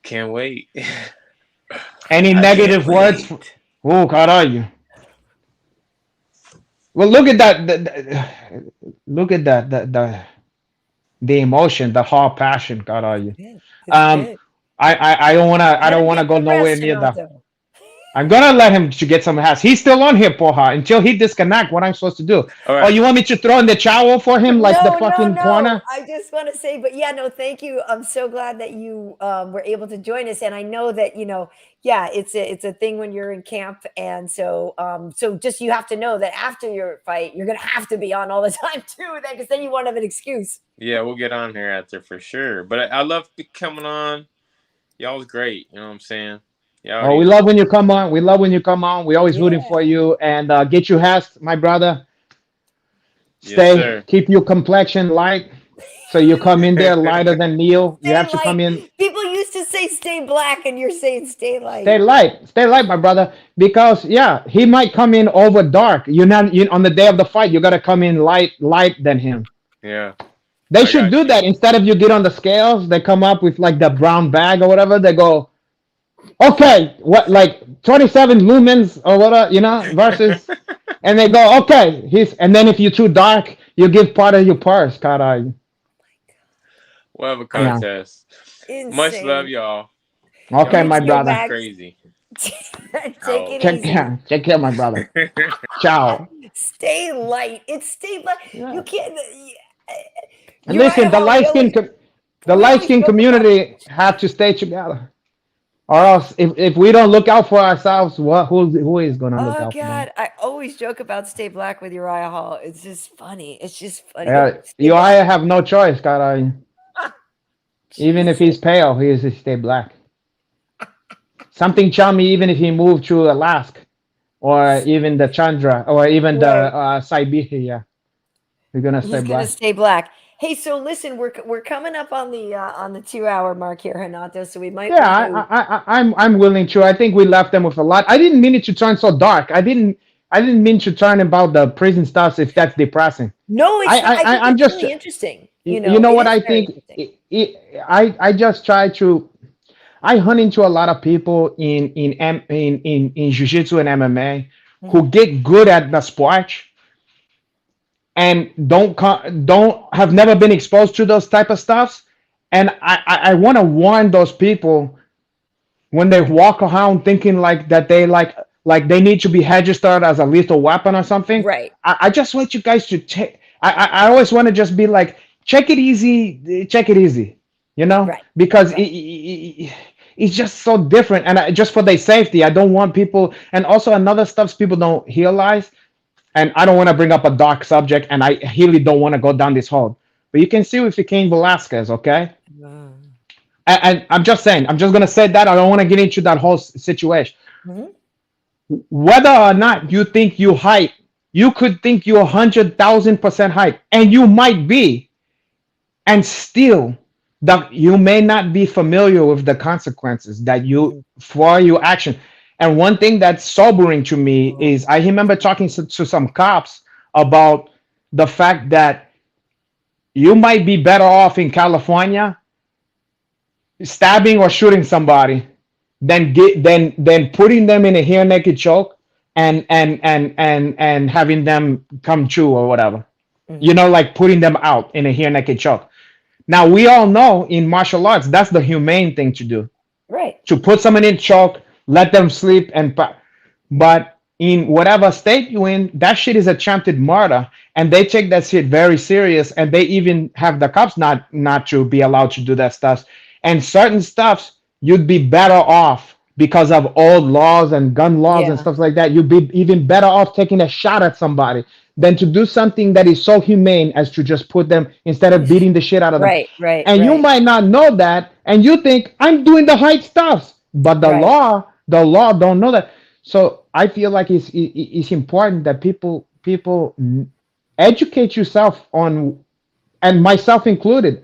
Can't wait. Any negative words? Oh, God, are you? Well, look at that. Look at that. the emotion, the raw passion. God, are you? Good. It's Um, good. I Let don't him wanna get go some nowhere rest, near the. Renato. I'm gonna let him to get some has. He's still on here, porra. Until he disconnect, what I'm supposed to do? All Oh, right. you want me to throw in the towel for him like the No, no, fucking no. corner? I just want to say, but yeah, no, thank you. I'm so glad that you were able to join us, and I know that yeah, it's a thing when you're in camp, and so just you have to know that after your fight, you're gonna have to be on all the time too, then because then you won't have an excuse. Yeah, we'll get on here after for sure. But I love coming on. Y'all was great. You know what I'm saying? Y'all Oh, already we know. love when you come on. We love when you come on. We always rooting Yeah. for you and get you has, my brother. Yes, Stay, sir. keep your complexion light. So you come in there lighter than Neil. You Stay have to light. come in. People used to say stay black, and you're saying stay light. Stay light, my brother. Because yeah, he might come in over dark. You're not on the day of the fight. You gotta come in light than him. Yeah, They I should got do you. that instead of you get on the scales. They come up with like the brown bag or whatever. They go, okay, what like 27 lumens or whatever, versus, and they go, okay, and then if you're too dark, you give part of your purse, cara. We'll have a Yeah. contest. Much love, Insane. y'all. Okay, Y'all You my too, brother. Max. crazy. Take it Check easy. care, check care, my brother. Ciao. Stay light. It's stay light. Yeah. You can't. And Uriah listen, Hall. the We light always skin joke about. community have to stay together, or else if we don't look out for ourselves, who is gonna look Oh out for them? God, I always joke about stay black with Uriah Hall. It's just funny. It's just funny. Stay You I black. have no choice, cara. Even if Jesus. he's pale, he is stay black. Something tell me even if he moved to Alaska or even the Chandra or even the Right. Siberia, you're gonna stay He's gonna black. stay black. Hey, so listen, we're coming up on the 2 hour mark here, Renato. So we might Yeah, want to. I'm willing to. I think we left them with a lot. I didn't mean it to turn so dark. I didn't mean to turn about the prison stuff if that's depressing. No, it's not. I think I'm it's just, really interesting. you know It what is I very think. interesting. I just try to. I hunt into a lot of people in jiu-jitsu and MMA who Mhm. get good at the sport and don't have never been exposed to those type of stuffs. And I want to warn those people when they walk around thinking like that they like they need to be registered as a lethal weapon or something. Right. I just want you guys to take. I always want to just be like, check it easy, Right. because Right. it's just so different. And just for their safety, I don't want people. And also another stuff people don't realize. And I don't want to bring up a dark subject, and I really don't want to go down this hole. But you can see with Cain Velasquez, okay? And I'm just saying, I'm just gonna say that I don't want to get into that whole situation. Mhm. Whether or not you think you hype, you could think you're 100,000% hype, and you might be, and still, that you may not be familiar with the consequences that you Mhm. for your action. And one thing that's sobering to me Oh, is I remember talking to some cops about the fact that you might be better off in California stabbing or shooting somebody than putting them in a hair naked choke and having them come true or whatever. mhm. Like putting them out in a hair naked choke. Now we all know in martial arts that's the humane thing to do. Right. To put someone in choke, let them sleep but in whatever state you in, that shit is attempted murder, and they take that shit very serious, and they even have the cops not to be allowed to do that stuff. And certain stuffs you'd be better off because of old laws and gun laws and Yeah. stuff like that. You'd be even better off taking a shot at somebody than to do something that is so humane as to just put them instead of beating the shit out of them. Right. Right. And you Right. might not know that, and you think I'm doing the right stuff, but the Right. law, the law don't know that. So I feel like it's important that people educate yourself on, and myself included.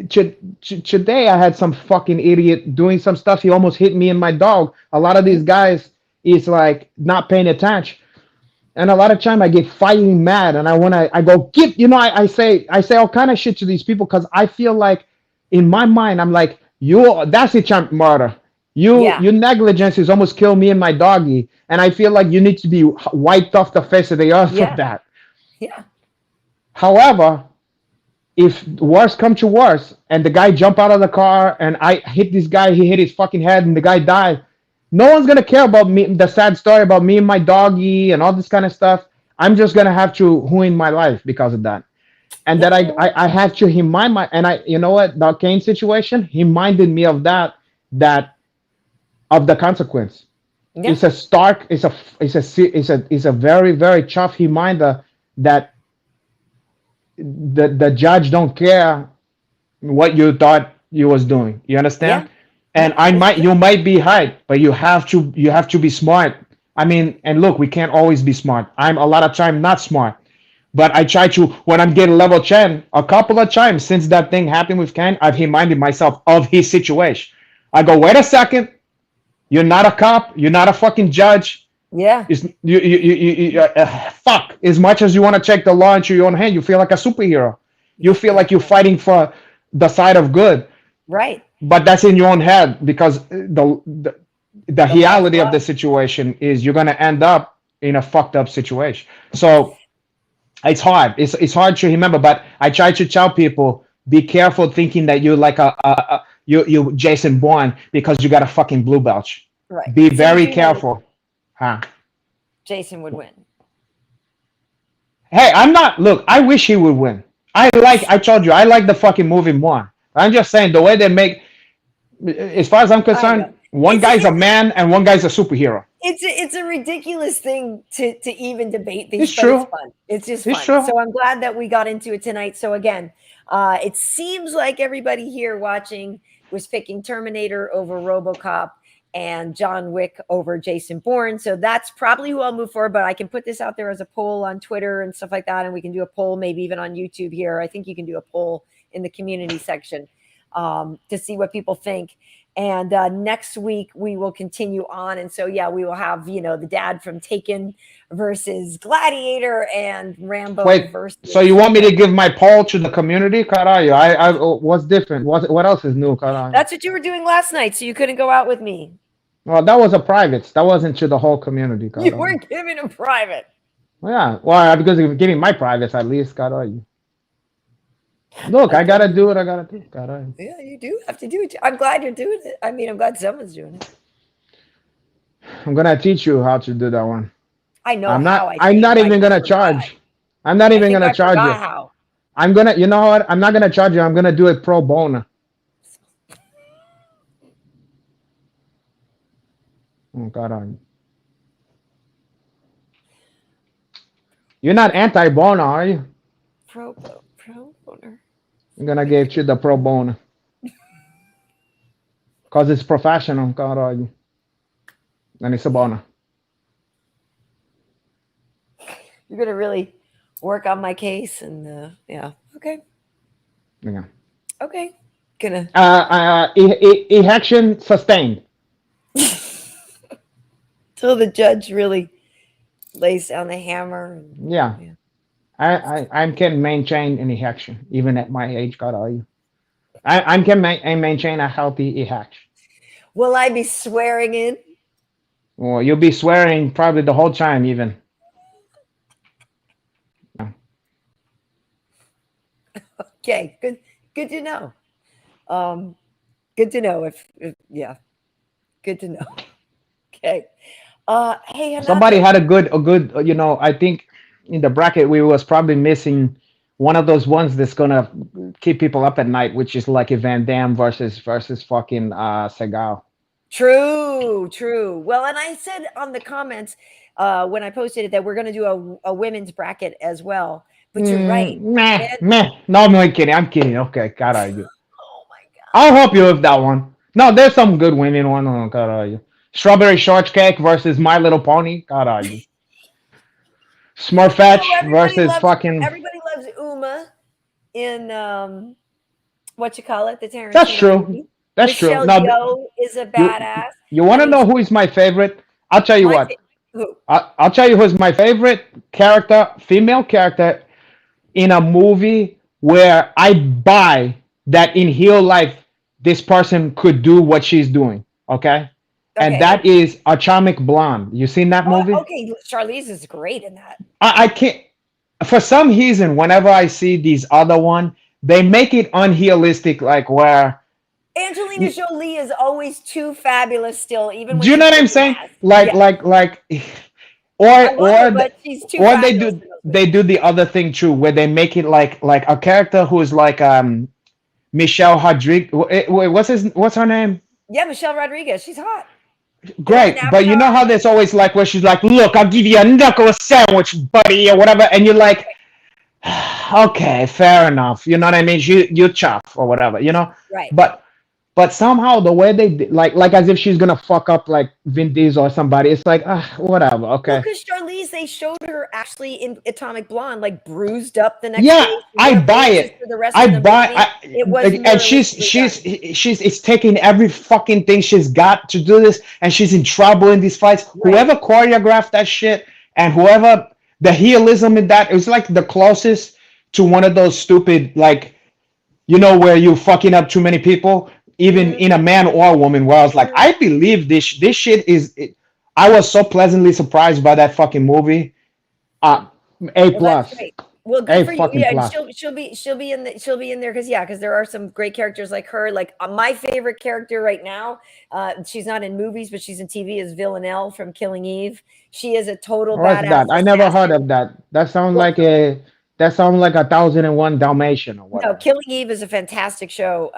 Today I had some fucking idiot doing some stuff. He almost hit me and my dog. A lot of these Mhm. guys is like not paying attention, and a lot of time I get fighting mad, and I go get I say all kind of shit to these people because I feel like in my mind I'm like, that's a champ murder. Yeah. Your negligence is almost kill me and my doggy, and I feel like you need to be wiped off the face of the earth for Yeah. that. Yeah. However, if worse come to worse, and the guy jump out of the car, and I hit this guy, he hit his fucking head, and the guy died. No one's gonna care about me, the sad story about me and my doggy and all this kind of stuff. I'm just gonna have to ruin my life because of that. And that I had to remind my, and I, you know what, the Kane situation reminded me of that of the consequence. Yeah. It's a stark, it's a very, very tough reminder that the judge don't care what you thought you was doing. You understand? Yeah. And you might be right, but you have to be smart. I mean, and look, we can't always be smart. I'm a lot of time not smart. But I try to, when I'm getting level 10, a couple of times since that thing happened with Ken, I've reminded myself of his situation. I go, wait a second, you're not a cop, you're not a fucking judge. Yeah. Fuck. As much as you want to take the law into your own hand, you feel like a superhero. You feel like you're fighting for the side of good. Right. But that's in your own head, because the reality of the situation is you're gonna end up in a fucked up situation. So it's hard. It's hard to remember. But I try to tell people, be careful thinking that you're like you Jason Bourne because you got a fucking blue belt. Right. Be very careful. Huh? Jason would win. Hey, I'm not. Look, I wish he would win. I told you, I like the fucking movie more. I'm just saying the way they make. As far as I'm concerned, one guy's a man and one guy's a superhero. It's a ridiculous thing to even debate these. It's true. It's fun. It's just It's fun. true. So I'm glad that we got into it tonight. So again, it seems like everybody here watching was picking Terminator over RoboCop and John Wick over Jason Bourne. So that's probably who I'll move for. But I can put this out there as a poll on Twitter and stuff like that, and we can do a poll maybe even on YouTube here. I think you can do a poll in the community section to see what people think. And next week we will continue on. And so, yeah, we will have, the dad from Taken versus Gladiator and Rambo versus. So you want me to give my poll to the community? Caralho, I what's different? What else is new, caralho? That's what you were doing last night, so you couldn't go out with me. Well, that was a private. That wasn't to the whole community, caralho. You were giving a private. Yeah, well, because you're giving my privates at least, caralho. Look, I gotta do what I gotta do. Yeah, you do have to do it. I'm glad you're doing it. I mean, I'm glad someone's doing it. I'm gonna teach you how to do that one. I know. I'm not even gonna charge. I'm not even gonna charge you. How. I'm gonna. You know what? I'm not gonna charge you. I'm gonna do it pro bono. Oh God, you're not anti-bono, are you? Pro boner. I'm gonna give you the pro bono. Cause it's professional, caralho. And it's a bono. You're gonna really work on my case, and yeah, okay. Yeah. Okay, gonna. Ejection sustained. Till the judge really lays down the hammer. Yeah. I can maintain an erection even at my age, caralho. I can maintain a healthy erection. Will I be swearing in? Well, you'll be swearing probably the whole time, even. Yeah. Okay, good to know. Good to know if yeah, good to know. Okay. Hey, Renato. Somebody had a good. I think in the bracket we was probably missing one of those ones that's gonna keep people up at night, which is like a Van Damme versus fucking Seagal. True. Well, and I said on the comments when I posted it that we're gonna do a women's bracket as well. But you're right. Meh. No, I'm kidding. Okay, caralho. Oh my God. I'll help you with that one. No, there's some good women one. Oh, caralho. Strawberry shortcake versus My Little Pony. Caralho. Smurfetch versus fucking. Everybody loves Uma in what you call it, the Tarantino. That's true. movie. That's Michelle true. Now, Yeoh is a badass. You want to know who is my favorite? I'll tell you what. Who? I'll tell you who's my favorite character, female character, in a movie where I buy that in real life this person could do what she's doing. Okay. And that is Atomic Blonde. You seen that movie? Okay, Charlize is great in that. I can't. For some reason, whenever I see these other one, they make it unrealistic, like where. Angelina Jolie is always too fabulous still, even when Do you know she's what I'm kicking saying? ass. Like, Yeah. or I love her, or but she's too or fabulous in those they movies. do the other thing too, where they make it like a character who is like Michelle Rodriguez. What's her name? Yeah, Michelle Rodriguez. She's hot. The one in Great, but you know Avatar. how there's always like where she's like, "Look, I'll give you a knuckle sandwich, buddy," or whatever, and you're like, "Okay, fair enough." You know what I mean? You chuff or whatever, you know. Right. But somehow the way they like as if she's gonna fuck up like Vin Diesel or somebody. It's like, whatever. Well, Okay. because Charlize, they showed her actually in Atomic Blonde, like bruised up the next Yeah, day. She I wore buy braces it. for the rest I of the buy. movie. It was And realistically done. she's it's taking every fucking thing she's got to do this, and she's in trouble in these fights. Right. Whoever choreographed that shit, and whoever the realism in that, it was like the closest to one of those stupid like, where you fucking up too many people, even Mhm. in a man or a woman. Where I was like, I believe this shit is. I was so pleasantly surprised by that fucking movie. A Well, that's plus. great. Well, good A for you. fucking Yeah, and plus. she'll be in there because there are some great characters like her. Like my favorite character right now, she's not in movies, but she's in TV, is Villanelle from Killing Eve. She is a total What's badass that? I never heard assassin. of that. That sounds Well, like a 1001 Dalmatian or no, whatever. Killing Eve is a fantastic show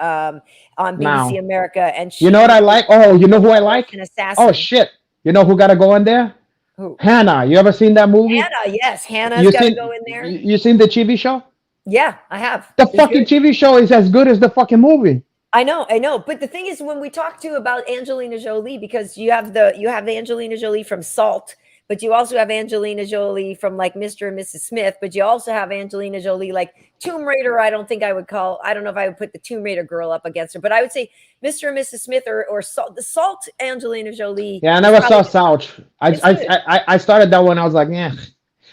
on BBC Now, America, and you know what I she is like? Oh, you know who I an like? Oh assassin. shit! You know who got to go in there? Who? Hannah. You ever seen that movie? Hannah, yes, Hannah's You got to go seen in there. you seen the TV show? Yeah, I have. The It's fucking good. TV show is as good as the fucking movie. I know. But the thing is, when we talk to about Angelina Jolie, because you have Angelina Jolie from Salt, but you also have Angelina Jolie from like Mr. and Mrs. Smith, but you also have Angelina Jolie like Tomb Raider. I don't know if I would put the Tomb Raider girl up against her, but I would say Mr. and Mrs. Smith or Salt. The Salt Angelina Jolie. Yeah, I is never saw probably South. it's good. I started that one. I was like, yeah.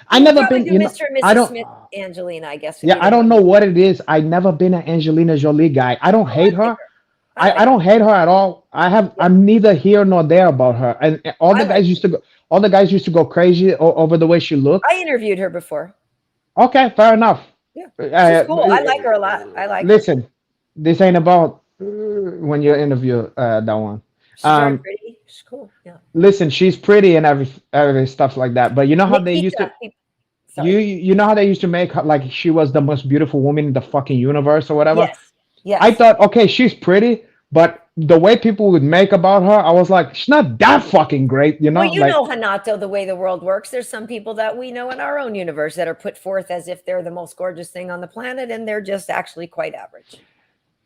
I You would never probably been. do Mr. and I Mrs. don't. Smith Angelina, I guess would Yeah, be I the don't know one. what it is. I never been an Angelina Jolie guy. I don't Oh, I hate like her. her. I like I don't hate her at all. Yeah, I'm neither here nor there about her. And I like her. all the guys used to go crazy over the way she looked. I interviewed her before. Okay, fair enough. Yeah, she's cool. I like her a lot. I like her. Listen, this ain't about when you interview that one. She's very Um, pretty. She's cool. Yeah. listen, she's pretty and every stuff like that. But you know how they used to Nikita. Sorry. you know how they used to make her like she was the most beautiful woman in the fucking universe or whatever. Yes. Yes. I thought, okay, she's pretty, but the way people would make about her, I was like, she's not that fucking great, you know? Well, you Like, know, Hanato, the way the world works, there's some people that we know in our own universe that are put forth as if they're the most gorgeous thing on the planet, and they're just actually quite average.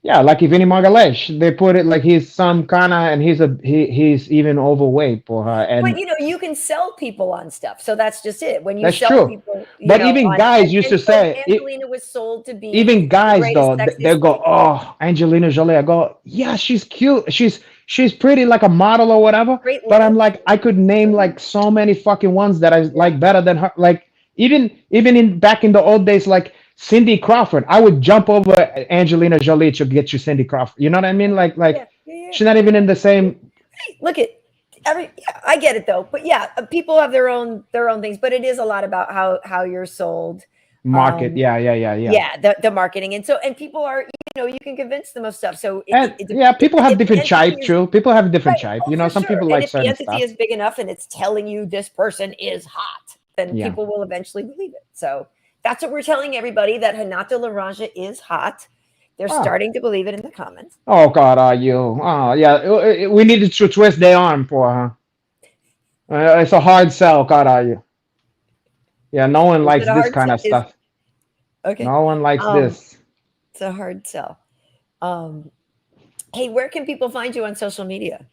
yeah, like Vinny Margalesh, they put it like he's some kind of, and he's even overweight for her, But and you can sell people on stuff, so that's just it. When you that's sell true. people, But even guys used to so say, Angelina was sold to be even the guys greatest, though, they sexiest go, thing. oh, Angelina Jolie. I go, yeah, she's cute, she's pretty, like a model or whatever. Great But I'm look. like, I could name like so many fucking ones that I Yeah. like better than her. Like even in back in the old days, like Cindy Crawford, I would jump over Angelina Jolie to get you Cindy Crawford. You know what I mean? Like Yeah. she's not even in the same Look at yeah, I get it though, but yeah, people have their own things, but it is a lot about how you're sold. market. Yeah. Yeah, the marketing, and people are, you can convince them of stuff. So And yeah, people have different type too. People have different type. Oh, You know, for some sure. people And like if the certain entity stuff. is big enough and it's telling you this person is hot, then Yeah. people will eventually believe it. So that's what we're telling everybody, that Renato Laranja is hot. They're Oh. starting to believe it in the comments. Oh God, are you? Oh yeah, we needed to twist their arm for her. It's a hard sell, God, are you? Yeah, no one Is likes it a this hard kind of sell? stuff. Okay. No one likes Um, this. It's a hard sell. Hey, where can people find you on social media?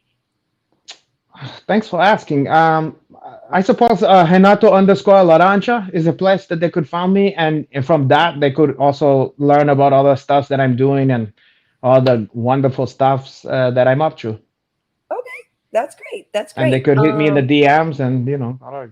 Thanks for asking. I suppose Renato underscore Laranja is a place that they could find me, and from that they could also learn about other stuff that I'm doing and all the wonderful stuffs that I'm up to. Okay, that's great. That's And they great. could hit me in the DMs, and I don't know.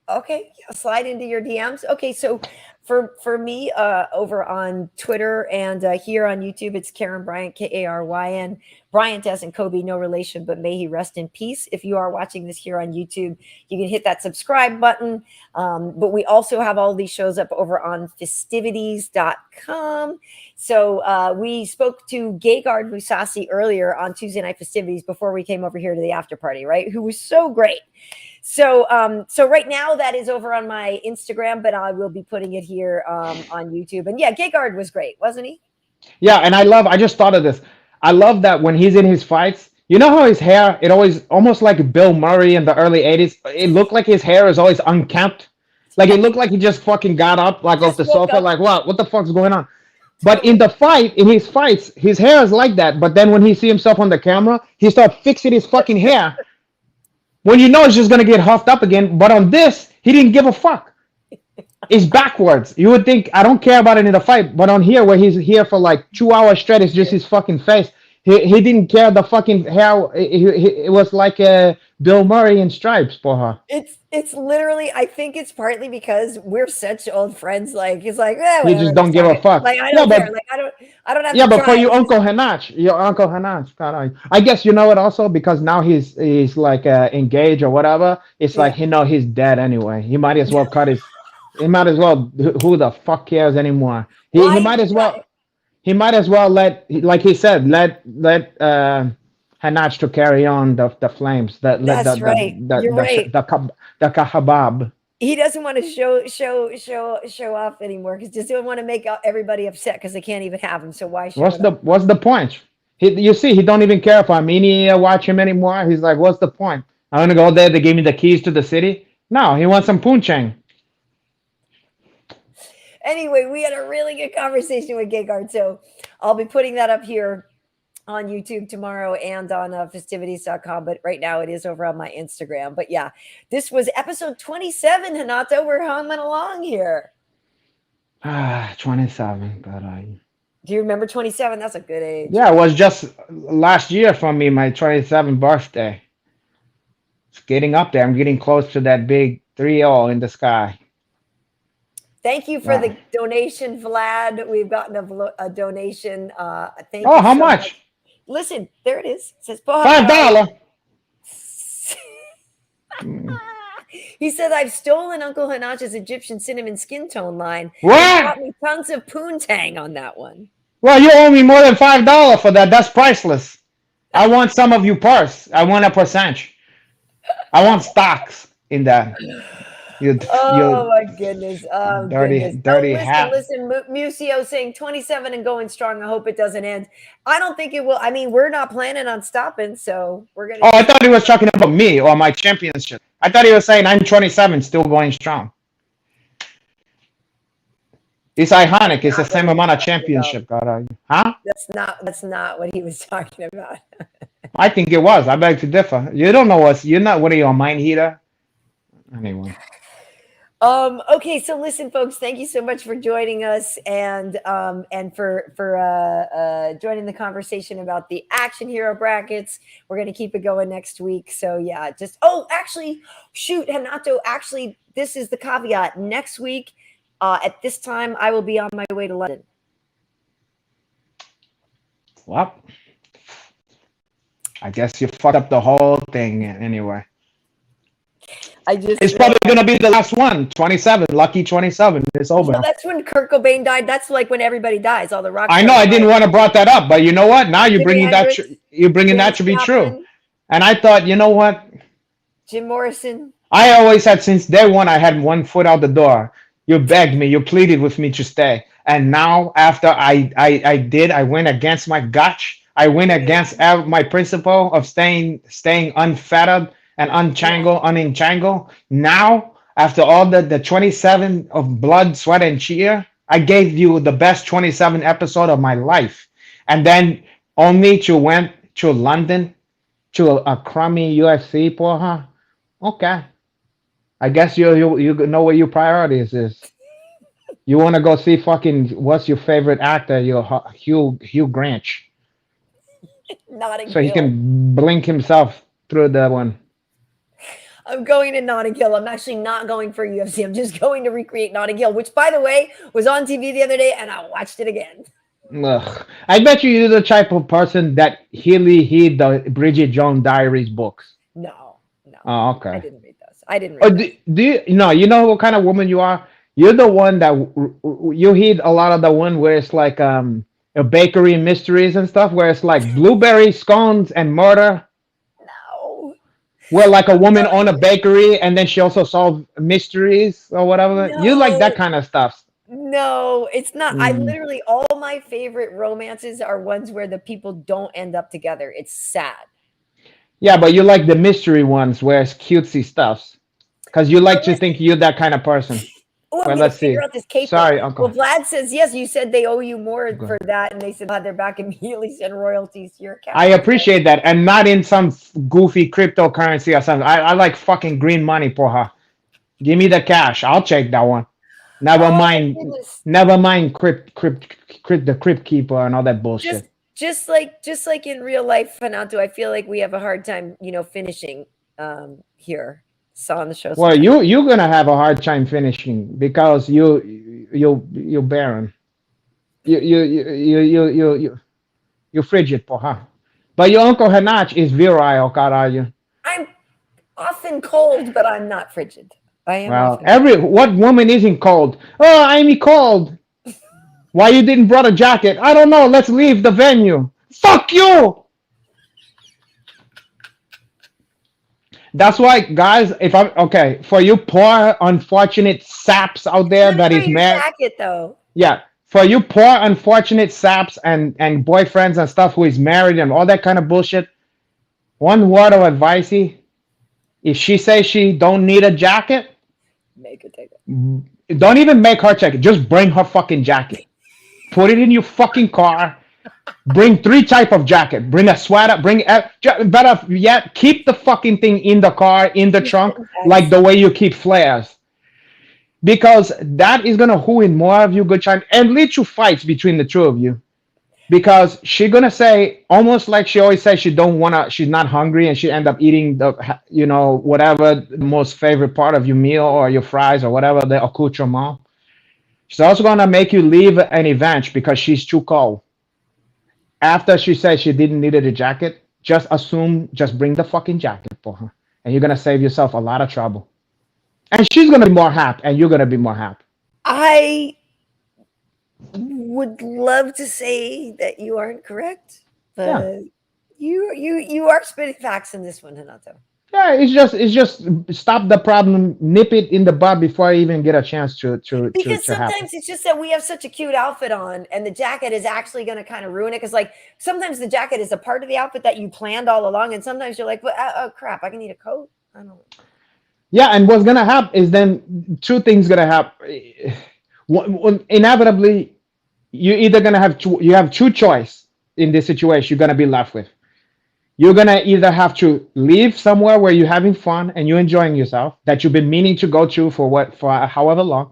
Okay, yeah, slide into your DMs. Okay, so For me, over on Twitter and here on YouTube, it's Karyn Bryant, Karyn. Bryant as in Kobe, no relation, but may he rest in peace. If you are watching this here on YouTube, you can hit that subscribe button. But we also have all these shows up over on Fistivities.com. So we spoke to Gegard Mousasi earlier on Tuesday Night Festivities before we came over here to the after party, right? Who was so great. So right now that is over on my Instagram, but I will be putting it here on YouTube. And yeah, Gegard was great, wasn't he? Yeah, and I just thought of this. I love that when he's in his fights, you know how his hair, it always almost like Bill Murray in the early 80s. It looked like his hair is always unkempt. Like it looked like he just fucking got up like off the sofa, like what the fuck's going on? But in his fights, his hair is like that. But then when he see himself on the camera, he starts fixing his fucking hair. When you know it's just gonna get huffed up again, but on this, he didn't give a fuck. It's backwards. You would think I don't care about it in the fight, but on here where he's here for like 2 hours straight, it's just his fucking face. He didn't care the fucking hair. It was like Bill Murray in stripes for her. It's literally. I think it's partly because we're such old friends. Like he's like, You just don't give a fuck. Like I don't care. Like I don't have. Yeah, to but try. for your Uncle Hanach, God, I guess you know it also because now he's like engaged or whatever. It's like he know he's dead anyway. He might as well cut his. He might as well. Who the fuck cares anymore? He might as well. He might as well let, like he said, let Hanach to carry on the flames. That's right. You're right. The kahabab. He doesn't want to show off anymore because just don't want to make everybody upset because they can't even have him. So why show What's the point? You see, he don't even care if Armenia watch him anymore. He's like, what's the point? I'm gonna go there. They gave me the keys to the city. No, he wants some punching. Anyway, we had a really good conversation with Gegard, so I'll be putting that up here on YouTube tomorrow and on festivities.com, but right now it is over on my Instagram. But yeah, this was episode 27, Renato. We're humming along here. 27. God, do you remember 27? That's a good age. Yeah, it was just last year for me, my 27th birthday. It's getting up there. I'm getting close to that big 3-0 in the sky. Thank you for the donation, Vlad. We've gotten a donation. Thank you how so much? Listen, there it is. It says $5. He said, I've stolen Uncle Hanach's Egyptian cinnamon skin tone line. What? He bought me tons of poontang on that one. Well, you owe me more than $5 for that. That's priceless. I want some of your purse. I want a percentage. I want stocks in that. My goodness. Oh, dirty hat. Listen, Musio saying 27 and going strong. I hope it doesn't end. I don't think it will. I mean, we're not planning on stopping, so we're going to. Oh, I thought he was talking about me or my championship. I thought he was saying I'm 27, still going strong. It's ironic. It's the same amount of championship. Huh? That's not what he was talking about. I think it was. I beg to differ. You don't know us. You're not one of your mind heater. Anyway. Okay, so listen, folks, thank you so much for joining us and for joining the conversation about the Action Hero brackets. We're going to keep it going next week. So yeah, actually, Renato, this is the caveat. Next week, at this time, I will be on my way to London. Well, I guess you fucked up the whole thing anyway. It's probably going to be the last one. 27. Lucky 27. It's over. Well, that's when Kurt Cobain died. That's like when everybody dies. All the rock. I know. I didn't want to brought that up, but you know what? Now you're bringing that to be true. And I thought, you know what? Jim Morrison. I always had, since day one, I had one foot out the door. You begged me. You pleaded with me to stay. And now, after I went against my gotch. I went against my principle of staying unfettered and unentangle. Now, after all the 27 of blood, sweat, and cheer, I gave you the best 27 episode of my life. And then only to went to London to a crummy UFC for her. Okay. I guess you know what your priorities is. You want to go see fucking, what's your favorite actor? Hugh Grant. Notting so Hill. He can blink himself through that one. I'm going to Notting Hill. I'm actually not going for UFC. I'm just going to recreate Notting Hill, which, by the way, was on TV the other day, and I watched it again. Ugh. I bet you're the type of person that really read the Bridget Jones Diaries books. No. Oh, I okay. didn't read those. I didn't Oh, read those. do you no? You know what kind of woman you are? You're the one that you read a lot of the one where it's like a bakery mysteries and stuff, where it's like blueberry scones and murder. No. Where like a woman owned a bakery and then she also solved mysteries or whatever. You like that No. kind of stuff. No, it's not. I Mm. literally, all my favorite romances are ones where the people don't end up together. It's sad. Yeah, but you like the mystery ones where it's cutesy stuffs. Because you like Well, to think you're that kind of person. Oh, I'm Well, going to let's figure see. out this caper. Sorry, Well, Uncle. Vlad says, yes, you said they owe you more Go for ahead. that. And they said, they're back immediately send royalties to your account. I appreciate that. And not in some goofy cryptocurrency or something. I like fucking green money, porra. Give me the cash. I'll check that one. Never Oh, my mind. goodness. Never mind the crypt keeper and all that bullshit. Just like in real life, Renato, I feel like we have a hard time, finishing here. Saw on the show. Well, sometimes. you're gonna have a hard time finishing because you're barren. You're frigid, porra. But your uncle Hanach is virile, caralho. I'm often cold, but I'm not frigid. I am Well, often what woman isn't cold? Oh, I'm cold. Why you didn't brought a jacket? I don't know. Let's leave the venue. Fuck you. That's why, guys. If I'm okay for you poor unfortunate saps out there Let me that wear is your married. jacket, though. Yeah, for you poor unfortunate saps and boyfriends and stuff who is married and all that kind of bullshit. One word of advice: if she says she don't need a jacket, Make it take it. don't even make her check it. Just bring her fucking jacket. Put it in your fucking car. Bring three type of jacket. Bring a sweater. Better yet, keep the fucking thing in the car in the trunk, like the way you keep flares. Because that is gonna ruin more of your good time and lead to fights between the two of you. Because she's gonna say almost like she always says she don't wanna, she's not hungry, and she end up eating the whatever the most favorite part of your meal or your fries or whatever the accoutrement. She's also gonna make you leave an event because she's too cold. After she said she didn't need a jacket, just bring the fucking jacket for her, and you're gonna save yourself a lot of trouble. And she's gonna be more happy, and you're gonna be more happy. I would love to say that you aren't correct, but you are spitting facts in this one, Renato. Yeah, it's just stop the problem, nip it in the bud before I even get a chance to Because happen. sometimes it's just that we have such a cute outfit on, and the jacket is actually going to kind of ruin it. Because like sometimes the jacket is a part of the outfit that you planned all along, and sometimes you're like, well, oh crap, I can need a coat. I don't know. Yeah, and what's gonna happen is then two things gonna happen. Inevitably, you're either gonna have you have two choice in this situation. You're gonna be left with. You're gonna either have to leave somewhere where you're having fun and you're enjoying yourself that you've been meaning to go to for however long,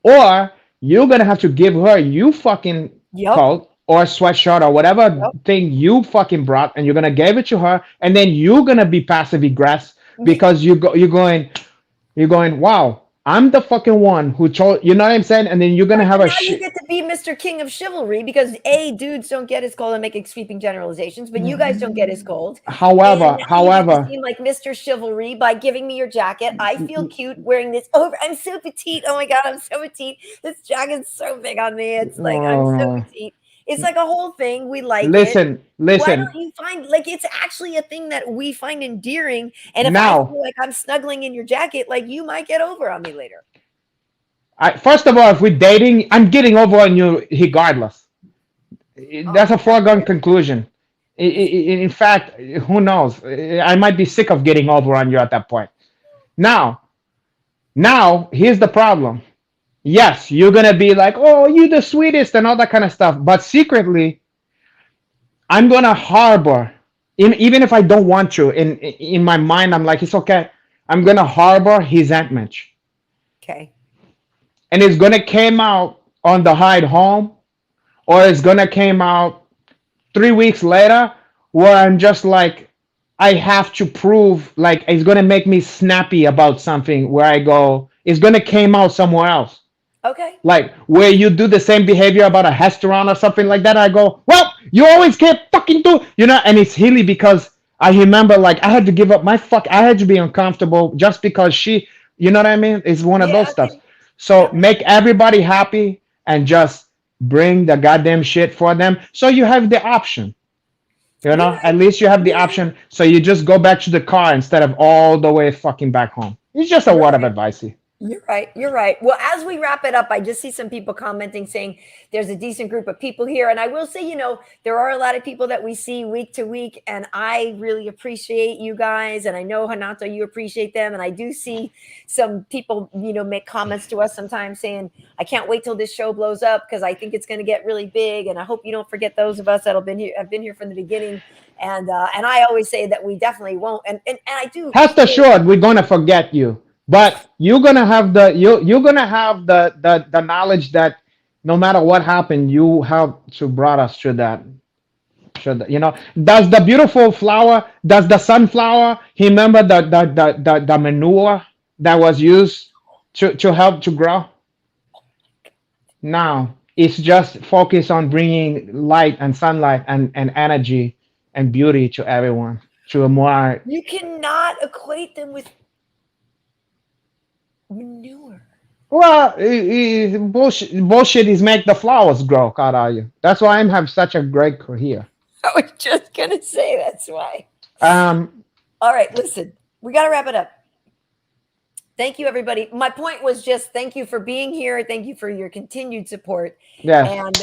or you're gonna have to give her you fucking coat or sweatshirt or whatever thing you fucking brought, and you're gonna give it to her, and then you're gonna be passive aggressive because you're going, wow, I'm the fucking one who told, you know what I'm saying? And then you're gonna have now you get to be Mr. King of Chivalry because dudes don't get as cold and making sweeping generalizations, but you guys don't get as cold. However, you seem like Mr. Chivalry by giving me your jacket. I feel cute wearing this over. I'm so petite. Oh my god, I'm so petite. This jacket's so big on me. It's like I'm so petite. It's like a whole thing. We like listen. Why don't you find like it's actually a thing that we find endearing? And if Now, I feel like I'm snuggling in your jacket, like you might get over on me later. First of all, if we're dating, I'm getting over on you regardless. That's a foregone conclusion. In fact, who knows? I might be sick of getting over on you at that point. Now, here's the problem. Yes, you're gonna be like, "Oh, you're the sweetest" and all that kind of stuff. But secretly, I'm gonna harbor, even if I don't want to. In my mind, I'm like, it's okay. I'm gonna harbor resentment. Okay. And it's gonna came out on the ride home, or it's gonna came out 3 weeks later, where I'm just like, I have to prove like it's gonna make me snappy about something where I go, it's gonna came out somewhere else. Okay. Like where you do the same behavior about a restaurant or something like that. I go, well, you always can't fucking do, and it's hilly because I remember like I had to give up I had to be uncomfortable just because you know what I mean? It's one of Yeah. those stuff. So Yeah. make everybody happy and just bring the goddamn shit for them. So you have the option. You're right. At least you have the You're right. option. So you just go back to the car instead of all the way fucking back home. It's just a You're word of right. advice. You're right. You're right. Well, as we wrap it up, I just see some people commenting saying there's a decent group of people here. And I will say, there are a lot of people that we see week to week. And I really appreciate you guys. And I know, Renato, you appreciate them. And I do see some people, make comments to us sometimes saying, I can't wait till this show blows up because I think it's going to get really big. And I hope you don't forget those of us that have been here from the beginning. And I always say that we definitely won't. And I do. Rest assured, we're gonna forget you. But you're gonna have you're gonna have the knowledge that no matter what happened, you have to brought us to that. Does the beautiful flower, does the sunflower remember the manure that was used to help to grow? Now it's just focus on bringing light and sunlight and energy and beauty to everyone, to a more. You cannot equate them with manure. Well, bullshit is make the flowers grow, Karayu. That's why I'm have such a great career. I was just going to say that's why. Um, All right, listen, we got to wrap it up. Thank you, everybody. My point was just thank you for being here. Thank you for your continued support. yeah, And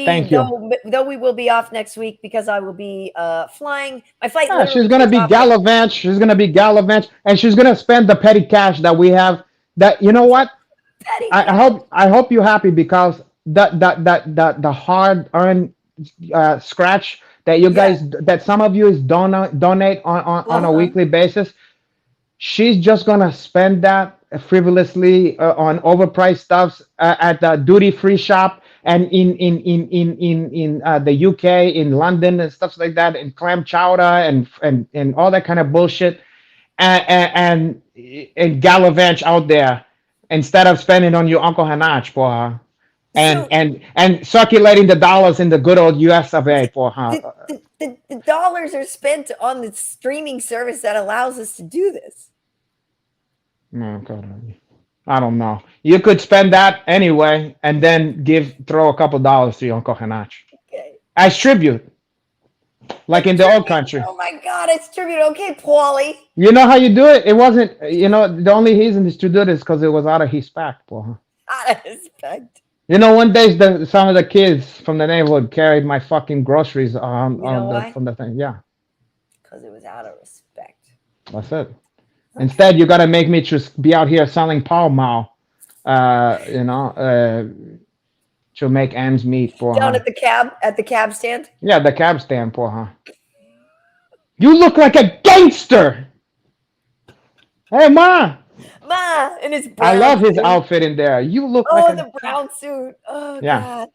thank you. though we will be off next week because I will be flying. My flight Yeah, literally she's gonna takes be off gallivant. She's gonna be gallivant, and she's gonna spend the petty cash that we have. That you know what? petty. I hope you're happy because the hard earned scratch that you guys that some of you is donate on a weekly basis. She's just gonna spend that frivolously on overpriced stuffs at the duty free shop and in the UK, in London and stuff like that, and clam chowder and all that kind of bullshit, and gallivant out there instead of spending on your Uncle Hanach for her. And circulating the dollars in the good old US of A for her. The dollars are spent on the streaming service that allows us to do this. No, God, I don't know. You could spend that anyway, and then throw a couple dollars to your Uncle Hanach Okay. as tribute, like in the old country. Oh my God, it's tribute. Okay, Paulie. You know how you do it? It wasn't. The only reason is to do this because it was out of respect for her. Out of respect. One day some of the kids from the neighborhood carried my fucking groceries from the thing. Yeah, because it was out of respect. That's it. Instead, you got to make me just be out here selling Pall Mall, to make ends meet for Down her. at the cab stand? Yeah, the cab stand for her. You look like a gangster. Hey, Ma. Ma, in his brown I love his suit. outfit in there. You look like the brown suit. Oh, Yeah. God.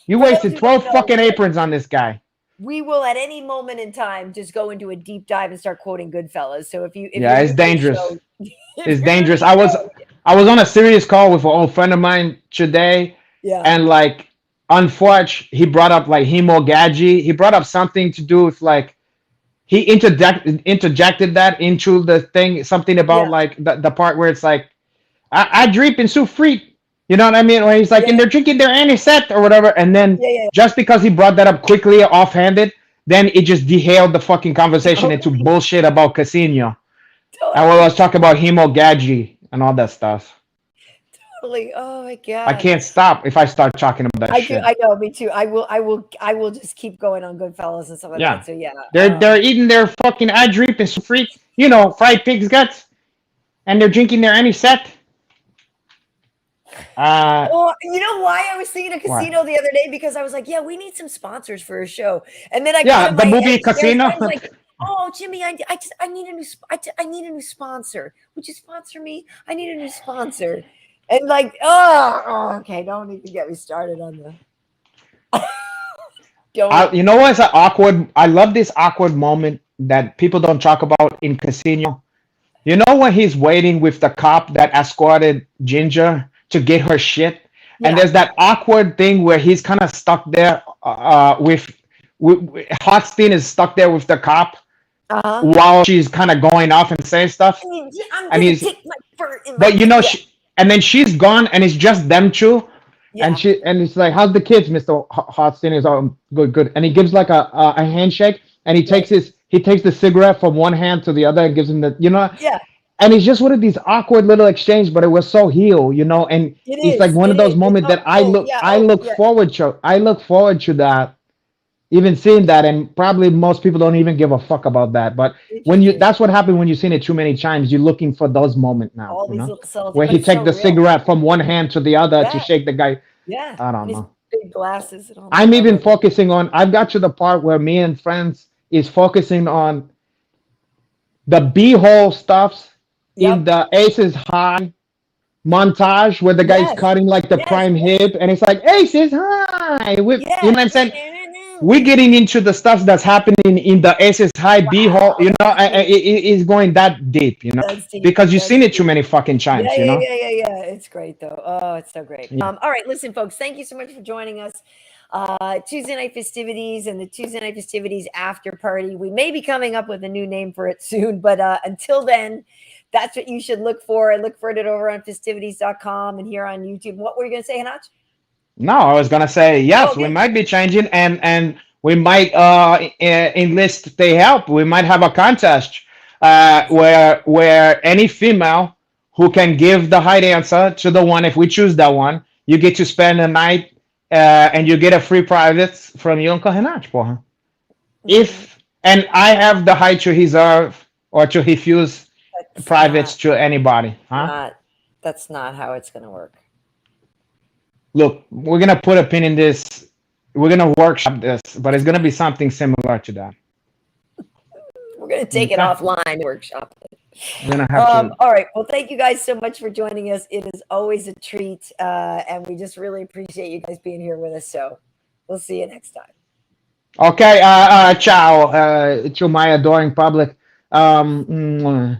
You wasted 12 fucking aprons on this guy. We will at any moment in time just go into a deep dive and start quoting Goodfellas. So if It's dangerous. It's dangerous. I I was on a serious call with an old friend of mine today, Yeah. and unfortunately, he brought up hemogagy. He brought up something to do with he interjected that into the thing, something about the part where it's I drip in souffrit. You know what I mean? Where he's and they're drinking their anisette or whatever, and then just because he brought that up quickly, offhanded, then it just derailed the fucking conversation into bullshit about casino. And I was talking about hemogagy and all that stuff. Totally. Oh my God. I can't stop if I start talking about that shit. I know, me too. I will just keep going on Goodfellas and stuff like that. So yeah. They're eating their fucking adrip and souffrit, fried pig's guts, and they're drinking their anisette. Well, you know why I was thinking of Casino the other day? Because I was like, yeah, we need some sponsors for a show. And then the movie Casino. I was like, oh, Jimmy, I need a new sponsor. Would you sponsor me? I need a new sponsor. And okay, don't even get me started on the. You know what's awkward? I love this awkward moment that people don't talk about in Casino. You know when he's waiting with the cop that escorted Ginger to get her shit, and Yeah. there's that awkward thing where he's kind of stuck there with Hotstein is stuck there with the cop Uh-huh. while she's kind of going off and saying stuff, I'm and gonna he's take my fur in my but you know yeah. and then she's gone and it's just them two, Yeah. and it's like, how's the kids, Mr. Hotstein? Is all good, and he gives like a handshake, and he takes the cigarette from one hand to the other and gives him the Yeah. and it's just one of these awkward little exchanges, but it was so heel, and It it's like is. one It of those is. moments that Yeah. I look Yeah. forward to. I look forward to that, even seeing that, and probably most people don't even give a fuck about that. But Interesting. that's what happened when you've seen it too many times. You're looking for those moments now, All these little subtle where things, he but it's take so the real. cigarette from one hand to the other to Yeah. shake the guy. Yeah. I don't And his know. big glasses and all that. I'm even focusing on. I've got to the part where me and friends is focusing on the B-hole stuffs in the Aces High montage where the guy's cutting like the prime hip, and it's like Aces High. You know what I'm saying? We're getting into the stuff that's happening in the Aces High B-hole. It is going that deep, That's deep. because you've seen it too many fucking times, Yeah. It's great though. Oh, it's so great. Yeah. All right, listen, folks. Thank you so much for joining us. Tuesday Night Festivities and the Tuesday Night Festivities After Party. We may be coming up with a new name for it soon, but until then, that's what you should look for. And look for it over on festivities.com and here on YouTube. What were you going to say, Hanach? No, I was gonna say yes. We might be changing, and we might enlist their help. We might have a contest where any female who can give the right answer to the one, if we choose that one, you get to spend a night and you get a free privates from you, Uncle Henach, porra. And I have the right to reserve or to refuse privates to anybody, huh? That's not how it's going to work. Look, we're gonna put a pin in this. We're gonna workshop this, but it's gonna be something similar to that. We're gonna take it offline and workshop it. We're gonna have to. All right. Well, thank you guys so much for joining us. It is always a treat, and we just really appreciate you guys being here with us. So we'll see you next time. Okay. Ciao to my adoring public. I'm